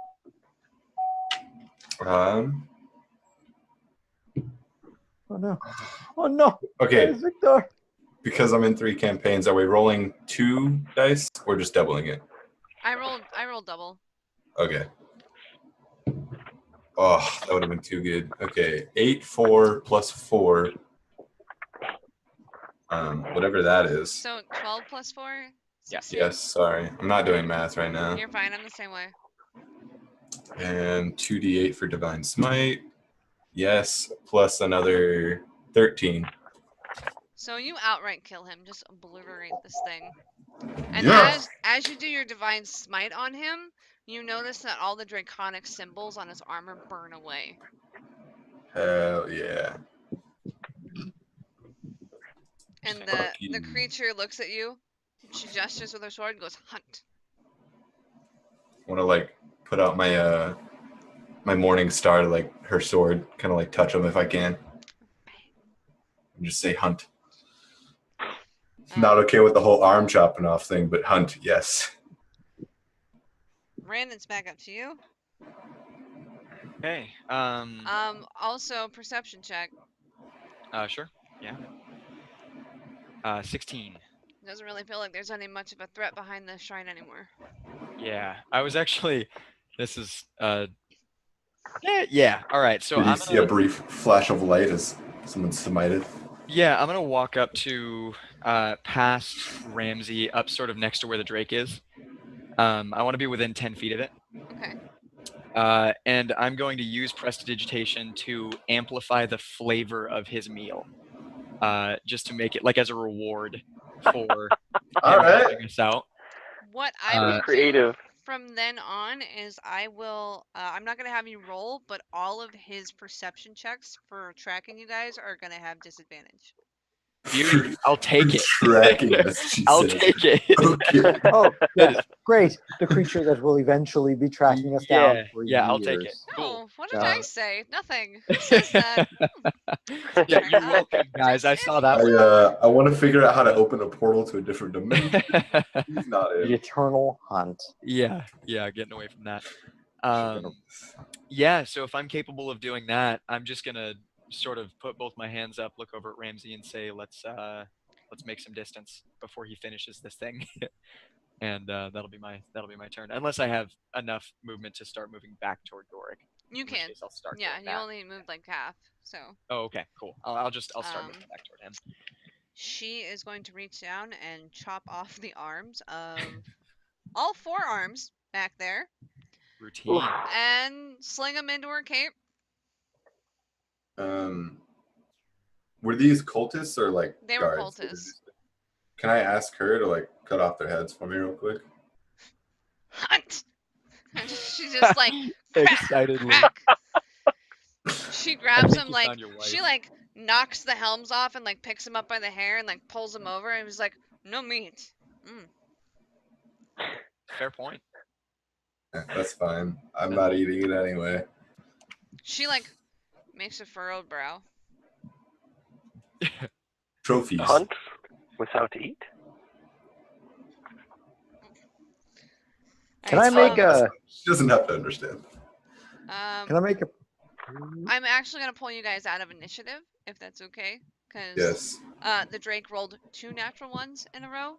Oh no! Oh no! Okay. Where's Victor? Because I'm in 3 campaigns, are we rolling 2 dice or just doubling it? I rolled double. Okay. Oh, that would have been too good. Okay, 8, 4 plus 4. Whatever that is. So 12 plus 4? Yeah. 16? Yes, sorry. I'm not doing math right now. You're fine. I'm the same way. And 2d8 for divine smite. Yes, plus another 13. So you outright kill him. Just obliterate this thing. And Yeah. as you do your divine smite on him, you notice that all the draconic symbols on his armor burn away. Hell yeah. And the Fucking- creature looks at you. She gestures with her sword and goes, "Hunt." Want to like put out my my morning star to like her sword, kind of like touch him if I can. And just say hunt. Not okay with the whole arm chopping off thing, but hunt, yes. Brandon's back up to you. Okay. Also perception check. Sure. Yeah. 16. Doesn't really feel like there's any much of a threat behind the shrine anymore. Yeah. I was actually. This is. Yeah. All right. So Did you I'm see a gonna. brief flash of light as someone smited? Yeah, I'm gonna walk up to past Ramsey, up sort of next to where the Drake is. I want to be within 10 feet of it. Okay. And I'm going to use prestidigitation to amplify the flavor of his meal, just to make it like as a reward for All him right. helping us out. What I will do Creative. from then on is I will, I'm not going to have you roll, but all of his perception checks for tracking you guys are going to have disadvantage. Beauty. I'll take it. Tracking us, she I'll said. take it. Okay. Oh, That yeah, is- great. The creature that will eventually be tracking us down for Yeah, I'll take it. years. No, Cool. what did Yeah. I say? Nothing. Who says that? Yeah, you're Uh, welcome, guys. I saw that one. I want to figure out how to open a portal to a different dimension. He's not The it. eternal hunt. Yeah, getting away from that. Yeah, so if I'm capable of doing that, I'm just gonna sort of put both my hands up, look over at Ramsey, and say, "Let's make some distance before he finishes this thing," and that'll be my turn. Unless I have enough movement to start moving back toward Doric. You in which can. case I'll start Yeah, going you back. only moved like half, so. Oh, okay, cool. I'll start moving Um, back toward him. She is going to reach down and chop off the arms of all 4 arms back there Routine. and sling them into her cape. Were these cultists or like They were guards? cultists. Can I ask her to like cut off their heads for me real quick? Hunt! And she just like Excitedly. crack. She grabs think him you like found your she wife. like knocks the helms off and like picks him up by the hair and like pulls him over and was like, "No meat." Fair point. That's fine. I'm not eating it anyway. She like makes a furrowed brow. Trophies. Hunt without eat? Can Alright, I make so, a? She doesn't have to understand. Can I make a? I'm actually gonna pull you guys out of initiative if that's okay, because Yes. the Drake rolled 2 natural ones in a row,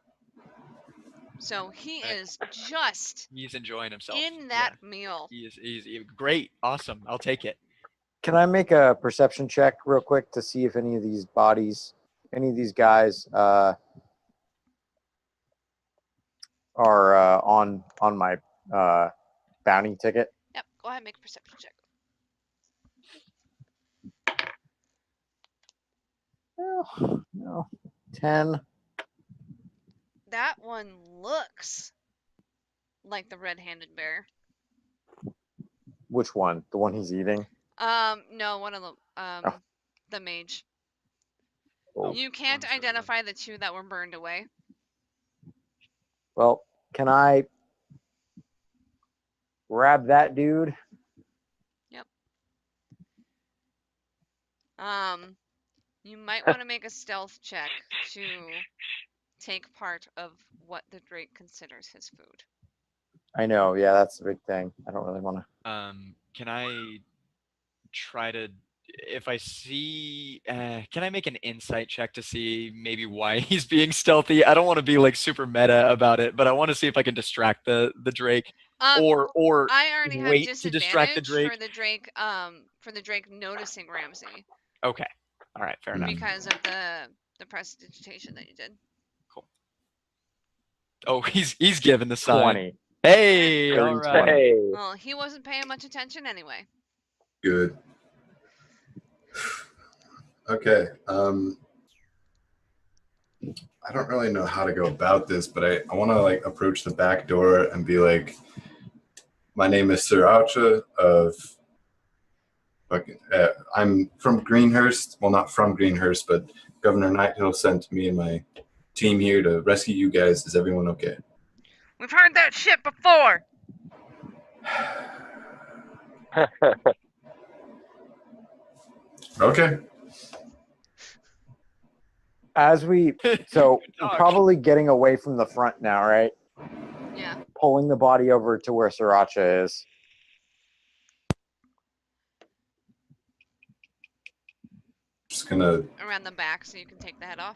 so he Okay. is just He's enjoying himself. in that meal. Yeah, he's great. Awesome. I'll take it. Can I make a perception check real quick to see if any of these bodies, any of these guys, are on my bounty ticket? Yep, go ahead and make a perception check. No, 10. that one looks like the red-handed bear. Which one? The one he's eating? No, one of the the mage. Oh, You can't I'm sorry. identify the two that were burned away. well, can I grab that dude? You might want to make a stealth check to take part of what the Drake considers his food. I know. Yeah, that's the big thing. I don't really want to. Can I try to, if I see, can I make an insight check to see maybe why he's being stealthy? I don't want to be like super meta about it, but I want to see if I can distract the Drake, or I already have wait to distract the disadvantage Drake. for the Drake noticing Ramsey Okay, all right, fair enough. because of the prestidigitation that you did. Oh, he's given the sign. 20. Hey, Dirty all right. 20. Hey. Well, he wasn't paying much attention anyway. Good. Okay. I don't really know how to go about this, but I want to like approach the back door and be like, my name is Sir Archer of I'm from Greenhurst. Well, not from Greenhurst, but Governor Nighthill sent me and my team here to rescue you guys. Is everyone okay? We've heard that shit before. Okay. As we, so Good we're talk. probably getting away from the front now, right? Yeah. Pulling the body over to where Sriracha is. Just gonna. Around the back so you can take the head off.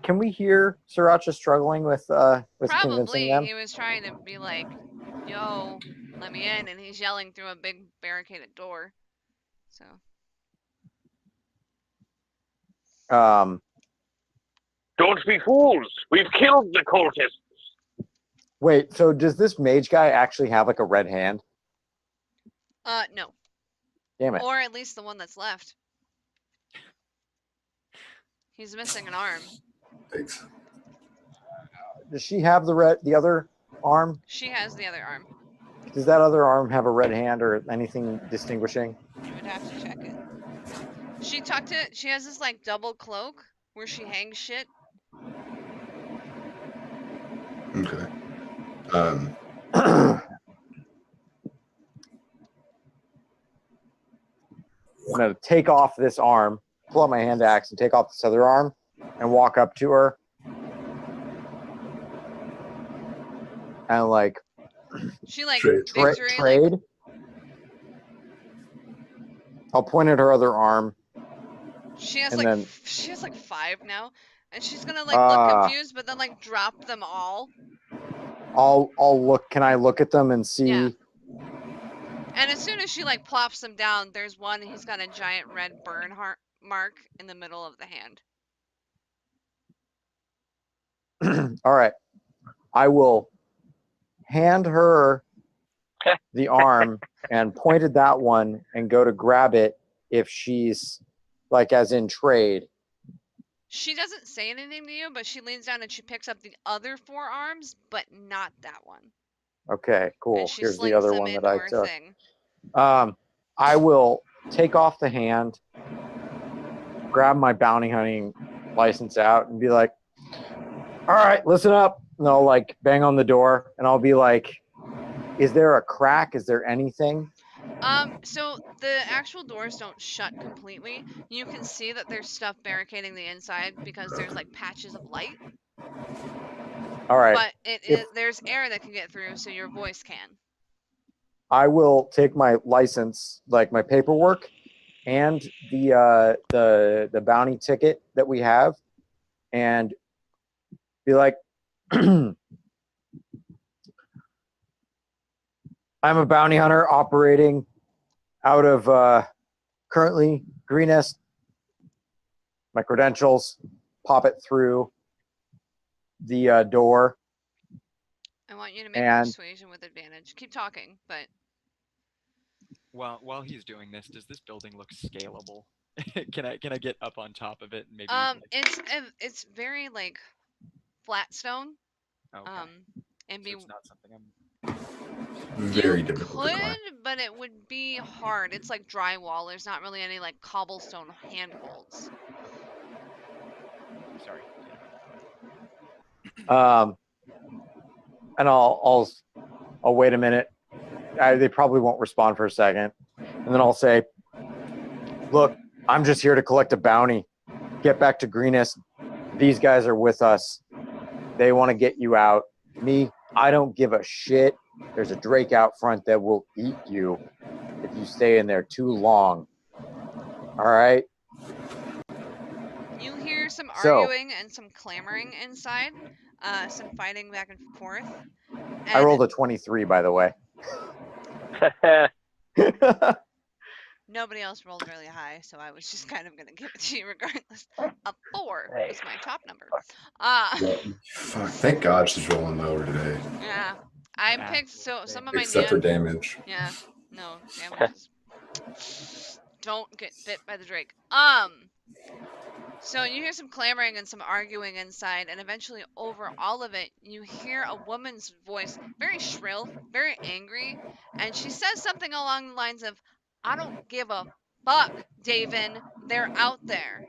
Can we hear Sriracha struggling with convincing Probably them? he was trying to be like, yo, let me in, and he's yelling through a big barricaded door. So Don't be fools! We've killed the cultists! Wait, so does this mage guy actually have like a red hand? no. Damn it. Or at least the one that's left. He's missing an arm. Thanks. Does she have the other arm? She has the other arm. Does that other arm have a red hand or anything distinguishing? You would have to check it. She tucked it. She has this like double cloak where she hangs shit. Okay. I'm gonna take off this arm, pull out my hand axe, and take off this other arm, and walk up to her, and like She like Trade. victory. Like, trade. I'll point at her other arm. she has and like then- she has like 5 now, and she's gonna like Ah. look confused, but then like drop them all. I'll look. Can I look at them and see? Yeah. And as soon as she like plops them down, there's one. He's got a giant red burn mark in the middle of the hand. All right. I will hand her the arm and point at that one and go to grab it if she's like as in trade. She doesn't say anything to you, but she leans down and she picks up the other 4 arms, but not that one. Okay, cool. And she Here's slings the other them one into that I her took. thing. I will take off the hand, grab my bounty hunting license out, and be like, all right, listen up. And I'll like bang on the door and I'll be like, is there a crack? Is there anything? So the actual doors don't shut completely. You can see that there's stuff barricading the inside because there's like patches of light. All right. But If- there's air that can get through, so your voice can. I will take my license, like my paperwork, and the bounty ticket that we have, and be like, I'm a bounty hunter operating out of currently Greenest. My credentials, pop it through the door. I want you to make And- persuasion with advantage. Keep talking, but While he's doing this, does this building look scalable? Can I get up on top of it and maybe? like- it's very like flat stone. Okay. And So be it's not something I'm. Very you difficult to could, climb. but it would be hard. It's like drywall. There's not really any like cobblestone handholds. Sorry. And I'll wait a minute. They probably won't respond for a second, and then I'll say, "Look, I'm just here to collect a bounty. Get back to Greenest. These guys are with us. They want to get you out. Me, I don't give a shit. There's a Drake out front that will eat you if you stay in there too long. All right." You hear some So- arguing and some clamoring inside, some fighting back and forth. I And rolled a 23, by the way. nobody else rolled really high, so I was just kind of gonna give it to you regardless. A 4 was my top number. Fuck, thank God she's rolling lower today. Yeah, I Yeah. picked some of my Except for nan. damage. Yeah, no damages. Don't get bit by the Drake. So you hear some clamoring and some arguing inside, and eventually over all of it, you hear a woman's voice, very shrill, very angry, and she says something along the lines of, "I don't give a fuck, Davin. They're out there."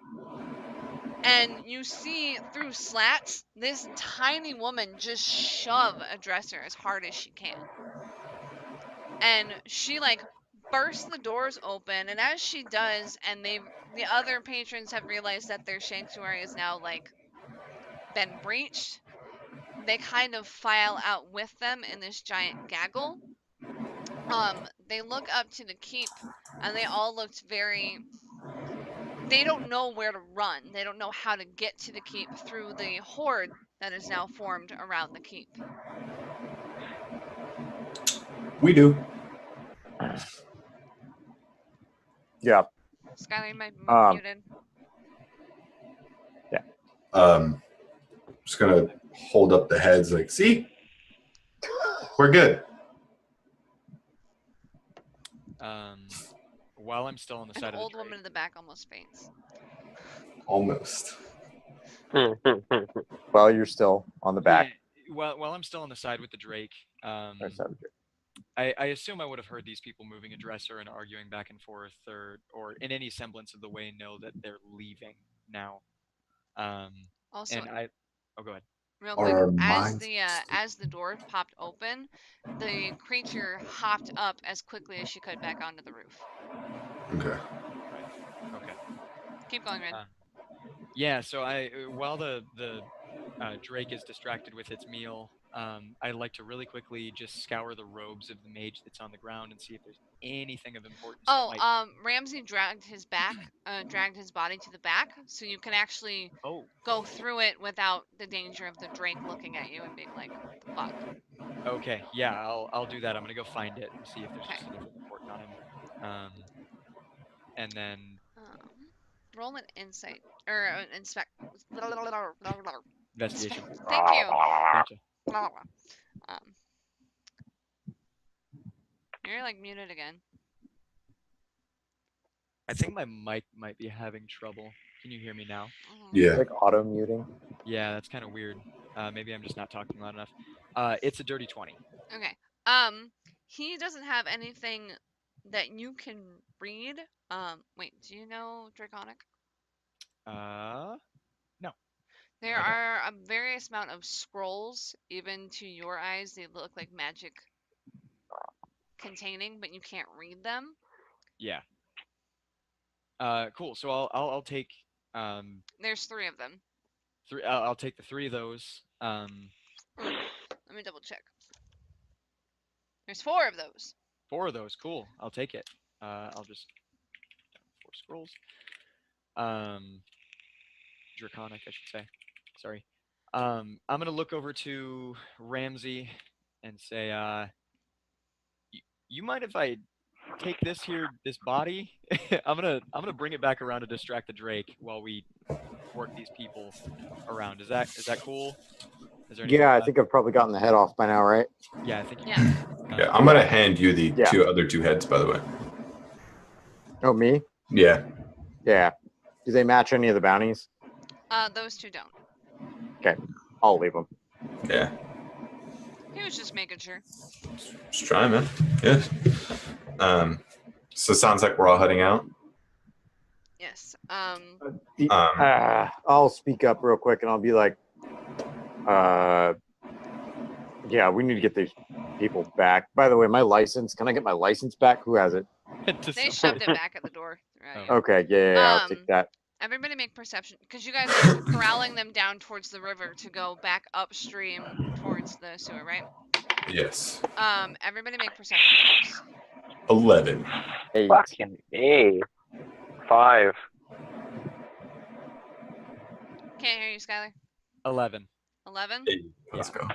And you see through slats this tiny woman just shove a dresser as hard as she can. And she like bursts the doors open, and as she does, and the other patrons have realized that their sanctuary is now like been breached, they kind of file out with them in this giant gaggle. They look up to the keep, and they all looked very. They don't know where to run. They don't know how to get to the keep through the horde that is now formed around the keep. We do. Yeah. Skylar, you might be muted. Just gonna hold up the heads like, see? We're good. While I'm still on the An side of old the woman Drake, in the back almost faints. Almost. Well, you're still on the back. Yeah, while I'm still on the side with the Drake, Or side of the- I assume I would have heard these people moving a dresser and arguing back and forth, or in any semblance of the way know that they're leaving now. Also, And oh, go ahead. real Our quick, minds- as the door popped open, the creature hopped up as quickly as she could back onto the roof. Okay. Okay. Keep going, Ren. Yeah. So while the Drake is distracted with its meal, I'd like to really quickly just scour the robes of the mage that's on the ground and see if there's anything of importance. that might- Ramsey dragged his body to the back, so you can actually Oh. go through it without the danger of the Drake looking at you and being like, "What the fuck?" Okay. Yeah. I'll do that. I'm gonna go find it and see if there's Okay. just anything important on him. And then Roll an insight or inspect. investigation. Thank you. Gotcha. You're like muted again. I think my mic might be having trouble. Can you hear me now? Yeah. Like auto muting. Yeah, that's kind of weird. Maybe I'm just not talking loud enough. It's a dirty 20. Okay. He doesn't have anything that you can read. Wait, do you know Draconic? No. There I don't. are a various amount of scrolls, even to your eyes, they look like magic containing, but you can't read them. Yeah. Cool. So I'll take There's 3 of them. three. I'll take the 3 of those. Let me double check. There's 4 of those. 4 of those. Cool. I'll take it. I'll just 4 scrolls. Draconic, I should say. Sorry. I'm gonna look over to Ramsey and say, you mind if I take this body? I'm gonna bring it back around to distract the Drake while we work these people around. Is that cool? Is there anything Yeah, I left? think I've probably gotten the head off by now, right? Yeah, I think. Yeah. Yeah, I'm gonna hand you the Yeah. other two heads, by the way. Oh, me? Yeah. Yeah. Do they match any of the bounties? Those 2 don't. I'll leave him. Yeah. He was just making sure. Just try, man. Yeah. So it sounds like we're all heading out. Yes. I'll speak up real quick and I'll be like, yeah, we need to get these people back. By the way, my license, can I get my license back? Who has it? They shoved it back at the door. Right. Okay, yeah, I'll take that. Everybody make perception, because you guys are corralling them down towards the river to go back upstream towards the sewer, right? Yes. Everybody make perception checks. 11. 8. Fucking A. 5. Can't hear you, Skylar. 11. 11. 8. Let's go.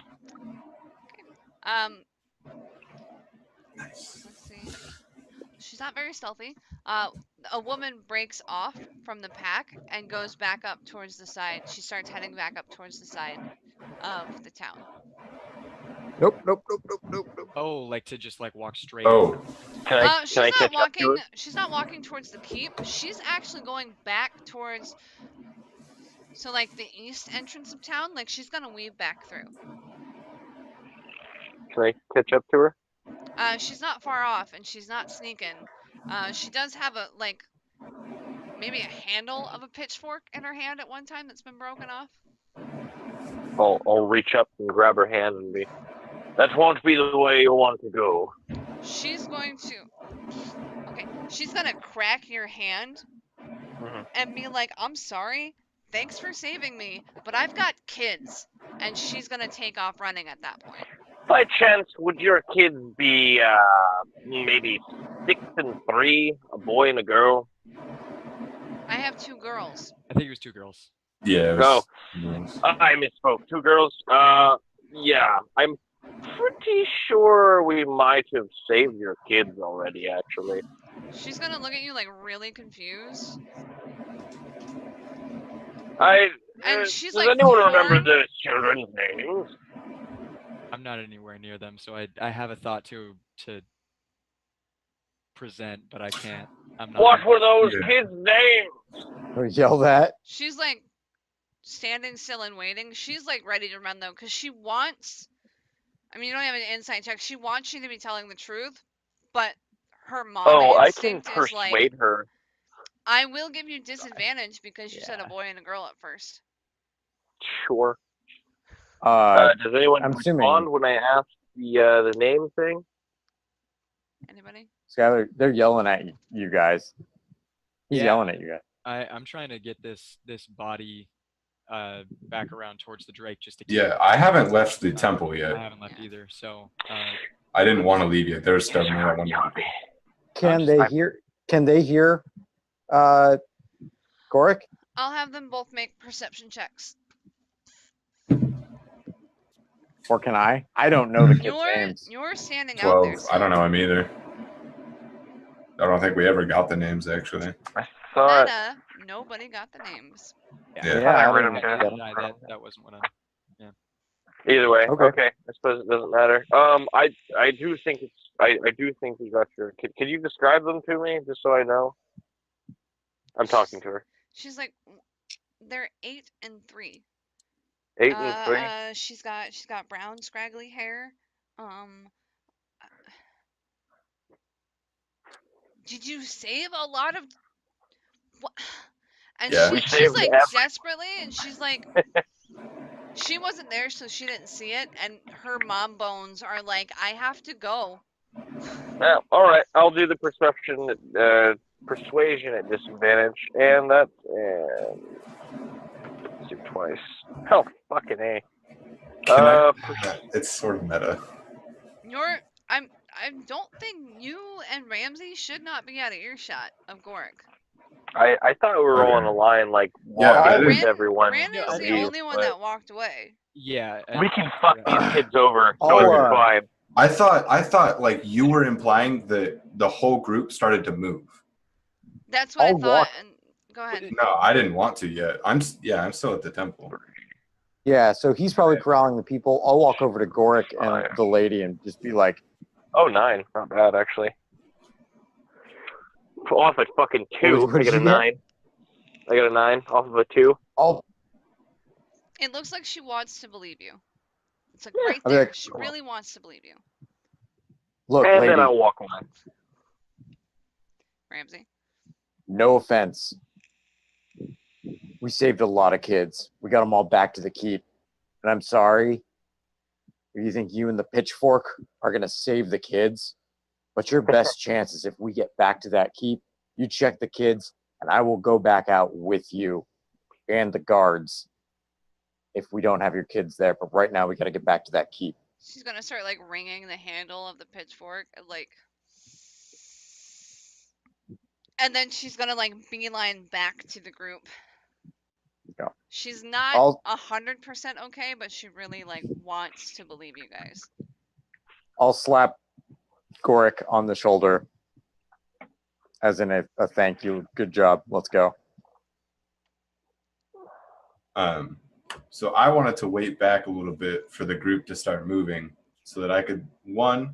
Nice. Let's see. She's not very stealthy. A woman breaks off from the pack and goes back up towards the side. She starts heading back up towards the side of the town. Nope. Oh, like to just like walk straight. Oh, Can I She's can I not catch up to walking. her? She's not walking towards the keep. She's actually going back towards. So like the east entrance of town. Like she's gonna weave back through. Can I catch up to her? She's not far off, and she's not sneaking. She does have a like, maybe a handle of a pitchfork in her hand at one time that's been broken off. I'll reach up and grab her hand and be. That won't be the way you want to go. She's going to. Okay, she's gonna crack your hand and be like, "I'm sorry. Thanks for saving me, but I've got kids," and she's gonna take off running at that point. By chance, would your kids be maybe 6 and 3, a boy and a girl? I have 2 girls. I think it was 2 girls. yeah. It No. was, I misspoke. 2 girls. Yeah, I'm pretty sure we might have saved your kids already. Actually, She's gonna look at you like really confused. And she's, does like, anyone remember torn. those children's names? I'm not anywhere near them, so I have a thought to present, but I can't. I'm not. What were those Yeah. kids' names? Yell that. She's like standing still and waiting. She's like ready to run though, because she wants. I mean, you don't have an insight check. She wants you to be telling the truth, but her mom Oh, I can instinct is like, persuade her. I will give you disadvantage because you said a Yeah. boy and a girl at first. Sure. Uh, Does anyone I'm assuming- respond when I ask the name thing? Anybody? Skylar, they're yelling at you guys. He's Yeah. yelling at you guys. I'm trying to get this body back around towards the Drake just to keep. yeah, I haven't left the temple I yet. haven't left Yeah. either, so I didn't want to leave yet. There's stuff I wanted to do. Can just- they I'm- hear? Can they hear? Gorik? I'll have them both make perception checks. Or can I? I don't know the kids' names. You're standing out there. 12. I don't know him either. I don't think we ever got the names, actually. I thought. Meta, nobody got the names. Yeah. Yeah, I I read didn't them get down. them. that wasn't what I. Either way, Okay. okay. I suppose it doesn't matter. I do think it's. I do think we got your. Can you describe them to me just so I know? I'm talking to her. She's like, they're 8 and 3. 8 and 3. She's got brown scraggly hair. Did you save a lot of? What? And Yeah. We she's saved like every- desperately, and she's like, she wasn't there, so she didn't see it. And her mom bones are like, I have to go. Well, all right. I'll do the persuasion at disadvantage, and that's let's do twice. Oh, fucking A. Can it's sort of meta. I don't think you and Ramsey should not be out of earshot of Gorik. I thought we were all on a line, like Yeah, walking I with didn't- everyone. Rand is I the mean, only one but that walked away. Yeah. we can fuck these kids over, so Oh, it's fine. I thought like you were implying that the whole group started to move. That's what I'll I thought. walk- And go ahead. No, I didn't want to yet. I'm still at the temple. Yeah, so he's probably corralling the people. I'll walk over to Gorik and Fine. the lady and just be like, Oh, 9. Not bad, actually. Off at fucking 2. What I did get a you get? 9. I got a 9 off of a 2. "I'll It looks like she wants to believe you. It's like right I'll be there. like, She "Cool. really wants to believe you. Look, And lady, then I'll walk away. Ramsey. no offense. We saved a lot of kids. We got them all back to the keep. And I'm sorry if you think you and the pitchfork are going to save the kids. But your best chance is if we get back to that keep, you check the kids, and I will go back out with you and the guards if we don't have your kids there. But right now, we got to get back to that keep. She's gonna start like ringing the handle of the pitchfork, like, and then she's gonna like beeline back to the group. Yeah. She's not I'll 100% okay, but she really like wants to believe you guys. I'll slap Gorik on the shoulder, as in a thank you. Good job. Let's go. So I wanted to wait back a little bit for the group to start moving so that I could, I want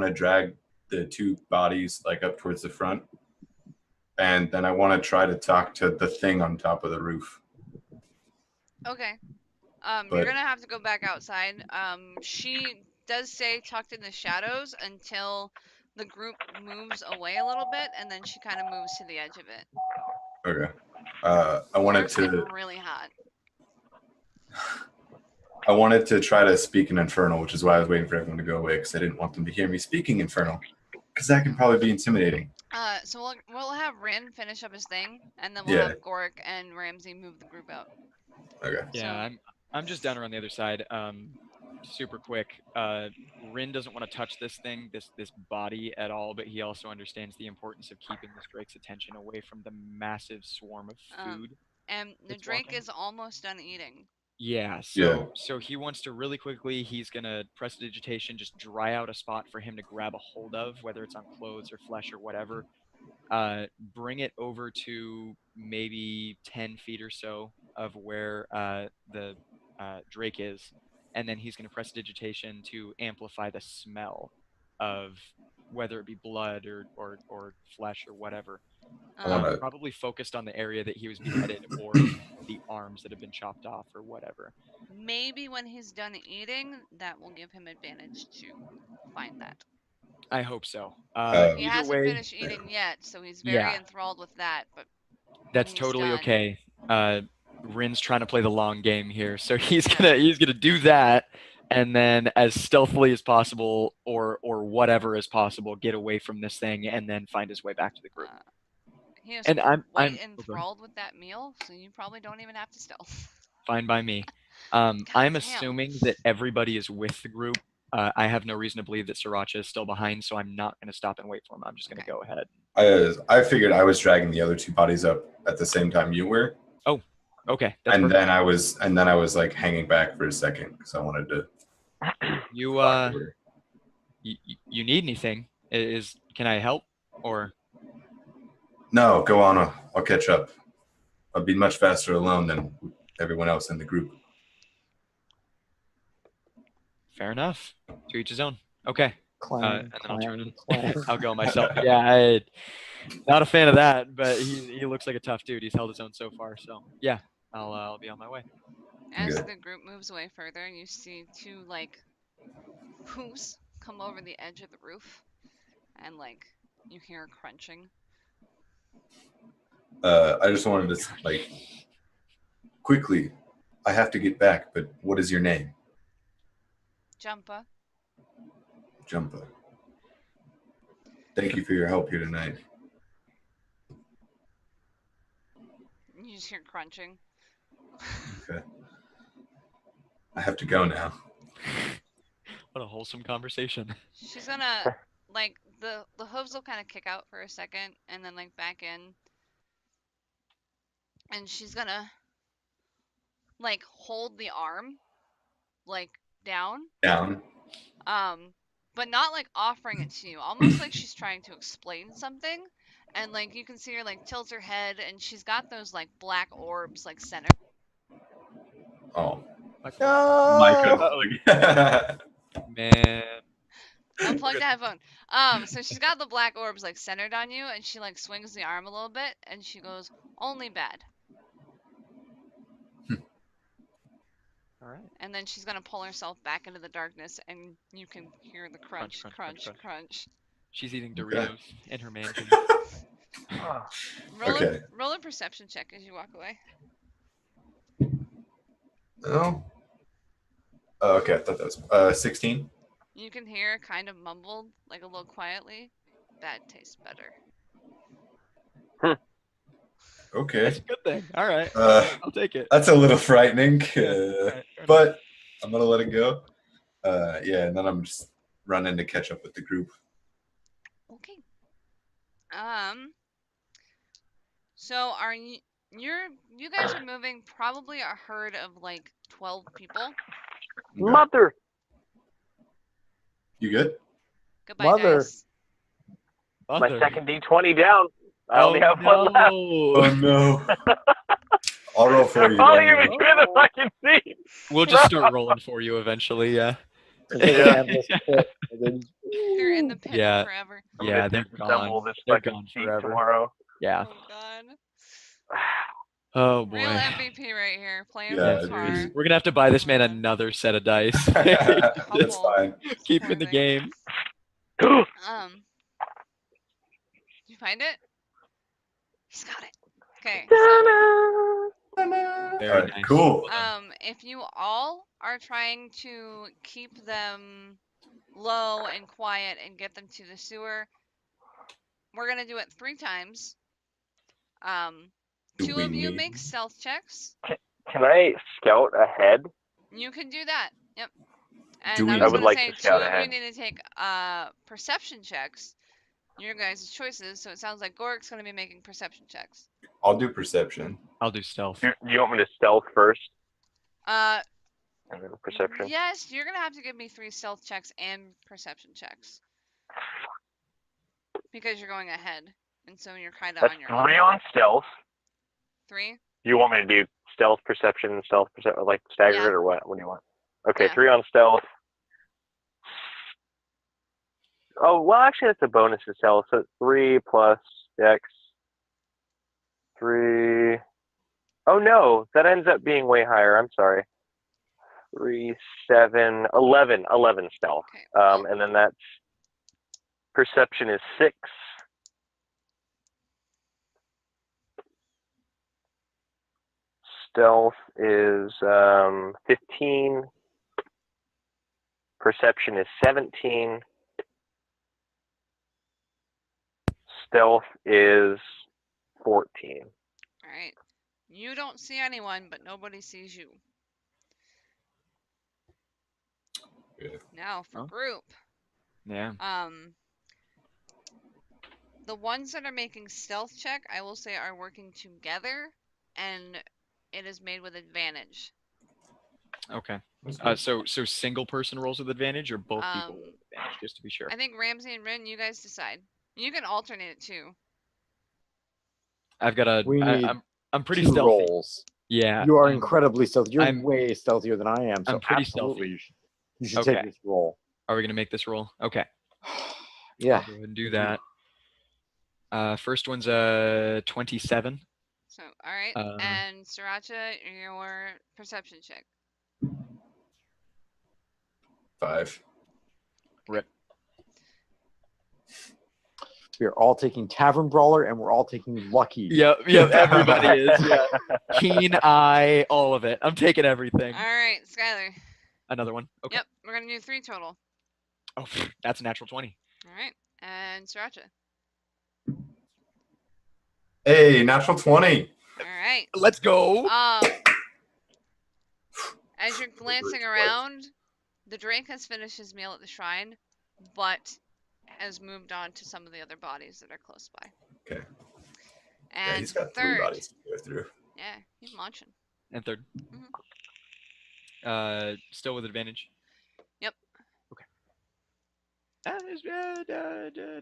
to drag the two bodies like up towards the front. And then I want to try to talk to the thing on top of the roof. Okay. But- You're gonna have to go back outside. She does say tucked in the shadows until the group moves away a little bit, and then she kind of moves to the edge of it. Okay. I wanted It's to getting really hot. try to speak in Infernal, which is why I was waiting for everyone to go away, because I didn't want them to hear me speaking Infernal, because that can probably be intimidating. So we'll have Rin finish up his thing, and then we'll Yeah. have Gorik and Ramsey move the group out. Okay. Yeah, I'm just down around the other side. Super quick. Rin doesn't want to touch this thing, this body at all, but he also understands the importance of keeping this Drake's attention away from the massive swarm of food. And the It's Drake walking. is almost done eating. Yeah, Yeah. so he wants to really quickly, he's gonna prestidigitation, just dry out a spot for him to grab a hold of, whether it's on clothes or flesh or whatever. Bring it over to maybe 10 feet or so of where the Drake is, and then he's gonna prestidigitation to amplify the smell of whether it be blood or flesh or whatever. wanna- Probably focused on the area that he was beheaded or the arms that have been chopped off or whatever. Maybe when he's done eating, that will give him advantage to find that. I hope so. He Either hasn't way, finished eating yet, so he's very Yeah. enthralled with that. But that's he's totally done. okay. Rin's trying to play the long game here, so he's gonna do that, and then as stealthily as possible, or whatever as possible, get away from this thing, and then find his way back to the group. He is And I'm quite okay. enthralled with that meal, so you probably don't even have to stealth. Fine by me. I'm damn. assuming that everybody is with the group. I have no reason to believe that Sriracha is still behind, so I'm not going to stop and wait for him. I'm just going to Okay. go ahead. I figured I was dragging the other two bodies up at the same time you were, Okay, that's and perfect. then I was like hanging back for a second because I wanted to. You talk to her. you need anything? Can I help or? No, go on. I'll catch up. I'll be much faster alone than everyone else in the group. Fair enough. To each his own. Okay. Clan, And then I'll turn clan, and clan. I'll go myself. Yeah, not a fan of that, but he looks like a tough dude. He's held his own so far. So yeah, I'll be on my way. As Good. the group moves away further, you see two like hooves come over the edge of the roof, and like you hear crunching. I just wanted to like quickly. I have to get back, but what is your name? Jumpa. Jumpa. Thank you for your help here tonight. You just hear crunching. Okay. I have to go now. What a wholesome conversation. She's gonna like the hooves will kind of kick out for a second and then like back in, and she's gonna like hold the arm like down, Down. but not like offering it to you, almost like she's trying to explain something, and like you can see her like tilt her head, and she's got those like black orbs like center. Oh. No! Man. Unplug the headphone. So she's got the black orbs like centered on you, and she like swings the arm a little bit, and she goes, "Only bad." All right. And then she's gonna pull herself back into the darkness, and you can hear the crunch, Crunch, crunch, crunch, crunch. She's eating Okay. Doritos in her mansion. Oh, Okay. Roll a perception check as you walk away. No. Oh, okay, I thought that was 16. You can hear kind of mumbled, like a little quietly. That tastes better. Okay. That's a good thing. All right. I'll take it. That's a little frightening, Yeah, all right, fair enough. but I'm gonna let it go. Yeah, and then I'm just running to catch up with the group. Okay. So are you? You guys are moving probably a herd of like 12 people. Okay. Mother. You good? Goodbye, Mother. dice. My Mother. second D20 down. I only have one left. Oh no! I'll roll for you. Oh, don't you're worry. between the fucking seats. We'll just start rolling for you eventually. Yeah. It's like Yeah. an endless pit, and then They're in the pit Yeah. forever. I'm Yeah, gonna they're disassemble gone. this They're fucking gone seat forever. tomorrow. Yeah. Oh god. Oh boy. Real MVP right here, playing Yeah, for the dude. car. We're gonna have to buy this man another set of dice. It's fine. Keep him in the Perfect. game. Did you find it? He's got it. Okay, so Very All right, nice. cool. if you all are trying to keep them low and quiet and get them to the sewer, we're gonna do it 3 times. Do 2 we of you need- make stealth checks. Can I scout ahead? You can do that. Yep. And Do we- I I was would gonna like say to 2 scout of ahead. you need to take perception checks. Your guys' choices. So it sounds like Gork's gonna be making perception checks. I'll do perception. I'll do stealth. Do you want me to stealth first Uh, and then perception? yes, you're gonna have to give me 3 stealth checks and perception checks because you're going ahead, and so you're kind of That's on your 3 own. on stealth. 3. You want me to do stealth, perception, and stealth, like staggered, Yeah. or what? What do you want? Okay, Yeah. 3 on stealth. Oh, well, actually, that's a bonus to stealth. So 3 plus dex. 3. Oh, no. That ends up being way higher. I'm sorry. 3, 7, 11. 11 stealth. Okay. And then that's perception is 6. Stealth is 15. Perception is 17. Stealth is 14. All right. You don't see anyone, but nobody sees you. Good. Now for Oh. group. Yeah. The ones that are making stealth check, I will say, are working together, and it is made with advantage. Okay. That's good. So single person rolls with advantage, or both people roll Um, with advantage, just to be sure. I think Ramsey and Rin, you guys decide. You can alternate it too. I've got a. We need I'm pretty 2 stealthy. rolls. Yeah. You are I'm- incredibly stealthy. You're I'm- way stealthier than I am. So I'm pretty absolutely, stealthy. you should Okay. take this roll. Are we gonna make this roll? Okay. Yeah. I'll go ahead and do that. First one's 27. So, all right. And Sriracha, your perception check. 5. We are all taking Tavern Brawler, and we're all taking Lucky. Yep. Everybody is. Yeah. Keen eye, all of it. I'm taking everything. All right, Skylar. Another one. Okay. Yep, we're gonna do 3 total. Oh, that's a natural 20. All right, and Sriracha. Hey, natural 20. All right. Let's go. As you're glancing around, the Drake has finished his meal at the shrine, but has moved on to some of the other bodies that are close by. Okay. And Yeah, he's got 3 third, bodies to go through. yeah, he's munching. And third. Still with advantage. Yep. Okay.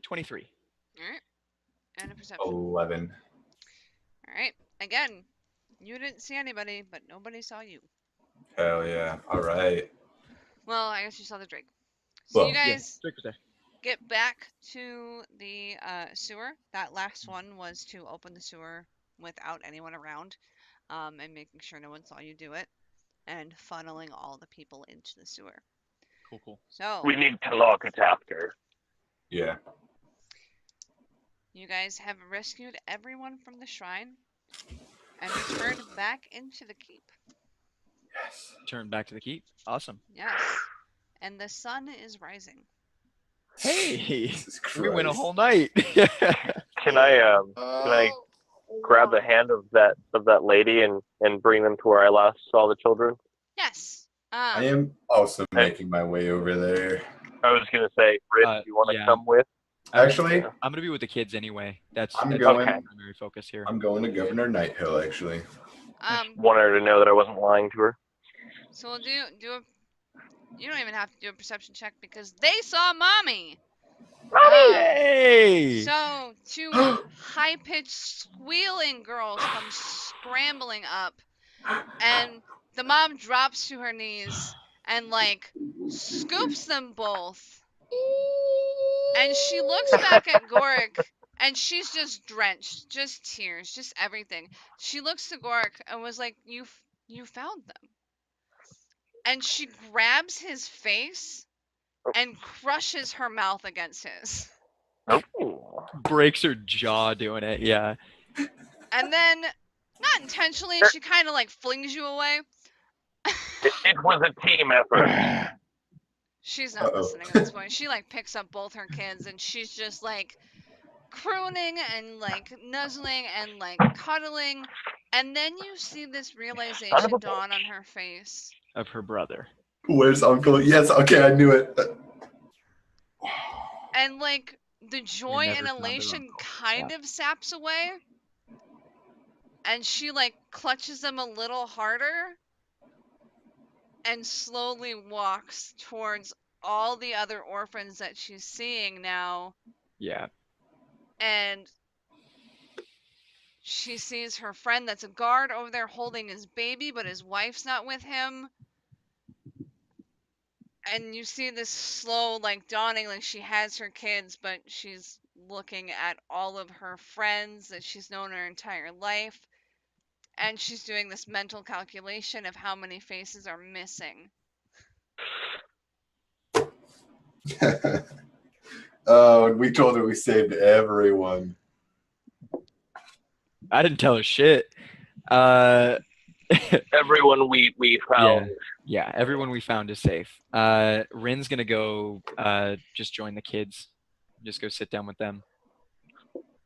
23. All right, and a perception. 11. All right, again, you didn't see anybody, but nobody saw you. Hell yeah. All right. Well, I guess you saw the Drake. So Well, you yeah. guys Drake was there. get back to the sewer. That last one was to open the sewer without anyone around, and making sure no one saw you do it. and funneling all the people into the sewer. Cool. So, We need to lock it after. Yeah. you guys have rescued everyone from the shrine and returned back into the keep. Yes. Turn back to the keep. Awesome. Yes. And the sun is rising. Hey, Jesus we went a Christ. whole night. Can I grab the hand of that lady and bring them to where I last saw the children? Yes. I am also making my way over there. I was gonna say, Rich, do you want to yeah. come with? Actually, I'm gonna be with the kids anyway. That's I'm that's going- my primary focus here. I'm going to Governor Nighthill, actually. Wanted her to know that I wasn't lying to her. So we'll do a. You don't even have to do a perception check because they saw mommy. Hey! So two high-pitched squealing girls come scrambling up, and the mom drops to her knees and like scoops them both. And she looks back at Gorik, and she's just drenched, just tears, just everything. She looks to Gorik and was like, "You found them." And she grabs his face and crushes her mouth against his. Oh. Breaks her jaw doing it. Yeah. And then, not intentionally, she kind of like flings you away. It was a team effort. She's not listening at this point. She like picks up both her kids and she's just like crooning and like nuzzling and like cuddling. And then you see this realization dawn on her face. Of her brother. Where's Uncle? Yes, okay, I knew it. And like the joy never and found her elation uncle. kind of saps away. And she like clutches them a little harder and slowly walks towards all the other orphans that she's seeing now. Yeah. And she sees her friend that's a guard over there holding his baby, but his wife's not with him. And you see this slow, like, dawning, like she has her kids, but she's looking at all of her friends that she's known her entire life. And she's doing this mental calculation of how many faces are missing. Oh, and we told her we saved everyone. I didn't tell her shit. Everyone we found. Yeah, everyone we found is safe. Rin's gonna go just join the kids. Just go sit down with them.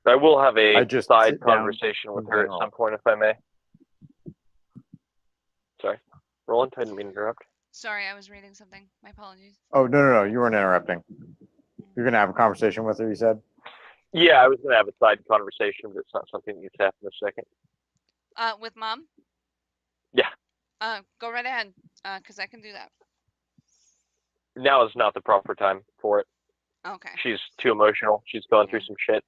I will have a I just side sit down conversation with in her at general. some point, if I may. Sorry. Roland, I didn't mean to interrupt. Sorry, I was reading something. My apologies. Oh, no. You weren't interrupting. You're going to have a conversation with her, you said? Yeah, I was going to have a side conversation, but it's not something that needs to happen in a second. With mom? Yeah. Go right ahead, because I can do that. Now is not the proper time for it. Okay. She's too emotional. She's going through some shit.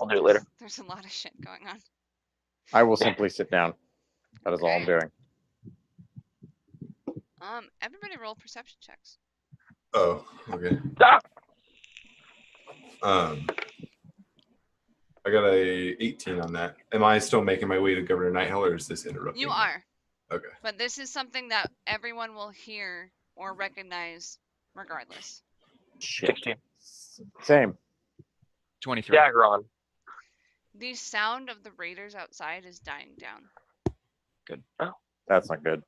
I'll do it later. There's a lot of shit going on. I will simply sit down. That is all I'm doing. Everybody roll perception checks. Oh, okay. Stop! I got a 18 on that. Am I still making my way to Governor Nighthill, or is this interrupting? You are. Okay. But this is something that everyone will hear or recognize regardless. Shit. 16. Same. 23. Dagron. The sound of the raiders outside is dying down. That's not good.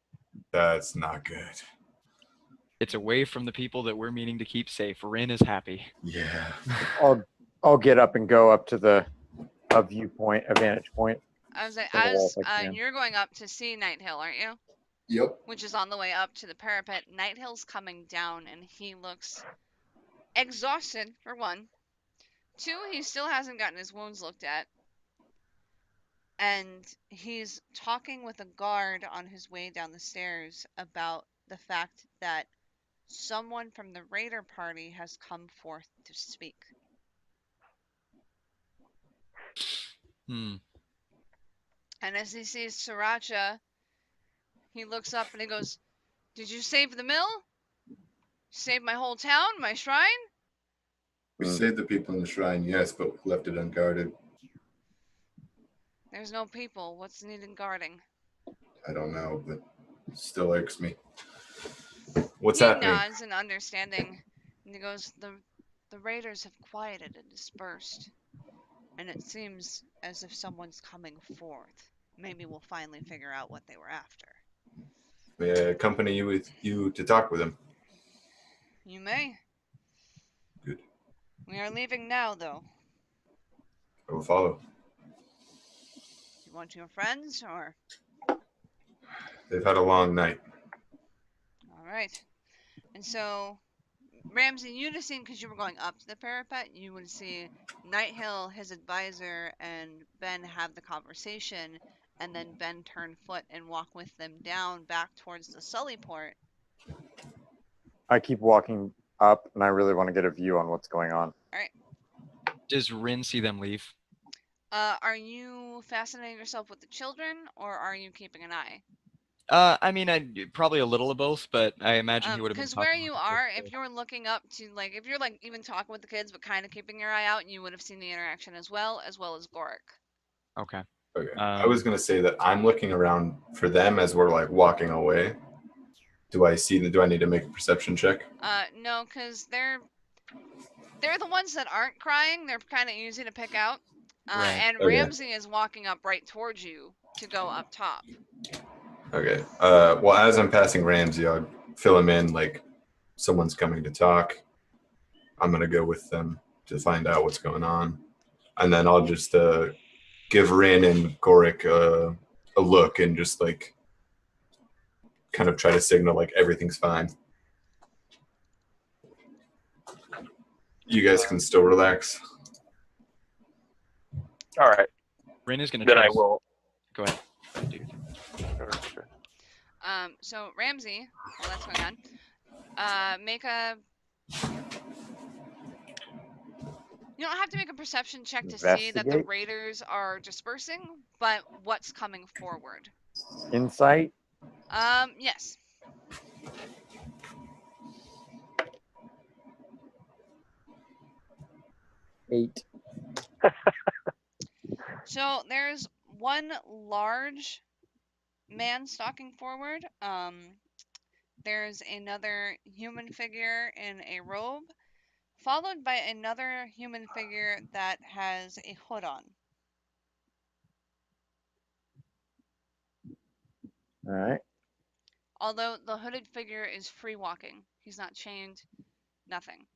That's not good. It's away from the people that we're meaning to keep safe. Rin is happy. Yeah. I'll get up and go up to a vantage point. I was like, For the wall if I can. you're going up to see Nighthill, aren't you? Yep. Which is on the way up to the parapet. Nighthill's coming down, and he looks exhausted, for one. Two, he still hasn't gotten his wounds looked at. And he's talking with a guard on his way down the stairs about the fact that someone from the raider party has come forth to speak. Hmm. And as he sees Sriracha, he looks up and he goes, "Did you save the mill? Save my whole town, my shrine?" We saved the people in the shrine, yes, but we left it unguarded. There's no people. What's needed guarding? I don't know, but Still irks me. What's He happening? nods in understanding, and he goes, the raiders have quieted and dispersed, and it seems as if someone's coming forth. Maybe we'll finally figure out what they were after. May I accompany you with you to talk with him? You may. Good. We are leaving now, though. I will follow. You want your friends, or? They've had a long night. All right. And so, Ramsey, you'd have seen, because you were going up to the parapet, you would see Nighthill, his advisor, and Ben have the conversation, and then Ben turn foot and walk with them down back towards the Sullyport. I keep walking up, and I really want to get a view on what's going on. Does Rin see them leave? Are you fascinating yourself with the children, or are you keeping an eye? I mean, probably a little of both, but I imagine he would have been. Because where you are, if you're looking up to, like, if you're, like, even talking with the kids, but kind of keeping your eye out, you would have seen the interaction as well as Goric. Okay. Okay. I was gonna say that I'm looking around for them as we're like walking away. Do I see them? Do I need to make a perception check? No, because they're the ones that aren't crying. They're kind of easy to pick out. Right. And Okay. Ramsey is walking up right towards you to go up top. Okay. Well, as I'm passing Ramsey, I'll fill him in like someone's coming to talk. I'm gonna go with them to find out what's going on, and then I'll just give Rin and Goric a look and just like kind of try to signal like everything's fine. You guys can still relax. All right. Rin is gonna. Then try I to- will. Go ahead. Dude. Sure. So Ramsey, while that's going on, make a. You don't have to make a perception check to see that the Investigate? raiders are dispersing, but what's coming forward. Insight? Yes. Eight. So there's one large man stalking forward. There's another human figure in a robe, followed by another human figure that has a hood on. All right. Although the hooded figure is free walking. He's not chained, nothing.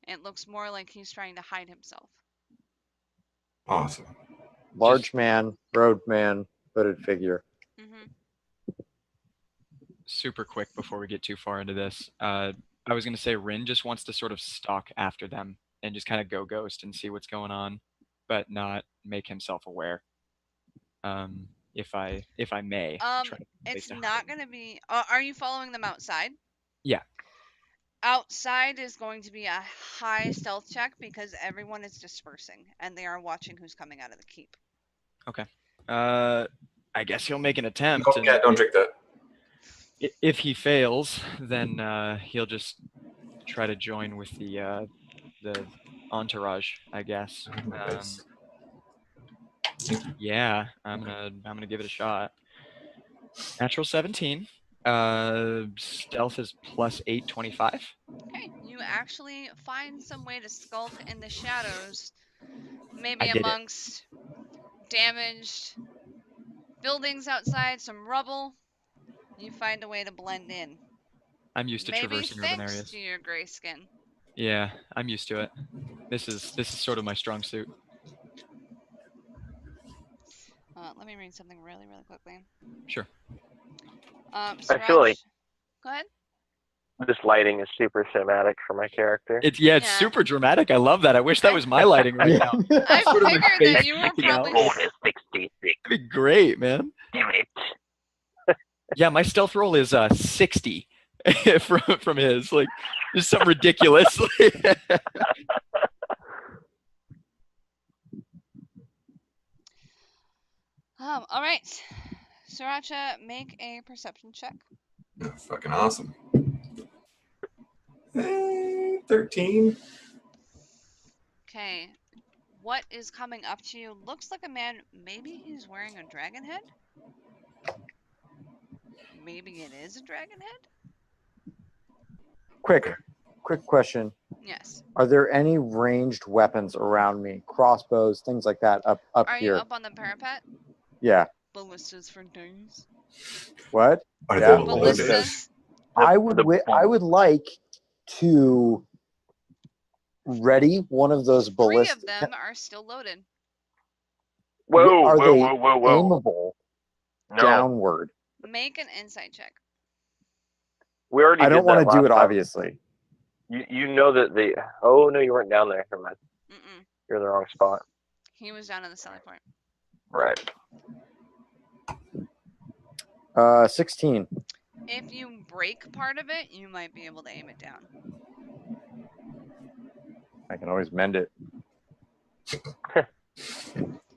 It looks more like he's trying to hide himself. Awesome. Large man, road man, hooded figure. Hmm. Super quick before we get too far into this. I was gonna say Rin just wants to sort of stalk after them and just kind of go ghost and see what's going on, but not make himself aware. If I may. try to It's place a not going to be. Are you following them outside? Yeah. Outside is going to be a high stealth check because everyone is dispersing and they are watching who's coming out of the keep. I guess he'll make an attempt. Oh, and yeah, don't drink that. if he fails, then he'll just try to join with the entourage, I guess. Nice. Yeah, I'm gonna give it a shot. Natural 17. Stealth is plus 825. Okay, you actually find some way to skulk in the shadows, maybe I did it. amongst damaged buildings outside, some rubble. You find a way to blend in. I'm used to Maybe traversing urban thanks areas. to your gray skin. Yeah, I'm used to it. This is sort of my strong suit. Let me read something really, really quickly. Sure. I feel Sriracha- like- Go ahead. This lighting is super cinematic for my character. It's Yeah. super dramatic. I love that. I wish that was my lighting right now. I Sort of my figured face, that you were you know? probably. Bonus 66. That'd be great, man. Damn it. Yeah, my stealth roll is 60 from his. Like, just some ridiculous. All right. Sriracha, make a perception check. That's fucking awesome. 13. Okay. What is coming up to you looks like a man. Maybe he's wearing a dragon head. maybe it is a dragon head? Quick question. Yes. Are there any ranged weapons around me? Crossbows, things like that up Are you here. up on the parapet? Yeah. Ballistas for days. What? Are Yeah, they loaded? Ballistas. I would like to ready one of those 3 ballistas. of them are still loaded. Whoa, Are whoa, they whoa, whoa, whoa. aimable No, downward? Make an insight check. we already I did don't want that to do last it, time. obviously. You know that the. Oh, no, you weren't down there. Never mind. Mm-mm. You're in the wrong spot. He was down at the selling point. Right. 16. If you break part of it, you might be able to aim it down. I can always mend it.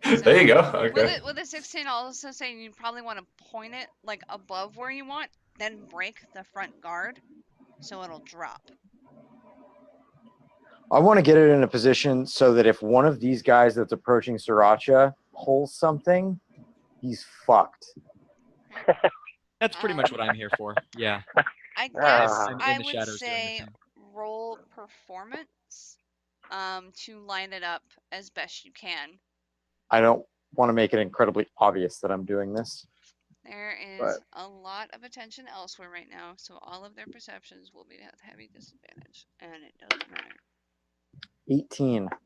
There you go. Okay. With a 16, I'll also say you probably want to point it like above where you want, then break the front guard so it'll drop. I want to get it in a position so that if one of these guys that's approaching Sriracha pulls something, he's fucked. That's pretty much what I'm here for. Yeah. I guess I'm I in the would shadows doing the say same. roll performance to line it up as best you can. I don't want to make it incredibly obvious that I'm doing this. There is But- a lot of attention elsewhere right now, so all of their perceptions will be at heavy disadvantage, and it doesn't matter. 18. All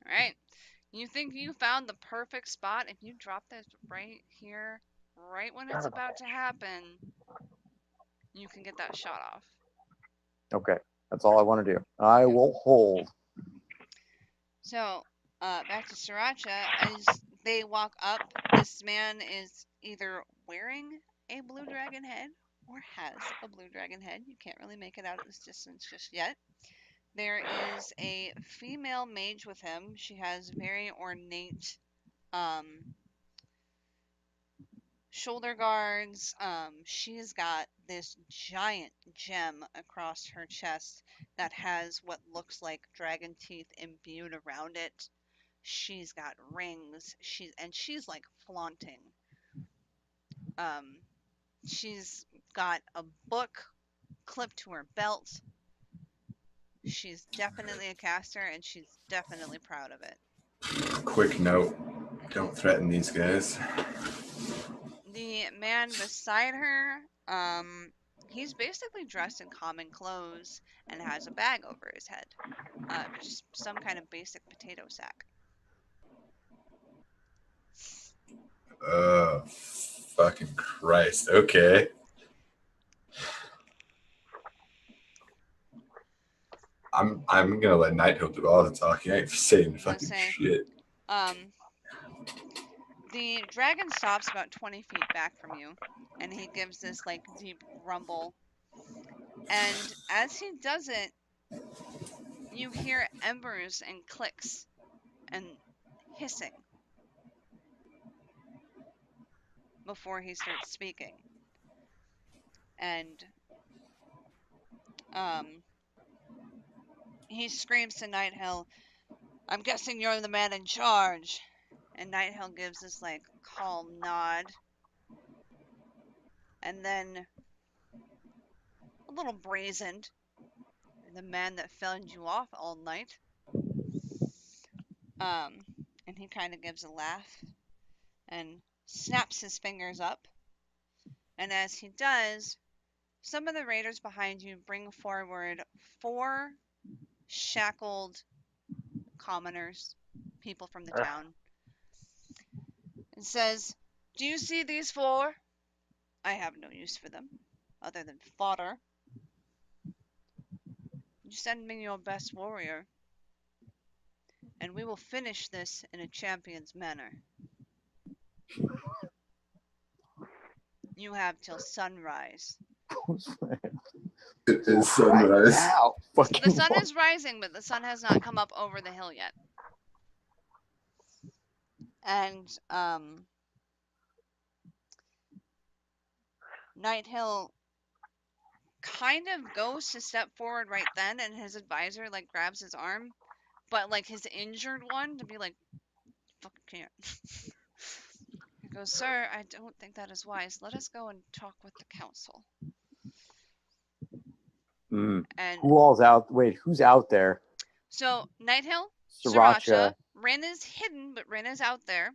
right. You think you found the perfect spot? If you drop this right here, right when it's about to happen, you can get that shot off. Okay. That's all I want to do. I will hold. So, back to Sriracha. As they walk up, this man is either wearing a blue dragon head or has a blue dragon head. You can't really make it out at this distance just yet. There is a female mage with him. She has very ornate shoulder guards. She's got this giant gem across her chest that has what looks like dragon teeth imbued around it. She's got rings. She's like flaunting. She's got a book clipped to her belt. She's definitely a caster, and she's definitely proud of it. Quick note: don't threaten these guys. The man beside her, he's basically dressed in common clothes and has a bag over his head. Just some kind of basic potato sack. Oh, fucking Christ. Okay. I'm gonna let Nighthill do all the talking. I ain't saying fucking say, shit. The dragon stops about 20 feet back from you, and he gives this like deep rumble. And as he does it, you hear embers and clicks and hissing before he starts speaking. And he screams to Nighthill, "I'm guessing you're the man in charge." And Nighthill gives this like calm nod. And then a little brazened, "The man that felled you off all night." And he kind of gives a laugh and snaps his fingers up. And as he does, some of the raiders behind you bring forward 4 shackled commoners, people from the town, and says, "Do you see these 4? I have no use for them, other than fodder. You send me your best warrior, and we will finish this in a champion's manner. You have till sunrise." It is sunrise. Now, The sun is rising, but the sun has not come up over the hill yet. And Nighthill kind of goes to step forward right then, and his advisor like grabs his arm, but like his injured one to be like, "Fucking can't." Goes, sir, I don't think that is wise. Let us go and talk with the council. Mm. And Who all's out? Wait, who's out there? so Nighthill, Sriracha. Sriracha, Rin is hidden, but Rin is out there.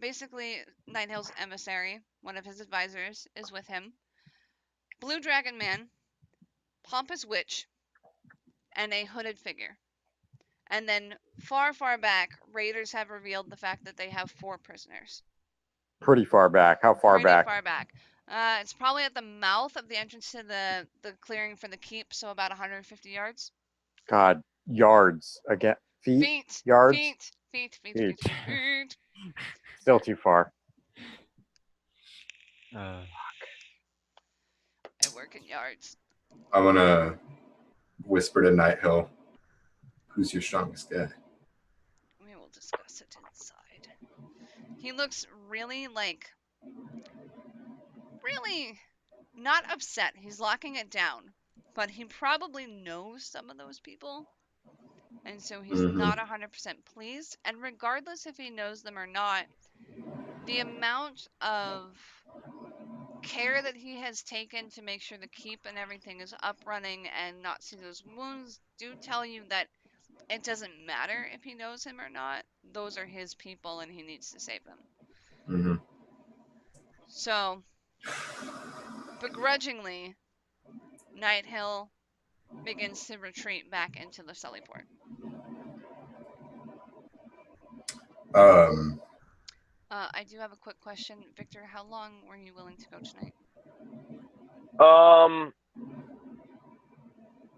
Basically Nighthill's emissary, one of his advisors, is with him. Blue Dragon Man, Pompous Witch, and a hooded figure. And then far, far back, Raiders have revealed the fact that they have 4 prisoners. Pretty far back. How far Pretty back? far back. It's probably at the mouth of the entrance to the clearing for the keep, so about 150 yards. God, yards again. Feet. Yards. Feet. Still too far. I work in yards. I'm gonna whisper to Nighthill. Who's your strongest guy? We will discuss it inside. He looks really really not upset. He's locking it down, but he probably knows some of those people, and so he's not 100% pleased. And regardless if he knows them or not, the amount of care that he has taken to make sure the keep and everything is up running and not see those wounds do tell you that it doesn't matter if he knows him or not. Those are his people and he needs to save them. So, begrudgingly, Nighthill begins to retreat back into the Sullyport. I do have a quick question. Victor, how long were you willing to go tonight?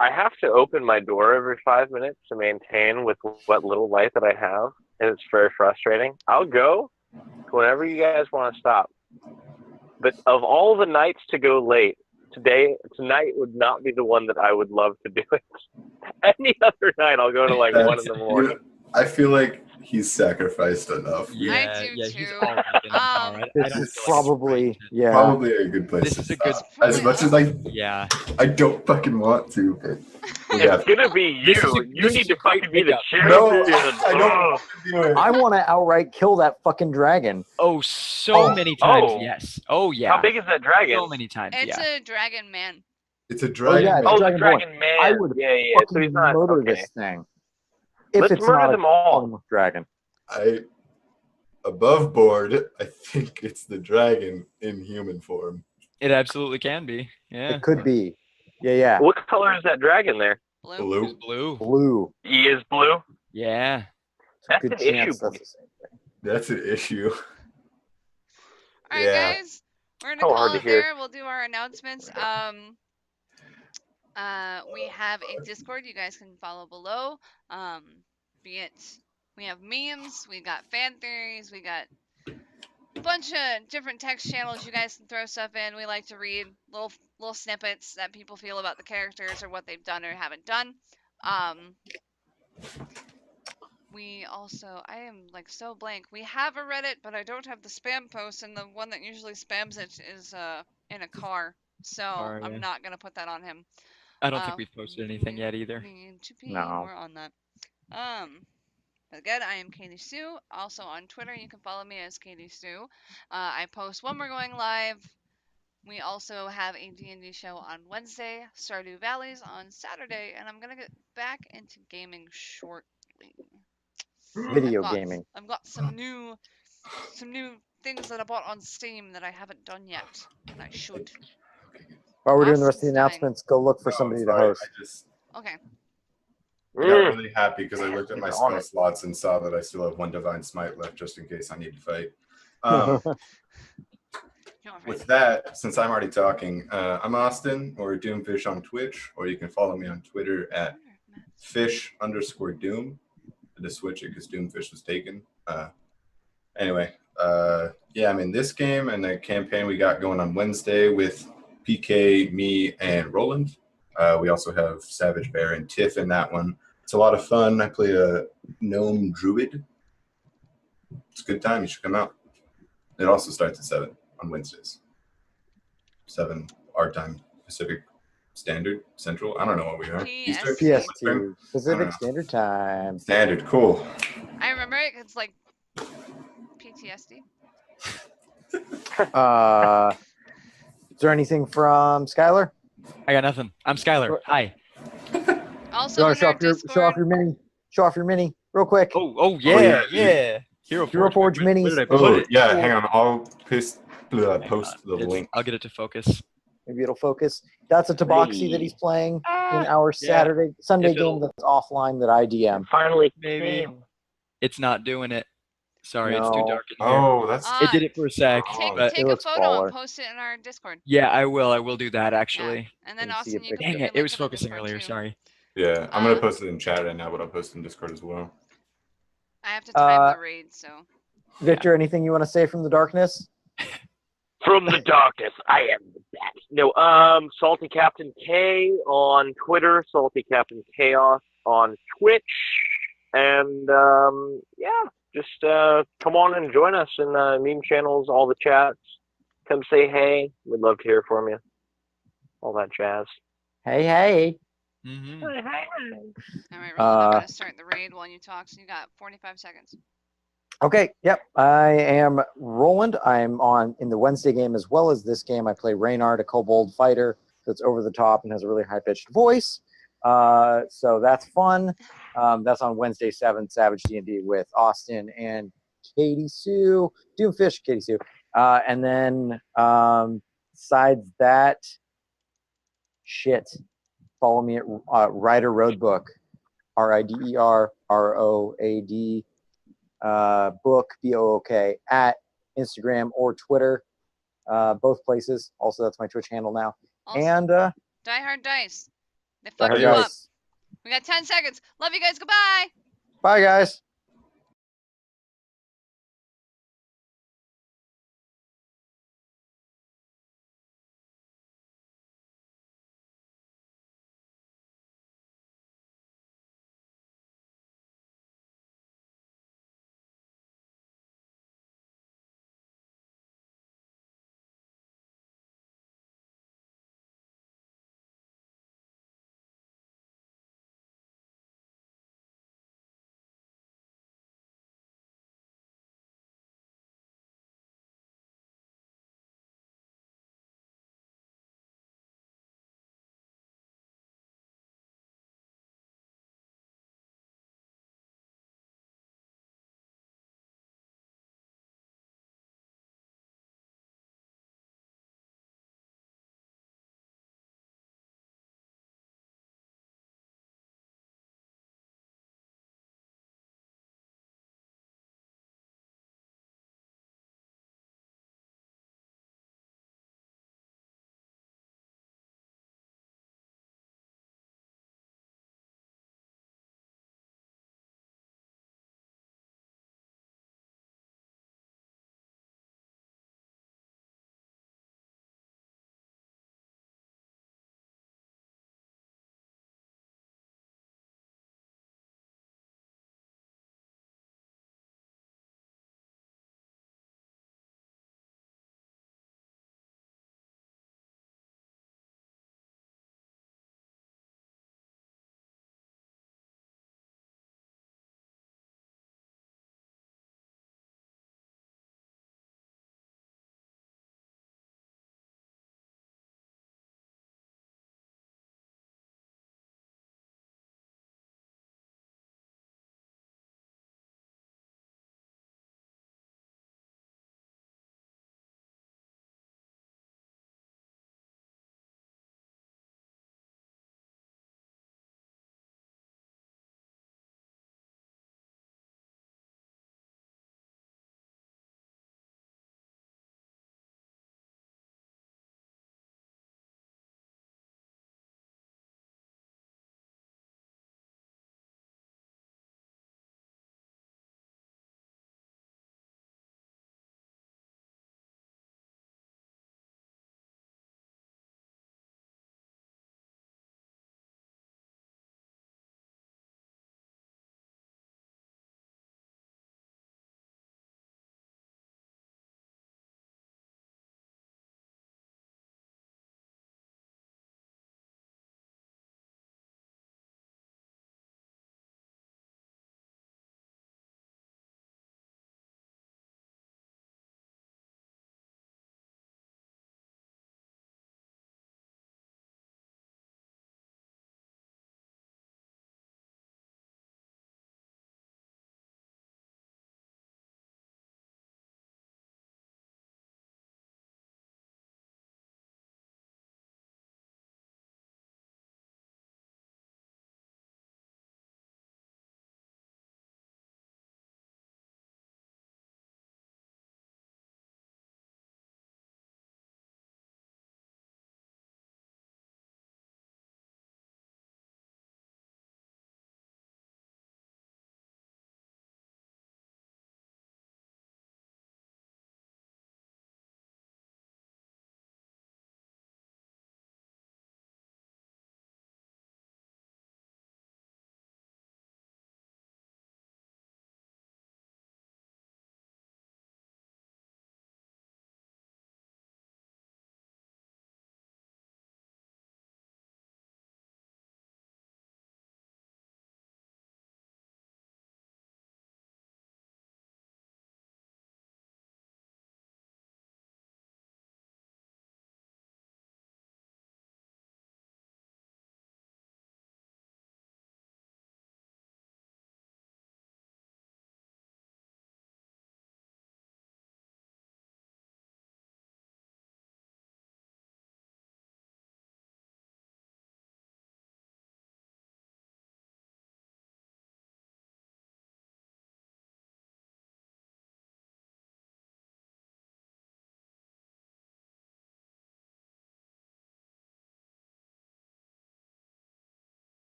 I have to open my door every 5 minutes to maintain with what little light that I have, and it's very frustrating. I'll go whenever you guys want to stop. But of all the nights to go late, tonight would not be the one that I would love to do it. Any other night, I'll go to like 1 in the morning. I feel like he's sacrificed enough. I do he's too. already been far. I This don't is feel like it's probably right. Probably a good place This to is a good- stop. As much as Yeah. I don't fucking want to, but It's gonna be you. This is a- You this need is to a great fucking be the pickup. champion. No, I don't want to do it. I want to outright kill that fucking dragon. Oh, so many times. Yes. Oh yeah. How big is that dragon? So many times. It's Yeah. a dragon man. It's a dragon. yeah, Oh, the Dragon dragon man. I would yeah. So Fucking he's not murder okay. this thing. If Let's it's murder not them a all. dragon. Above board, I think it's the dragon in human form. It absolutely can be. Yeah. It could be. Yeah. What color is that dragon there? Blue. Blue. It's blue. Blue. He is blue. Yeah. That's Good an issue. chance that's the same thing. That's an issue. All right, Yeah. guys. We're So gonna hard call to it hear. there. We'll do our announcements. We have a Discord you guys can follow below. Be it we have memes, we got fan theories, we got a bunch of different text channels you guys can throw stuff in. We like to read little snippets that people feel about the characters or what they've done or haven't done. We also, I am like so blank. We have a Reddit, but I don't have the spam post, and the one that usually spams it is in a car. So Car, yeah. I'm not gonna put that on him. I don't think we've posted anything yet either. Need to be No. more on that. But again, I am Katie Sue. Also on Twitter, you can follow me as Katie Sue. I post when we're going live. We also have a D&D show on Wednesday, Stardew Valleys on Saturday, and I'm gonna get back into gaming shortly. Video gaming. I've got some new things that I bought on Steam that I haven't done yet, and I should. While we're doing the rest of the Austin's dying. announcements, go look for Oh, somebody to sorry, host. I just Okay. got Mm. really happy because I looked at my It's on spell it. slots and saw that I still have 1 divine smite left just in case I need to fight. You're right. With that, since I'm already talking, I'm Austin or Doomfish on Twitch, or you can follow me on Twitter at fish_doom. I had to switch it because Doomfish was taken. Anyway, yeah, I'm in this game and the campaign we got going on Wednesday with PK, me, and Roland. We also have Savage Bear and Tiff in that one. It's a lot of fun. I play a gnome druid. It's a good time. You should come out. It also starts at 7 on Wednesdays. 7 our time, Pacific Standard, Central. I don't know what we are. PST. PST, I don't Pacific know. Standard Time. Standard, cool. I remember it. It's like PTSD. Is there anything from Skylar? I got nothing. I'm Skylar. Hi. Also You in want to our show Discord. off your mini? Show off your mini real quick. Oh yeah, yeah, dude. yeah. Hero Forge Where minis. did I put Oh it? yeah, hang on. I'll post Hang on. the link. I'll get it to focus. Maybe it'll focus. That's a Tabaxi that he's playing in our yeah. Sunday If it'll- game that's offline that I DM. Finally Maybe. came. It's not doing it. Sorry, it's too No. dark in here. Oh, that's It did it for a sec, Oh, but Take a looks photo baller. and post it in our Discord. yeah, I will do that actually. And then Can you see a Austin, you can picture? put Dang your it, it link was in the focusing Discord, earlier. too. Sorry. yeah. I'm gonna post it in chat right now, but I'll post it in Discord as well. I have to time the raid, so. Victor, anything you want to say from the darkness? From the darkness, I am the bat. No, Salty Captain K on Twitter, Salty Captain Chaos on Twitch, and yeah, just come on and join us in the meme channels, all the chats. Come say hey. We'd love to hear from you. All that jazz. Hey. Mm-hmm. All right, Roland, I'm going to start the raid while you talk, so you got 45 seconds. Okay, yep. I am Roland. I'm on in the Wednesday game as well as this game. I play Reynard, a kobold fighter that's over the top and has a really high-pitched voice. So that's fun. That's on Wednesday 7, Savage D&D with Austin and Katie Sue. Doomfish, Katie Sue. And then besides that, follow me at Rider Roadbook, RIDERROAD. Book BOOK at Instagram or Twitter, both places. Also, that's my Twitch handle now. Also, And Die Hard Dice. They Die fucked Hard you up. Dice. We got 10 seconds. Love you guys. Goodbye. Bye, guys.